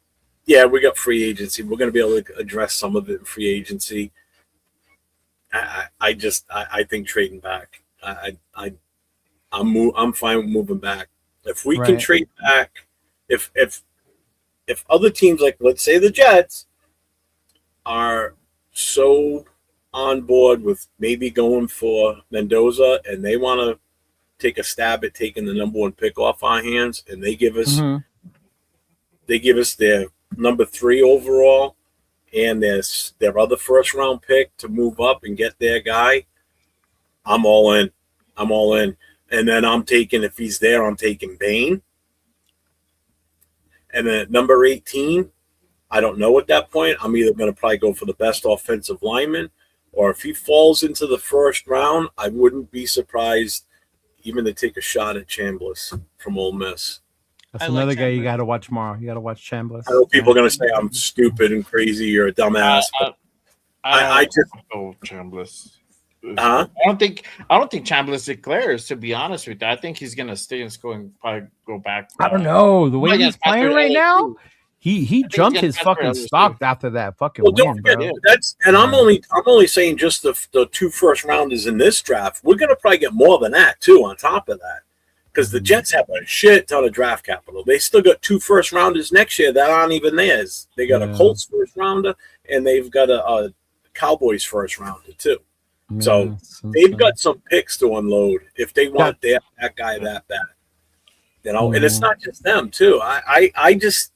we got free agency. We're going to be able to address some of it in free agency. I think trading back. I'm fine with moving back. If we can trade back, if other teams like let's say the Jets are so on board with maybe going for Mendoza and they want to take a stab at taking the number 1 pick off our hands and they give us their number 3 overall and their other first round pick to move up and get their guy, I'm all in. And then I'm taking, if he's there, I'm taking Bain. And then at number 18, I don't know at that point. I'm either going to probably go for the best offensive lineman, or if he falls into the first round, I wouldn't be surprised even to take a shot at Chambliss from Ole Miss. That's another guy you got to watch tomorrow. You got to watch Chambliss. I know people are going to say I'm stupid and crazy. You're a dumbass. I just go Chambliss. Huh? I don't think Chambliss declares. To be honest with you, I think he's going to stay and probably go back. I don't know the way he's playing right now. He jumped his fucking stock after that fucking win, bro. I'm only saying just the 2 first rounders in this draft. We're gonna probably get more than that too on top of that, because the Jets have a shit ton of draft capital. They still got 2 first rounders next year that aren't even theirs. They got a Colts first rounder and they've got a Cowboys first rounder too. So they've got some picks to unload if they want that guy that bad. And it's not just them too. I just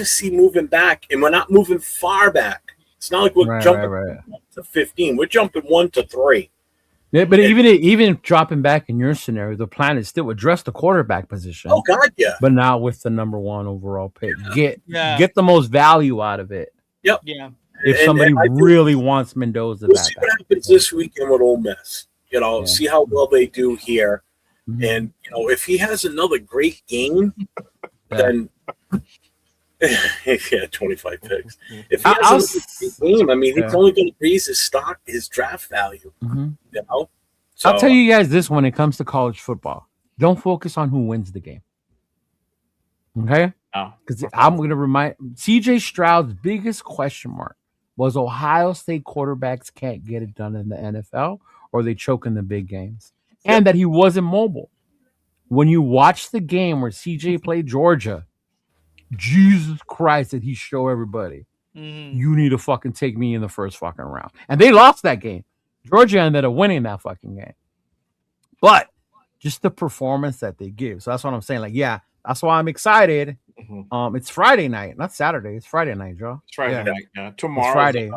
see moving back, and we're not moving far back. It's not like we're jumping to 15. We're jumping 1 to 3. Yeah, but even dropping back in your scenario, the plan is still address the quarterback position. Oh God, yeah. But not with the number 1 overall pick. Get the most value out of it. Yep. Yeah. If somebody really wants Mendoza, we'll see what happens this weekend with Ole Miss. See how well they do here, and if he has another great game, then. 25 picks. If he has a game, I mean, he's only going to raise his draft value. So, I'll tell you guys this: when it comes to college football, don't focus on who wins the game. Okay? Because I'm going to remind CJ Stroud's biggest question mark was Ohio State quarterbacks can't get it done in the NFL, or they choke in the big games, and that he wasn't mobile. When you watch the game where CJ played Georgia, Jesus Christ, did he show everybody? You need to fucking take me in the first fucking round. And they lost that game. Georgia ended up winning that fucking game. But just the performance that they give. So that's what I'm saying. Like, yeah, that's why I'm excited. It's Friday night, not Saturday. It's Friday night, Joe. It's Friday night. Yeah, tomorrow's Friday.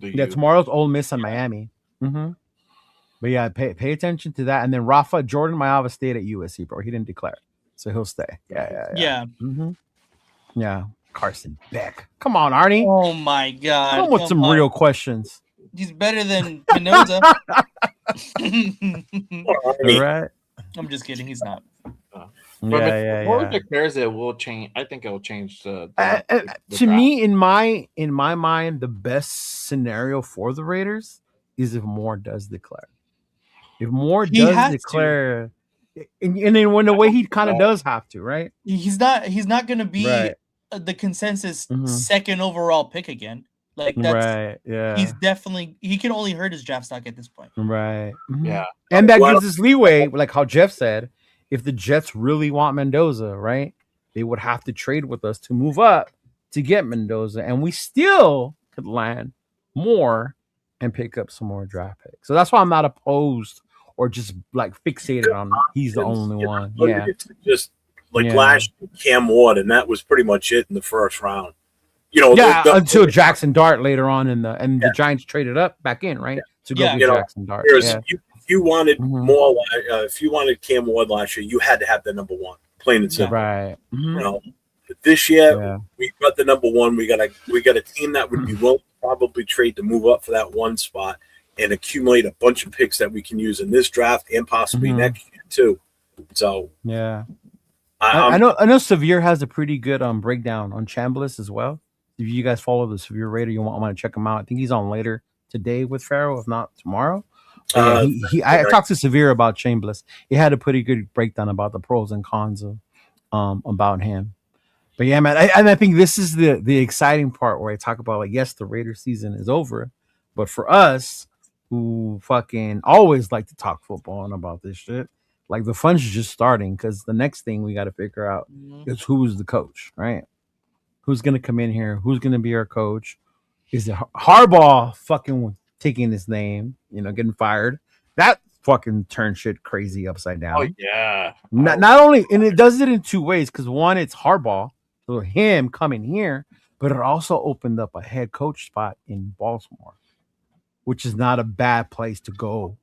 Tomorrow's Ole Miss and Miami. But yeah, pay attention to that. And then Jordan Mayava stayed at USC, bro. He didn't declare, so he'll stay. Yeah. Yeah. Carson Beck. Come on, Arnie. Oh my God. Come with some real questions. He's better than Mendoza. Right. I'm just kidding. He's not. Yeah. Declares it will change. I think it will change the to me, in my mind, the best scenario for the Raiders is if Moore does declare. If Moore does declare, and then when the way he kind of does have to, right? He's not going to be the consensus second overall pick again. Like that's he's definitely he can only hurt his draft stock at this point. Right. Yeah. And that gives us leeway, like how Jeff said, if the Jets really want Mendoza, right? They would have to trade with us to move up to get Mendoza, and we still could land more and pick up some more draft picks. So that's why I'm not opposed or just like fixated on he's the only one. Yeah. Just like last year, Cam Ward, and that was pretty much it in the first round. Until Jackson Dart later on the Giants traded up back in, right? To go get Jackson Dart. If you wanted more, if you wanted Cam Ward last year, you had to have the number one, plain and simple. Right. But this year we got the number one. We got a team that would be willing to probably trade to move up for that one spot and accumulate a bunch of picks that we can use in this draft and possibly next year too. So I know Severe has a pretty good breakdown on Chambliss as well. If you guys follow the Severe Raider, you want to check him out. I think he's on later today with Farrell, if not tomorrow. I talked to Severe about Chambliss. He had a pretty good breakdown about the pros and cons of about him. But yeah, man, I think this is the exciting part where I talk about, like, yes, the Raider season is over, but for us who fucking always like to talk football and about this shit, like, the fun's just starting, because the next thing we got to figure out is who's the coach, right? Who's going to come in here? Who's going to be our coach? Is it Harbaugh fucking taking his name, getting fired? That fucking turned shit crazy upside down. Oh, yeah. Not only, and it does it in two ways, because one, it's Harbaugh, so him coming here, but it also opened up a head coach spot in Baltimore, which is not a bad place to go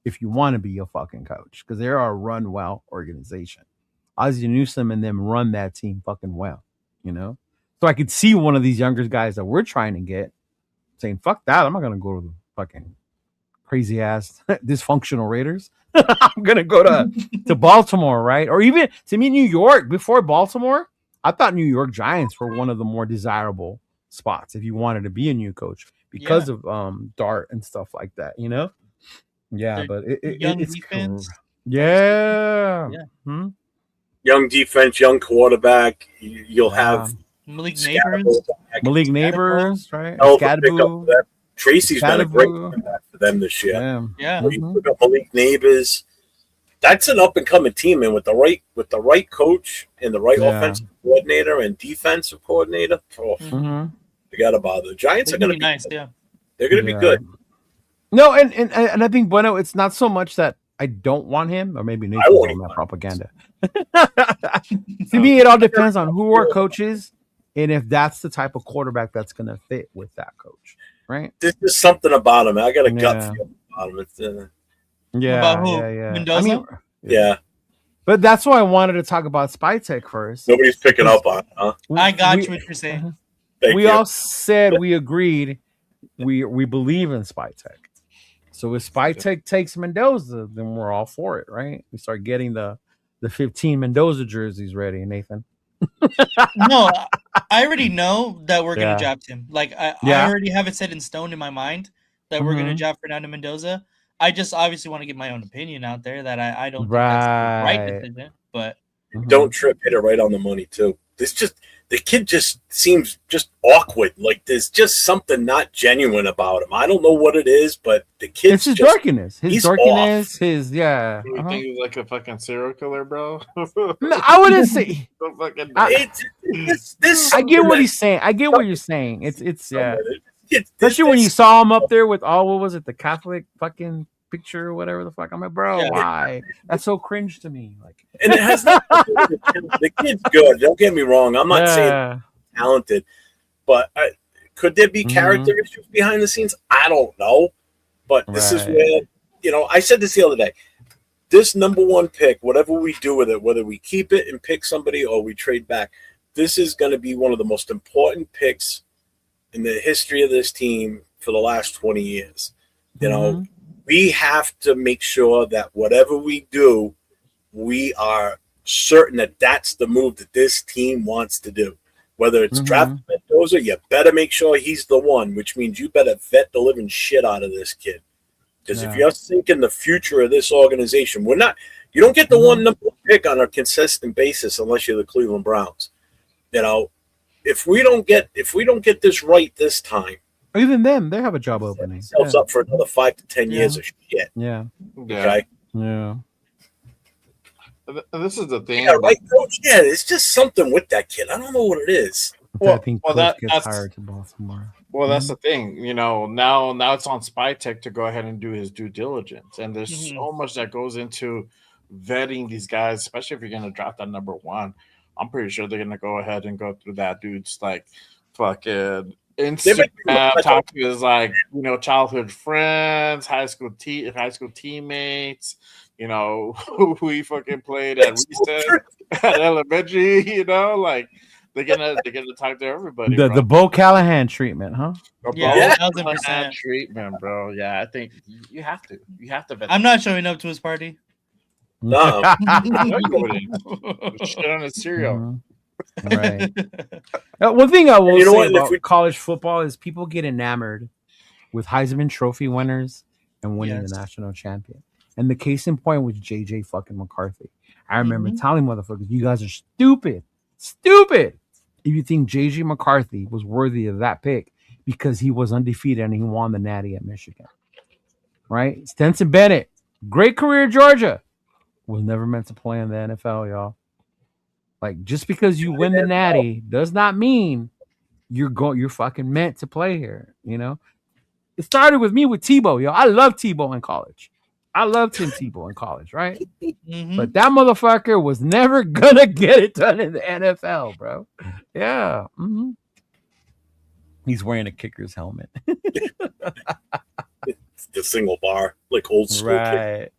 if you want to be a fucking coach, because they're a run well organization. Ozzie Newsome and them run that team fucking well, So I could see one of these younger guys that we're trying to get saying, fuck that, I'm not going to go to the fucking crazy ass dysfunctional Raiders. I'm going to go to Baltimore, right? Or even to me, New York. Before Baltimore, I thought New York Giants were one of the more desirable spots if you wanted to be a new coach because of Dart and stuff like that, Yeah, but it's defense. Cool. Yeah. Young defense, young quarterback. You'll have Malik Neighbors, right? Tracy's been a great comeback for them this year. Yeah. Malik Neighbors. That's an up and coming team, and with the right coach and the right offensive coordinator and defensive coordinator, forget about it. The Giants are going to be nice. They're going to be good. No, and I think Bueno, it's not so much that I don't want him, or maybe Nathan's on that propaganda. To me, it all depends on who our coach is and if that's the type of quarterback that's going to fit with that coach, right? There's just something about him. I got a gut feel about him. About who? Mendoza? Yeah. But that's why I wanted to talk about Spytech first. Nobody's picking up on it, huh? I got you what you're saying. We all said we agreed we believe in Spytech. So if Spytech takes Mendoza, then we're all for it, right? We start getting the 15 Mendoza jerseys ready, Nathan. No, I already know that we're going to draft him. Like, I already have it set in stone in my mind that we're going to draft Fernando Mendoza. I just obviously want to get my own opinion out there that I don't think that's the right decision. But don't trip, hit it right on the money too. the kid just seems just awkward. Like there's just something not genuine about him. I don't know what it is, but the kid's It's his just dorkiness. His he's dorkiness. off. His yeah. You think he's like a fucking serial killer, bro? No, I wouldn't say. So fucking This I get what he's saying. I get what you're saying. It's yeah. It's Especially when you saw him up there with what was it, the Catholic fucking picture or whatever the fuck. I'm like, bro, Yeah. why? That's so cringe to me. Like, and it has nothing to do with the kid's good. Don't get me wrong. I'm not saying he's talented, but could there be character issues behind the scenes? I don't know. But this is where, I said this the other day. This number one pick, whatever we do with it, whether we keep it and pick somebody or we trade back, this is going to be one of the most important picks in the history of this team for the last 20 years. We have to make sure that whatever we do, we are certain that that's the move that this team wants to do. Whether it's draft Mendoza, you better make sure he's the one, which means you better vet the living shit out of this kid. Because if you're thinking the future of this organization, you don't get the one number one pick on a consistent basis unless you're the Cleveland Browns. If we don't get this right this time, even them, they have a job opening. Themselves up for another 5 to 10 years of shit. Yeah. Okay. Yeah. This is the thing. Yeah, right, coach. Yeah, it's just something with that kid. I don't know what it is. I think Coach gets hired to Baltimore. Well, that's the thing. Now it's on Spytech to go ahead and do his due diligence, and there's so much that goes into vetting these guys, especially if you're going to draft that number one. I'm pretty sure they're going to go ahead and go through that dude's fucking Instagram, talk to his childhood friends, high school teammates, who he fucking played at recess, at elementary, they're gonna talk to everybody. The Bo Callahan treatment, huh? Yeah, 1,000% treatment, bro. Yeah, I think you have to. You have to. I'm not showing up to his party. No, shit on his cereal. Right. One thing I will say about college football is people get enamored with Heisman Trophy winners and winning the national champion. And the case in point was JJ fucking McCarthy. I remember telling motherfuckers, you guys are stupid if you think JJ McCarthy was worthy of that pick because he was undefeated and he won the Natty at Michigan. Right? Stetson Bennett, great career at Georgia, was never meant to play in the NFL, y'all. Like, just because you win the Natty does not mean you're fucking meant to play here, It started with me with Tebow, yo. I love Tebow in college. I loved Tim Tebow in college, right? But that motherfucker was never gonna get it done in the NFL, bro. Yeah. He's wearing a kicker's helmet. It's the single bar, like old school. Right.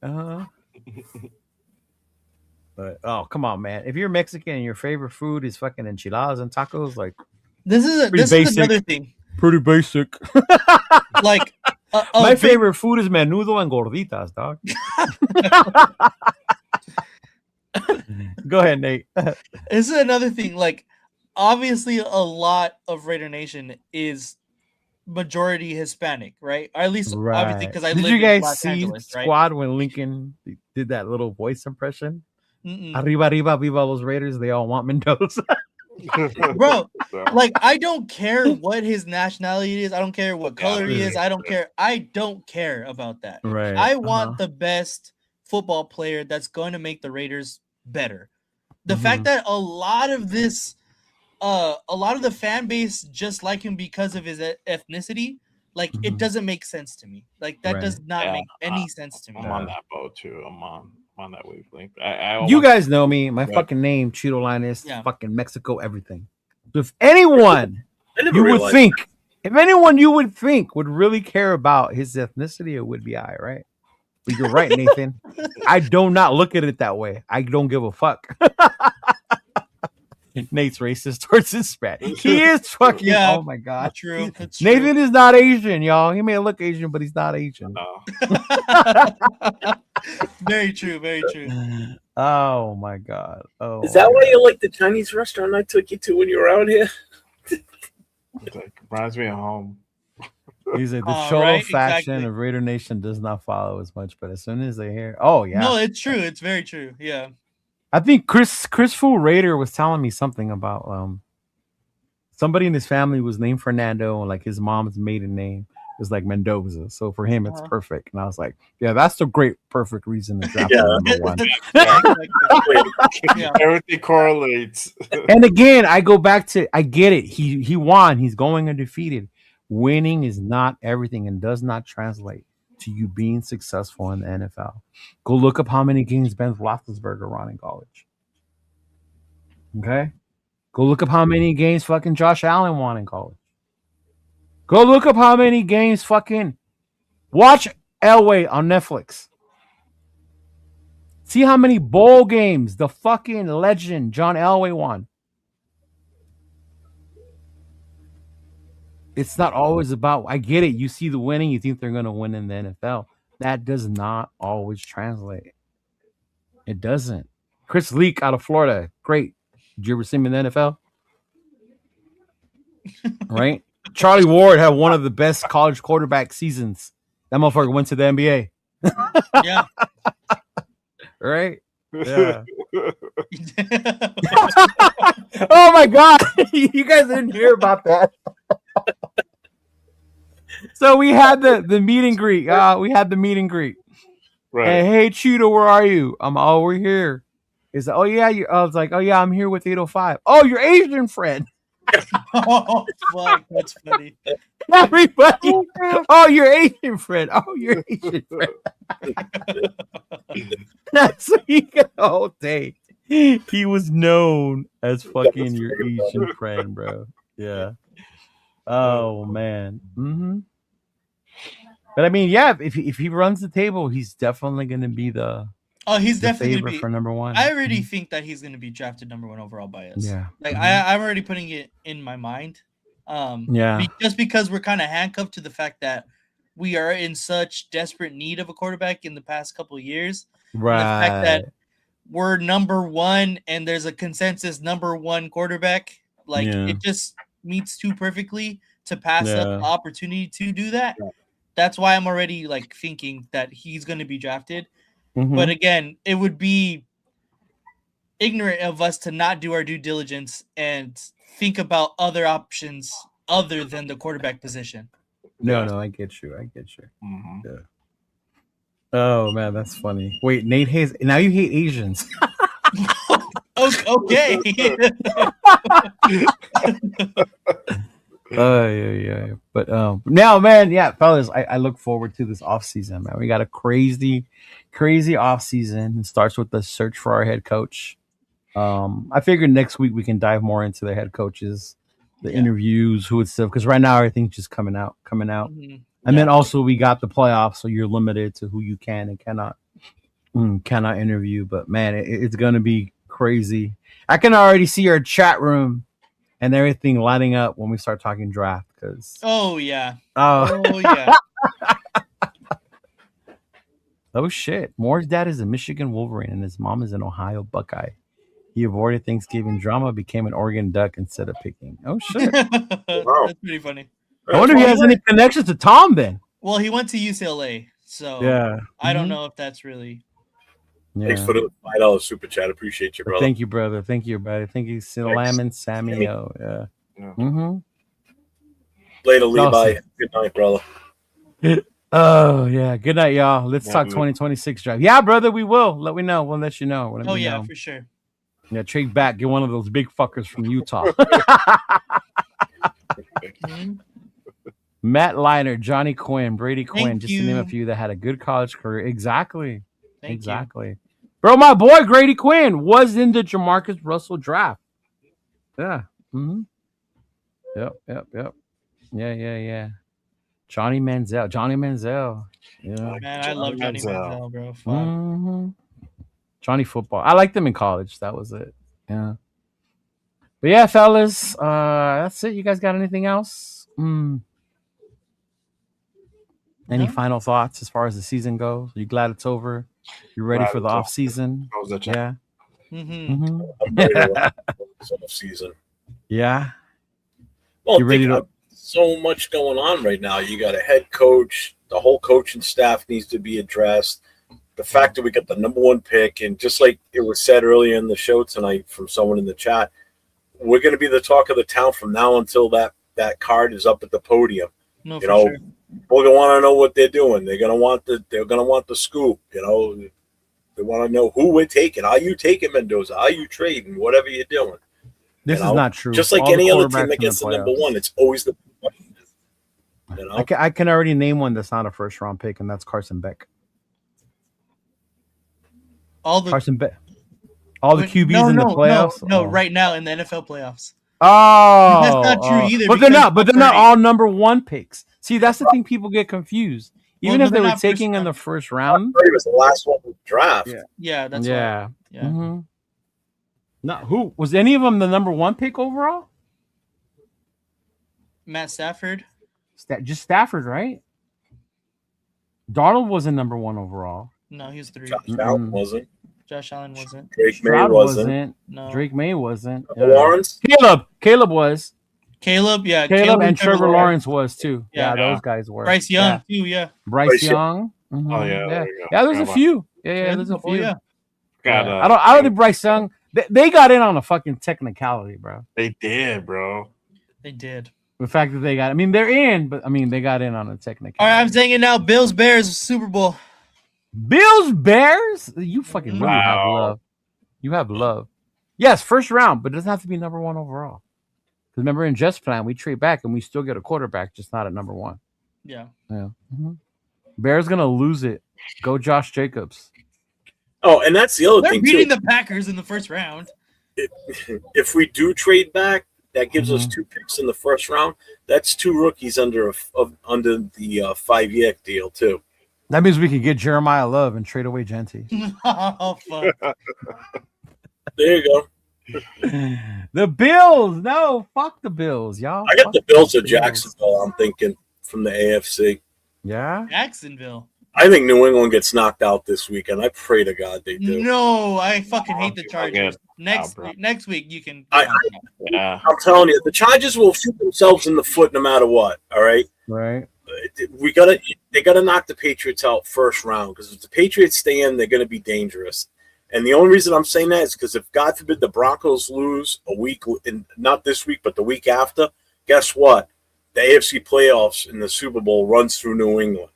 But come on, man. If you're Mexican and your favorite food is fucking enchiladas and tacos, like this is another thing. Pretty basic. Like my favorite food is menudo and gorditas, dog. Go ahead, Nate. This is another thing. Like, obviously, a lot of Raider Nation is majority Hispanic, right? Or at least, obviously, because I live in Los Angeles, right? Did you guys see Squad when Lincoln did that little voice impression? Arriba, arriba, viva los Raiders. They all want Mendoza. Bro, like, I don't care what his nationality is. I don't care what color he is. I don't care. I don't care about that. Right. I want the best football player that's going to make the Raiders better. The fact that a lot of the fan base just like him because of his ethnicity, like, it doesn't make sense to me. Like, that does not make any sense to me. I'm on that boat too. I'm on that wavelength. You guys know me. My fucking name, Cheeto Linus, fucking Mexico, everything. So if anyone you would think would really care about his ethnicity, it would be I, right? But you're right, Nathan. I do not look at it that way. I don't give a fuck. Nate's racist towards Hispanic. He is fucking. Oh my god. True. Nathan is not Asian, y'all. He may look Asian, but he's not Asian. No. Very true. Very true. Oh my god. Oh. Is that why you like the Chinese restaurant I took you to when you were out here? Reminds me of home. He's like, the Cholo faction of Raider Nation does not follow as much, but as soon as they hear, no, it's true. It's very true. Yeah. I think Chris Fu Raider was telling me something about somebody in his family was named Fernando, and like his mom's maiden name is like Mendoza. So for him, it's perfect. And I was like, yeah, that's the great, perfect reason to draft him number one. Yeah. Everything correlates. And again, I go back to, I get it. He won. He's going undefeated. Winning is not everything and does not translate to you being successful in the NFL. Go look up how many games Ben Roethlisberger won in college. Okay? Go look up how many games fucking Josh Allen won in college. Go look up how many games fucking watch Elway on Netflix. See how many bowl games the fucking legend John Elway won. It's not always about, I get it. You see the winning, you think they're going to win in the NFL. That does not always translate. It doesn't. Chris Leak out of Florida. Great. Did you ever see him in the NFL? Right? Charlie Ward had one of the best college quarterback seasons. That motherfucker went to the NBA. Yeah. Right? Yeah. Oh my God. You guys didn't hear about that. So we had the meet and greet. We had the meet and greet. Right. And hey, Cheetah, where are you? We're here. He's like, oh yeah. I was like, oh yeah, I'm here with 805. Oh, your Asian friend. Oh, fuck, that's funny. Everybody. Oh, your Asian friend. Oh, your Asian friend. That's what he got the whole day. He was known as fucking your Asian friend, bro. Yeah. Oh man. Mm-hmm. But I mean, yeah, if he runs the table, he's definitely going to be he's definitely favorite gonna be for number one. I already think that he's going to be drafted number one overall by us. Yeah. Like I'm already putting it in my mind. Yeah. Just because we're kind of handcuffed to the fact that we are in such desperate need of a quarterback in the past couple of years. Right. The fact that we're number one and there's a consensus number one quarterback, like it just meets too perfectly to pass up the opportunity to do that. Yeah. That's why I'm already like thinking that he's going to be drafted. Mm-hmm. But again, it would be ignorant of us to not do our due diligence and think about other options other than the quarterback position. No, I get you. Mm-hmm. Yeah. Oh man, that's funny. Wait, Nate hates. Now you hate Asians. Okay. Yeah. But now, man, yeah, fellas, I look forward to this off season, man. We got a crazy off season. It starts with the search for our head coach. I figured next week we can dive more into the head coaches, the interviews, who it's still, because right now everything's just coming out. Mm-hmm. And then also we got the playoffs, so you're limited to who you can and cannot interview. But man, it's gonna be crazy. I can already see our chat room and everything lighting up when we start talking draft. Because oh yeah. Oh shit! Moore's dad is a Michigan Wolverine and his mom is an Ohio Buckeye. He avoided Thanksgiving drama, became an Oregon Duck instead of picking. Oh shit! Wow. That's pretty funny. I wonder if he has any connections to Tom then. Well, he went to UCLA, so yeah. I don't know if that's really. Yeah. Thanks for the $5 super chat. Appreciate you, brother. Thank you, brother. Thank you, Salaman Samuel. Yeah. Mm-hmm. Later, Levi. Good night, brother. Oh yeah. Good night, y'all. Let's talk 2026 draft. Yeah, brother, we will. Let me know. We'll let you know. Yeah, for sure. Yeah, trade back. Get one of those big fuckers from Utah. Matt Liner, Johnny Quinn, Brady Quinn, just to name a few that had a good college career. Exactly. Thank you. Bro, my boy Grady Quinn was in the Jamarcus Russell draft. Yeah. Mm-hmm. Yep. Yeah. Johnny Manziel. Yeah. Man, I love Johnny Manziel, bro. Mm-hmm. Johnny football. I liked him in college. That was it. Yeah. But yeah, fellas, that's it. You guys got anything else? Any final thoughts as far as the season goes? Are you glad it's over? You ready for the off season? Yeah. Mm-hmm. I'm ready to off season. Yeah. Well, you ready to? So much going on right now. You got a head coach. The whole coaching staff needs to be addressed. The fact that we got the number one pick, and just like it was said earlier in the show tonight from someone in the chat, we're going to be the talk of the town from now until that card is up at the podium. No, You for know, sure. we're going to want to know what they're doing. They're going to want the scoop. You know, they want to know who we're taking. Are you taking Mendoza? Are you trading? Whatever you're doing. This is not true. Just like All the any other team quarterbacks that in gets the the number playoffs. one, it's always the. You know, I can already name one that's not a first round pick, and that's Carson Beck. All the Carson Beck. All the QBs no, in the no, playoffs. No, Oh. right now in the NFL playoffs. Oh, That's not true either, But they're because not. But they're not all number one picks. See, that's the thing. People get confused. Even Well, if no, they they're were not taking first in the round. first round. Brady was the last one to draft. Yeah, that's why. Yeah. Yeah. Mm-hmm. No, who was any of them the number one pick overall? Matt Stafford. Just Stafford, right? Darnold wasn't number one overall. No, he was 3. Josh Allen wasn't. Josh Allen wasn't. Drake May Stroud wasn't. No. Drake May wasn't. Lawrence. Caleb was. Caleb, yeah. Caleb and Trevor Lawrence was too. Yeah. Yeah, those guys were. Bryce Young Yeah. too, yeah. Bryce Young. Mhm. Oh, yeah, yeah. there you go. Yeah, there's a Come on. few. Yeah, there's a couple, few. yeah. Got, Yeah. I don't think Bryce Young. They got in on a fucking technicality, bro. They did, bro. They did. The fact that they got. I mean, they're in, but I mean, they got in on a technicality. All right, I'm saying it now. Bills Bears Super Bowl. Bills Bears. You fucking really have Wow. love. You have love. Yes, first round, but it doesn't have to be number one overall. Because remember, in Jets' plan, we trade back and we still get a quarterback, just not at number one. Yeah. Yeah. Mm-hmm. Bears gonna lose it. Go Josh Jacobs. Oh, and that's the other They're thing beating too. the Packers in the first round. If we do trade back, that gives us Mhm. 2 picks in the first round. That's 2 rookies under the 5-year deal too. That means we could get Jeremiah Love and trade away Genty. Oh fuck. There you go. The Bills. No, fuck the Bills, y'all. I got Fuck the Bills the of Jacksonville. I'm thinking from the AFC. Yeah. Jacksonville. I think New England gets knocked out this weekend. I pray to God they do. No, I fucking hate the Chargers. Forget. Next week you can. Yeah. I'm telling you, the Chargers will shoot themselves in the foot no matter what. All right. Right. They gotta knock the Patriots out first round, because if the Patriots stay in, they're gonna be dangerous. And the only reason I'm saying that is because if God forbid the Broncos lose a week, not this week but the week after, guess what? The AFC playoffs in the Super Bowl runs through New England.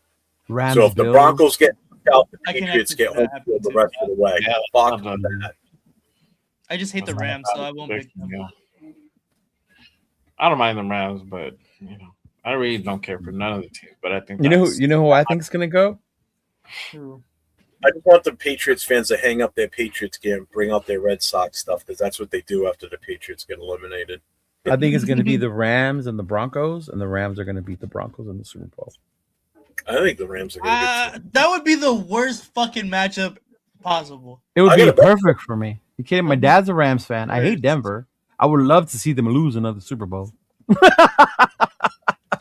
Rams, So if the Bills. Broncos get knocked out, the I can Patriots actually get see home that field the happening rest of the way. Yeah, Fuck I've done that. I just hate the Rams, so I won't pick them. Yeah. I don't mind the Rams, but I really don't care for none of the teams. But I think You know who I think is gonna go? True. I just want the Patriots fans to hang up their Patriots gear and bring out their Red Sox stuff, because that's what they do after the Patriots get eliminated. I think it's gonna be the Rams and the Broncos, and the Rams are gonna beat the Broncos in the Super Bowl. I think the Rams are going to get That would be the worst fucking matchup possible. It would I be gotta bet. perfect for me. You kidding? My dad's a Rams fan. I hate Denver. I would love to see them lose another Super Bowl. That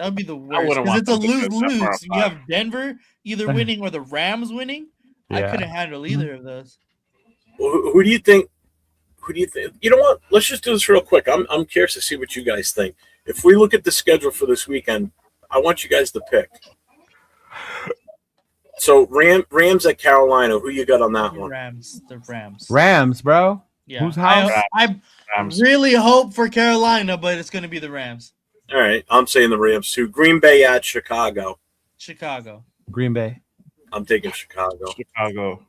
would be the worst, wouldn't because want it's a them to get that far lose-lose. You apart. have Denver either winning or the Rams winning. I Yeah. couldn't handle either of those. Who do you think? Who do you think? You know what? Let's just do this real quick. I'm curious to see what you guys think. If we look at the schedule for this weekend, I want you guys to pick. So Rams at Carolina. Who you got on that one? The Rams. Rams, bro. Yeah. Whose house? I Rams. really hope for Carolina, but it's going to be the Rams. All right, I'm saying the Rams too. Green Bay at Chicago. Chicago. Green Bay. I'm taking Chicago. Chicago,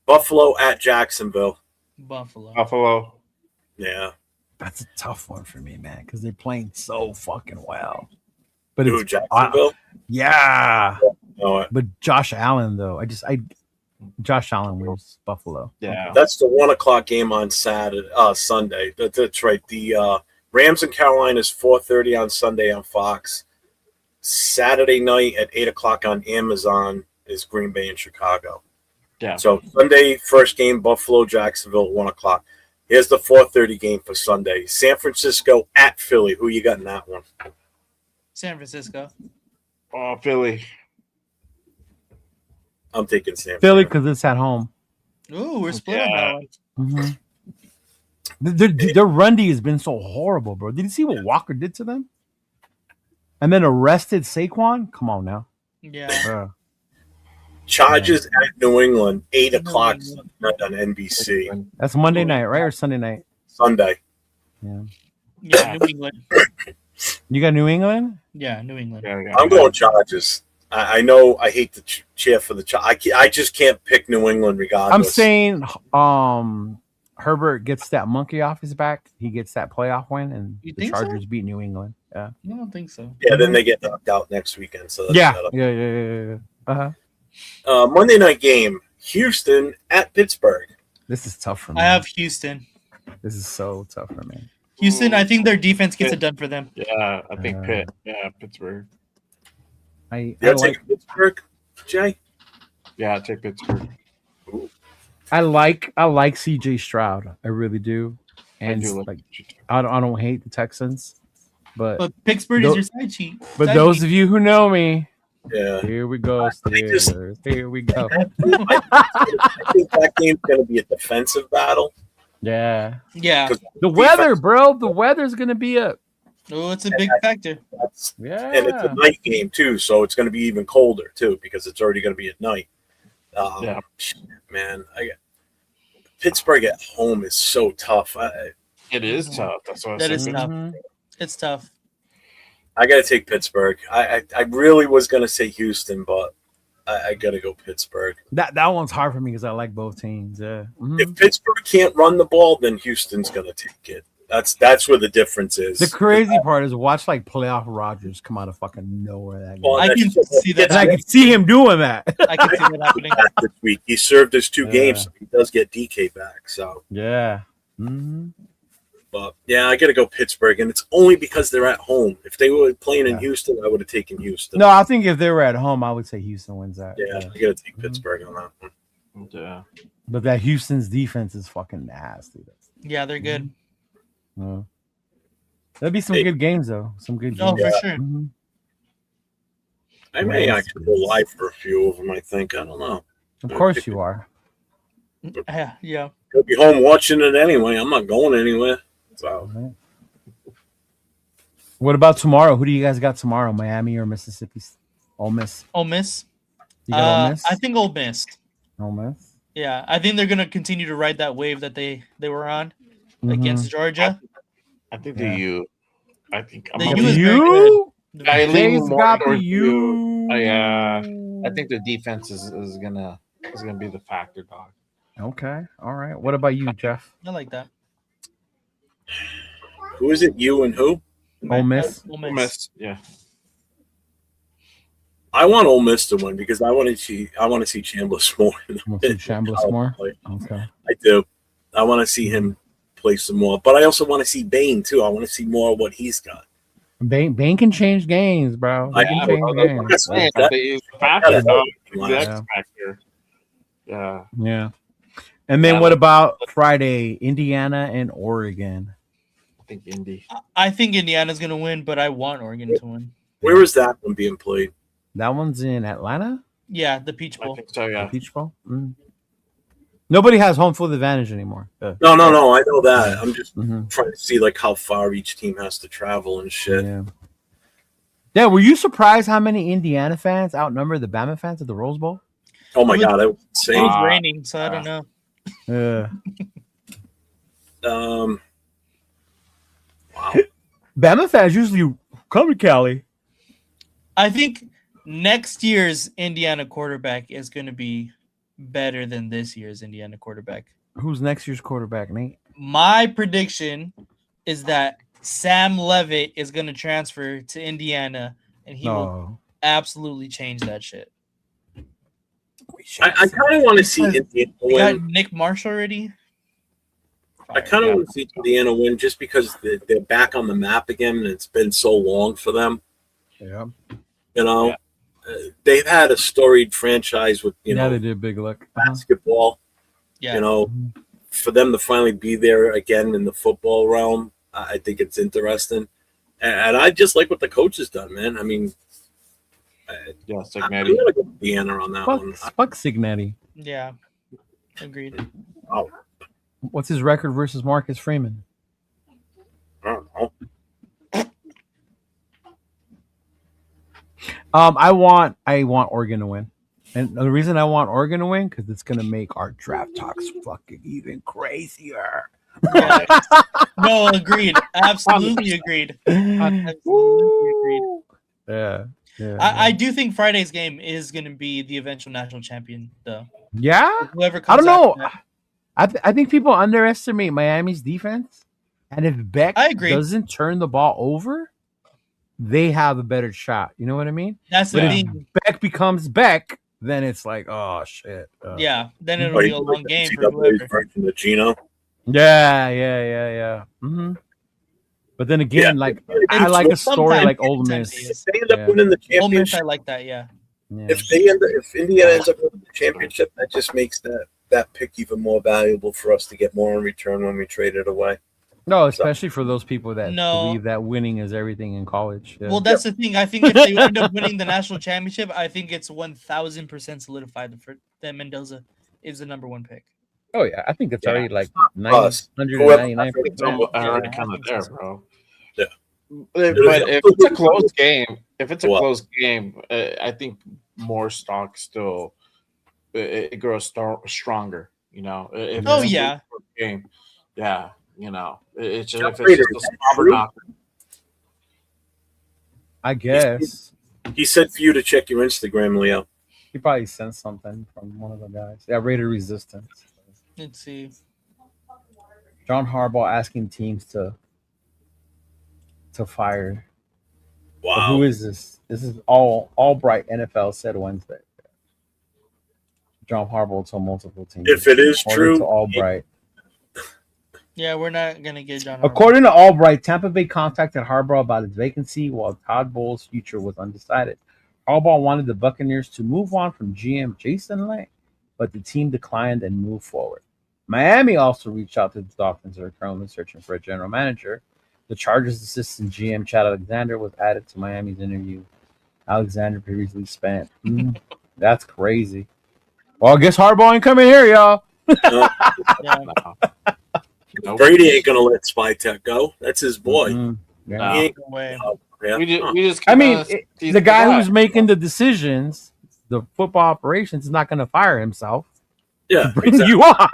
Buffalo at Jacksonville. Buffalo. Yeah. That's a tough one for me, man, because they're playing so fucking well. But Who, it's Jacksonville? yeah. No, But Josh Allen, though, Josh Allen wins Buffalo. Yeah. that's the 1:00 game on Sunday. That's right. The Rams and Carolina is 4:30 on Sunday on Fox. Saturday night at 8:00 on Amazon is Green Bay and Chicago. Yeah. So Sunday first game, Buffalo, Jacksonville at 1:00. Here's the 4:30 game for Sunday. San Francisco at Philly. Who you got in that one? San Francisco. Oh, Philly. I'm taking San Philly, Francisco. because it's at home. Ooh, we're split on that one. Mm-hmm. Their run D has been so horrible, bro. Did you see what Walker did to them? And then arrested Saquon? Come on now. Yeah. Chargers at New England, 8:00 Sunday night on NBC. That's Monday night, right? Or Sunday night? Sunday. Yeah. Yeah, New England. You got New England? Yeah, New England. I'm going Chargers. I know I hate to cheer for the Chargers. I just can't pick New England regardless. I'm saying Herbert gets that monkey off his back. He gets that playoff win, and You the think so? Chargers beat New England. Yeah. I don't think so. Yeah, then they get knocked out next weekend. So that's Yeah. Uh-huh. Monday night game: Houston at Pittsburgh. This is tough for me. I have Houston. This is so tough for me. Houston, I think their defense gets it done for them. Yeah, I think Pitt. Yeah, Pittsburgh. I Take like Pittsburgh, Jay. Yeah, I take Pittsburgh. I like CJ Stroud. I really do. And I do like I don't hate the Texans, but Pittsburgh is your side cheat. But those of you who know me, yeah, here we go, Steelers. Here we go. I think that game's going to be a defensive battle. Yeah. The weather, bro. The weather's going to be a. Oh, it's a big factor. Yeah. And it's a night game too, so it's going to be even colder too because it's already going to be at night. Man, Pittsburgh at home is so tough. It is tough. That's what That I is said. tough. It's tough. I got to take Pittsburgh. I really was going to say Houston, but I got to go Pittsburgh. That one's hard for me because I like both teams. Yeah. If Pittsburgh can't run the ball, then Houston's going to take it. That's where the difference is. The crazy part is watch like playoff Rodgers come out of fucking nowhere. That game. Well, I can see that. And I can see him doing that. I can see that happening. This week he served his 2 games. So he does get DK back. So yeah. But yeah, I got to go Pittsburgh, and it's only because they're at home. If they were playing in Houston, I would have taken Houston. No, I think if they were at home, I would say Houston wins that. Yeah, I got to take Pittsburgh on that one. Yeah. But that Houston's defense is fucking nasty. Yeah, they're good. There'll be some good games though. Some good games. Oh, for sure. I may actually go live for a few of them. I think. I don't know. Of course you are. Yeah. I'll be home watching it anyway. I'm not going anywhere. So. Right. What about tomorrow? Who do you guys got tomorrow? Miami or Mississippi? Ole Miss. Ole Miss. You got Ole Miss? I think Ole Miss. Ole Miss. Yeah, I think they're gonna continue to ride that wave that they were on against Georgia. I think the U. I think the U is very good. I lean more got the towards U. I think the defense is gonna be the factor, dog. Okay. All right. What about you, Jeff? I like that. Who is it? You and who? Ole Miss. Ole Ole Miss. Yeah. I want Ole Miss to win because I want to see Chambliss more. Chambliss more. Okay. I do. I want to see him play some more, but I also want to see Bain too. I want to see more of what he's got. Bain can change games, bro. He can change games. Yeah. And then what about Friday? Indiana and Oregon. I think Indy. I think Indiana's gonna win, but I want Oregon to win. Where is that one being played? That one's in Atlanta? Yeah, the Peach Bowl. I think so, yeah. The Peach Bowl? Nobody has home field advantage anymore. No. I know that. I'm just trying to see like how far each team has to travel and shit. Yeah. Were you surprised how many Indiana fans outnumber the Bama fans at the Rose Bowl? Oh my god, that was insane. It was raining, so I don't know. Yeah. Wow. Bama fans usually come to Cali. I think next year's Indiana quarterback is going to be better than this year's Indiana quarterback. Who's next year's quarterback, Nate? My prediction is that Sam Levitt is going to transfer to Indiana, and he will absolutely change that shit. I kind of want to see Indiana We got win. Nick Marsh already. I kind of want to see Indiana win just because they're back on the map again, and it's been so long for them. Yeah. You know, they've had a storied franchise with, you know, they did big luck. Basketball. Yeah. You know, for them to finally be there again in the football realm, I think it's interesting. And I just like what the coach has done, man. I mean, Yeah, I'm going to go with Deanna on that one. Fuck Signetti. Yeah, agreed. Oh, What's his record versus Marcus Freeman? I don't know. I want Oregon to win. And the reason I want Oregon to win, because it's going to make our draft talks fucking even crazier. Yeah. No, agreed. Absolutely agreed. Absolutely agreed. Yeah. Yeah. I do think Friday's game is going to be the eventual national champion, though. Yeah? Whoever I comes don't know. after that. I think people underestimate Miami's defense. And if Beck I agree. doesn't turn the ball over, they have a better shot. You know what I mean? That's the But if thing. Beck becomes Beck, then it's like, oh shit. Yeah, then it'll be a long game for NCAA's whoever. version of Gino. Yeah. But then again, Yeah. like I like a story Sometimes- like Ole sometimes Miss. he is. If they end up winning the Ole Miss, I championship, like that. Yeah. Yeah. if Indiana ends up winning the championship, that just makes that pick even more valuable for us to get more in return when we trade it away. No, especially for those people that No. believe that winning is everything in college. Yeah. Well, that's the thing. I think if they end up winning the national championship, I think it's 1,000% solidified that Mendoza is the number 1 pick. Oh yeah, I think it's Yeah. already like Us. 999. It's almost already Yeah, kind I of think there, so. bro. Yeah. But if it's a close game, I think more stock still it grows stronger. You know, if Oh, it's a yeah. close game, yeah. You know, it's just, if Raiders, it's just a that's slobber true. knocker. I guess He said for you to check your Instagram, Leo. he probably sent something from one of the guys. Yeah, Raider Resistance. Let's see. John Harbaugh asking teams to fire. But Wow. who is this? This is Albright NFL said Wednesday. John Harbaugh told multiple teams. If it is According true, to Albright. Yeah, we're not gonna get John. Harbaugh. According to Albright, Tampa Bay contacted Harbaugh about his vacancy while Todd Bowles' future was undecided. Harbaugh wanted the Buccaneers to move on from GM Jason Lane, but the team declined and moved forward. Miami also reached out to the Dolphins that are currently searching for a general manager. The Chargers' assistant GM Chad Alexander was added to Miami's interview. Alexander previously spent. That's crazy. Well, I guess Harbaugh ain't coming here, y'all. Yeah. Nope. Brady ain't gonna let Spytek go. That's his boy. Mhm. Yeah. No. He ain't, No way. yeah. We just I mean, he's the guy who's making the decisions, the football operations, is not going to fire himself. Yeah, Bring exactly. you on.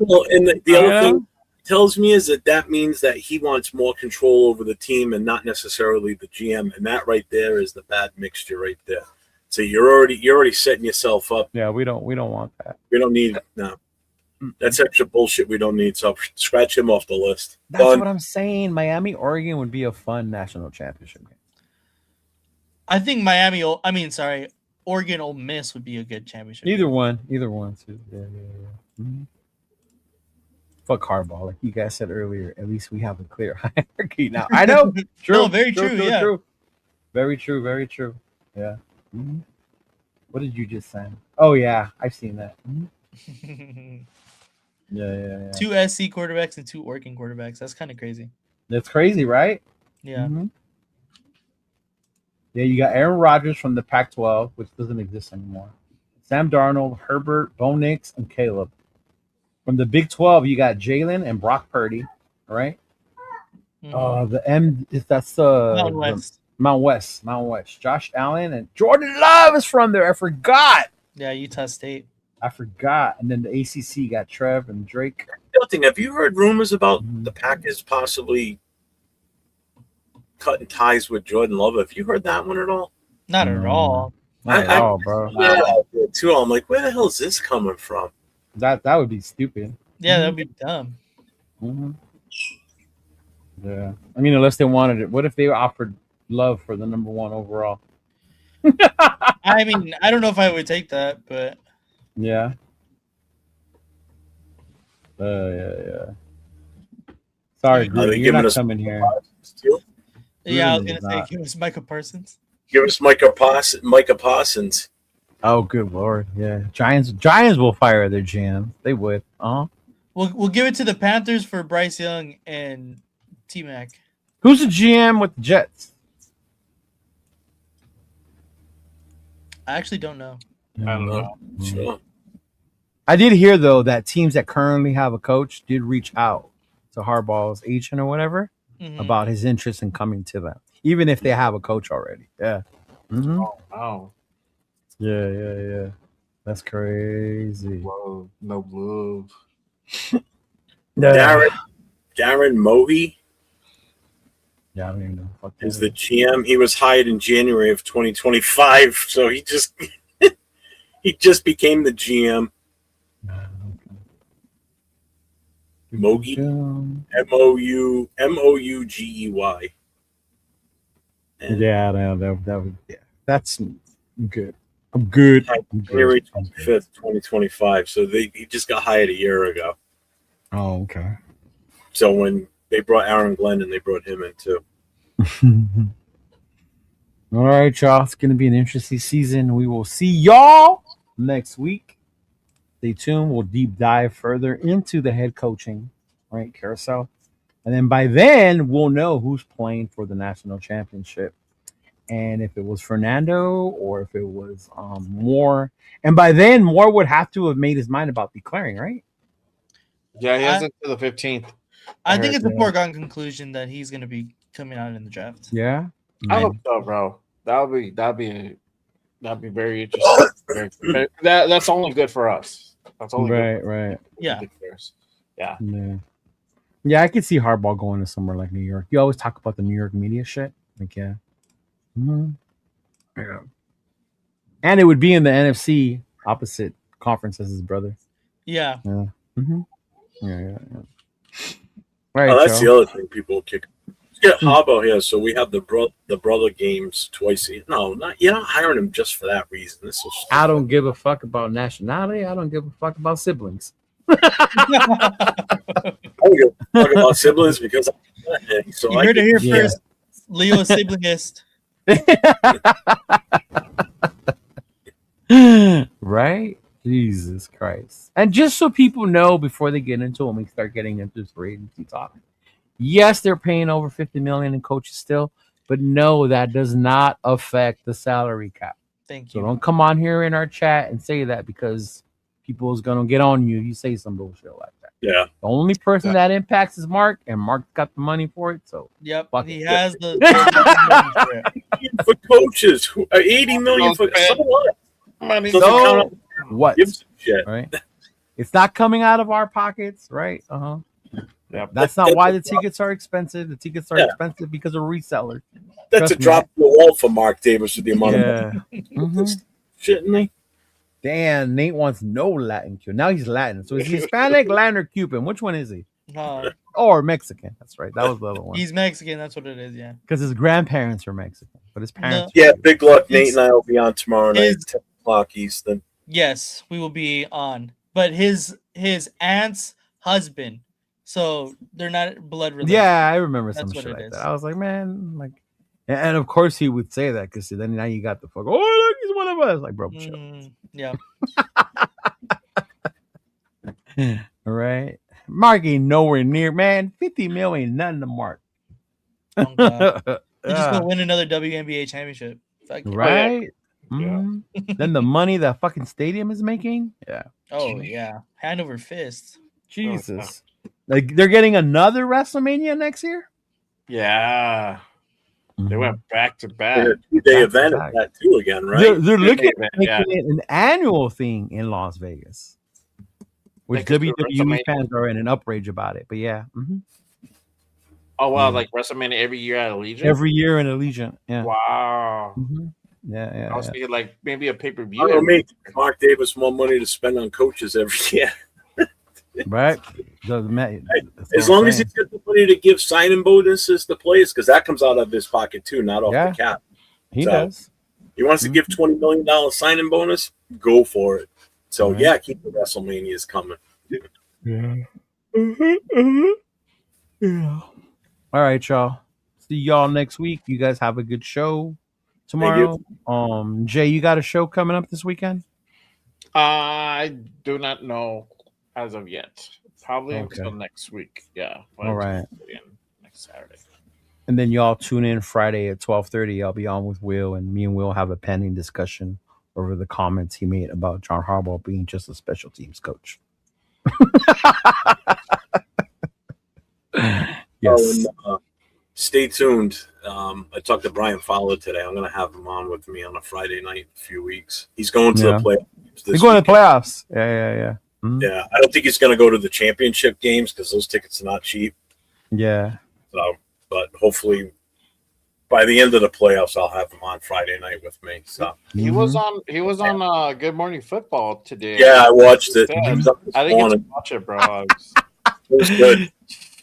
Well, and the other Yeah. thing it tells me is that means that he wants more control over the team and not necessarily the GM, and that right there is the bad mixture right there. So you're already setting yourself up. Yeah, we don't want that. We don't need no. That's extra bullshit we don't need. So scratch him off the list. That's Done. what I'm saying. Miami, Oregon would be a fun national championship game. I think Oregon Ole Miss would be a good championship. Either one too. Yeah. Mhm. Fuck Harbaugh, like you guys said earlier. At least we have a clear hierarchy now. I know. True. No, very true, yeah. True. Very true. Yeah. Mhm. What did you just say? Oh yeah, I've seen that. Mhm. Yeah. 2 SC quarterbacks and 2 Oregon quarterbacks. That's kind of crazy. That's crazy, right? Yeah. Mhm. Yeah, you got Aaron Rodgers from the Pac-12, which doesn't exist anymore. Sam Darnold, Herbert, Bo Nix, and Caleb. From the Big 12, you got Jalen and Brock Purdy, right? Mhm. That's the Mountain West. Mount West. Josh Allen and Jordan Love is from there. I forgot. Yeah, Utah State. And then the ACC got Trev and Drake. The other thing, have you heard rumors about the Packers possibly cutting ties with Jordan Love? Have you heard that one at all? Not at all. Not at all, bro. Yeah, too. I'm like, where the hell is this coming from? That would be stupid. Yeah, that'd be dumb. Mm-hmm. Yeah. I mean, unless they wanted it. What if they offered Love for the number 1 overall? I mean, I don't know if I would take that, but Yeah. Yeah. Sorry, Greg, you're not coming here. yeah, I was Really gonna say not. give us Micah Parsons. Give us Micah Parsons. Oh, good lord. Yeah. Giants will fire their GM. They would. We'll give it to the Panthers for Bryce Young and T-Mac. Who's the GM with the Jets? I actually don't know. I don't know. Sure. I did hear though that teams that currently have a coach did reach out to Harbaugh's agent or whatever Mhm. about his interest in coming to them, even if they have a coach already. Yeah. Mm-hmm. Oh, wow. Yeah. That's crazy. Whoa, no love. Darren Mohe Yeah, I don't even know. Fuck is that. the GM. He was hired in January of 2025, so he just became the GM. Mogi, Mougey. That's good. I'm good. January 25th, 2025. So he just got hired a year ago. Oh, okay. So when they brought Aaron Glenn and they brought him in too. All right, y'all. It's going to be an interesting season. We will see y'all next week. Stay tuned. We'll deep dive further into the head coaching, right, carousel. And then by then, we'll know who's playing for the national championship. And if it was Fernando or if it was Moore. And by then, Moore would have to have made his mind about declaring, right? Yeah, he has until the 15th. I think it's a foregone conclusion that he's going to be coming out in the draft. Yeah. I hope so, bro. That'd be very interesting. That's only good for us. That's only good for right. Yeah. Yeah, I could see Harbaugh going to somewhere like New York. You always talk about the New York media shit. Like, yeah. Mm-hmm. Yeah. And it would be in the NFC opposite conference as his brother. Yeah. Yeah. Mm-hmm. Yeah. Right, that's the other thing people kick. Let's get Harbaugh here, so we have the brother games twice. No, you're not hiring him just for that reason. This is. I don't give a fuck about nationality. I don't give a fuck about siblings. I don't give a fuck about siblings because you heard it here first. Leo is siblingist. Right? Jesus Christ. And just so people know before they get into it, when we start getting into free agency talk, yes, they're paying over $50 million in coaches still, but no, that does not affect the salary cap. Thank you. So don't come on here in our chat and say that because people is gonna get on you if you say some bullshit like that. Yeah. The only person that impacts is Mark, and Mark got the money for it. So he has the for coaches who are $80 million for so what? Money. So what? Shit. Right? It's not coming out of our pockets, right? Yeah. That's not why the tickets are expensive. The tickets are expensive because of resellers. That's a drop in the wall for Mark Davis with the amount of money. Shouldn't he? Damn, Nate wants no Latin Cuban. Now he's Latin. So is he Hispanic, Latin, or Cuban? Which one is he? Or Mexican. That's right. That was the other one. He's Mexican. That's what it is, yeah. Because his grandparents are Mexican, but his parents. Yeah, big luck. Nate and I will be on tomorrow night, 10 o'clock Eastern. Yes, we will be on. But his aunt's husband, so they're not blood related. Yeah, I remember some shit like that. I was like, man, like, and of course he would say that because then now you got the fuck. Oh, look, he's one of us. Like, bro, yeah. All right, Mark ain't nowhere near, man. 50 mil ain't nothing to Mark. Oh, God. He's just gonna win another WNBA championship, right? Mm-hmm. Then the money that fucking stadium is making, hand over fist. Jesus, like they're getting another WrestleMania next year. Yeah. They went back to back. A 2-day event of that too again, right? They're looking at making it an annual thing in Las Vegas, which WWE fans are in an outrage about it. But yeah. Mm-hmm. Oh wow, like WrestleMania every year at Allegiant. Every year in Allegiant. Yeah. Wow. Mm-hmm. Yeah. I was thinking like maybe a pay-per-view. I don't make Mark Davis more money to spend on coaches every year. Right. Doesn't matter. As long as he's got the money to give signing bonuses to players, because that comes out of his pocket too, not off the cap. He does. He wants to give $20 million signing bonus, go for it. So keep the WrestleManias coming. Yeah. Yeah. All right, y'all. See y'all next week. You guys have a good show tomorrow. Jay, you got a show coming up this weekend? I do not know as of yet. Probably until next week. Yeah. All right. Next Saturday. And then y'all tune in Friday at 12:30. I'll be on with Will, and me and Will have a pending discussion over the comments he made about John Harbaugh being just a special teams coach. Yes. Stay tuned. I talked to Brian Fowler today. I'm going to have him on with me on a Friday night in a few weeks. He's going to the playoffs. He's going to the playoffs. Yeah. Yeah, I don't think he's going to go to the championship games because those tickets are not cheap. Yeah. So, but hopefully by the end of the playoffs, I'll have him on Friday night with me. So he was on Good Morning Football today. Yeah, I watched it. I He was up this didn't get to morning. watch it, bro. It was good.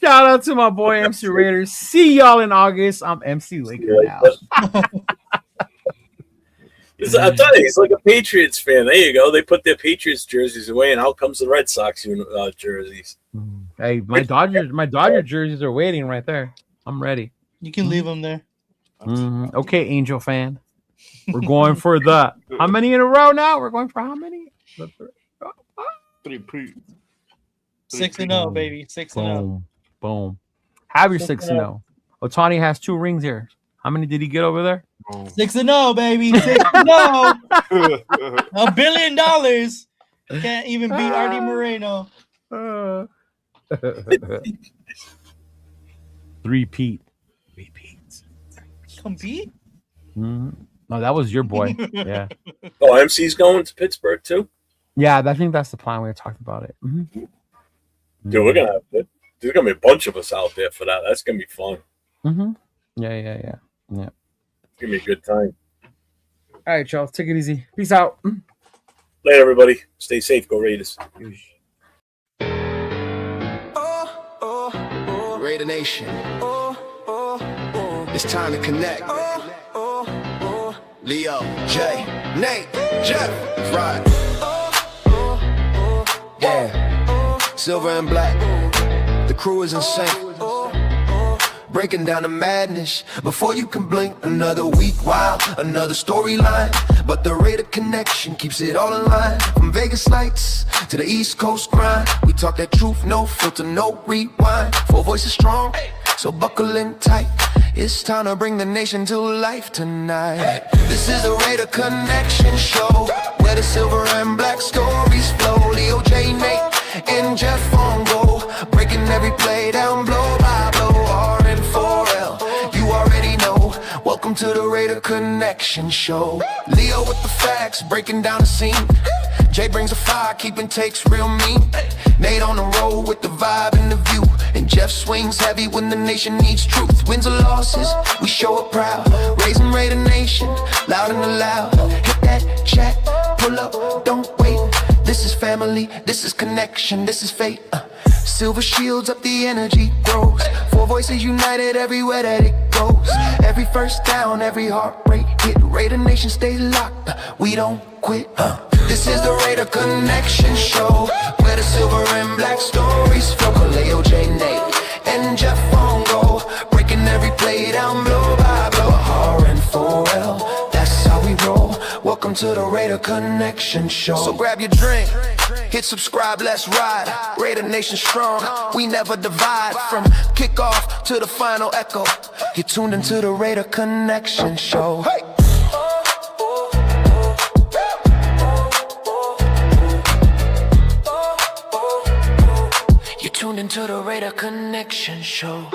Shout out to my boy MC Raiders. See y'all in August. I'm MC Laker now. I'm telling you, he's like a Patriots fan. There you go. They put their Patriots jerseys away, and out comes the Red Sox jerseys. Hey, my Dodger jerseys are waiting right there. I'm ready. You can leave them there. Okay, Angel fan. We're going for the how many in a row now? We're going for how many? 6-0, baby. 6-0. Boom. Have your 6-0. Otani has 2 rings here. How many did he get over there? 6-0, baby. 6-0. $1 billion. Can't even beat Artie Moreno. 3-peat. Compete? No, that was your boy. Yeah. Oh, MC's going to Pittsburgh too? Yeah, I think that's the plan. We talked about it. Dude, we're gonna have there's gonna be a bunch of us out there for that. That's gonna be fun. Yeah. It's gonna be a good time. All right, y'all. Take it easy. Peace out. Later, everybody. Stay safe. Go Raiders. Raider Nation. It's time to connect. Leo, Jay, Nate, Jeff, Rod. Yeah. Silver and black. The crew is insane. Breaking down the madness before you can blink. Another week, wow, another storyline. But the Raider connection keeps it all in line. From Vegas lights to the East Coast grind. We talk that truth, no filter, no rewind. 4 voices strong, so buckle in tight. It's time to bring the nation to life tonight. This is the Raider Connection Show, where the silver and black stories flow. Leo, J, Nate, and Jeff on go, breaking every play down blow by blow. R-N-4-L, you already know. Welcome to the Raider Connection Show. Leo with the facts, breaking down the scene. Jay brings the fire, keeping takes real mean. Nate on the road with the vibe and the view. And Jeff swings heavy when the nation needs truth. Wins or losses, we show up proud. Raising Raider Nation, loud and loud. Hit that chat, pull up, don't wait. This is family, this is connection, this is fate. Silver shields up, the energy grows. 4 voices united everywhere that it goes. Every first down, every heartbreak hit. Raider Nation stay locked, we don't quit. This is the Raider Connection Show, where the silver and black stories flow. Kaleo, J, Nate, and Jeff on go, breaking every play down blow by blow. R-N-4-L, that's how we roll. Welcome to the Raider Connection Show. So grab your drink, hit subscribe, let's ride. Raider Nation strong, we never divide. From kickoff to the final echo, you're tuned into the Raider Connection Show. Hey! You're tuned into the Raider Connection Show.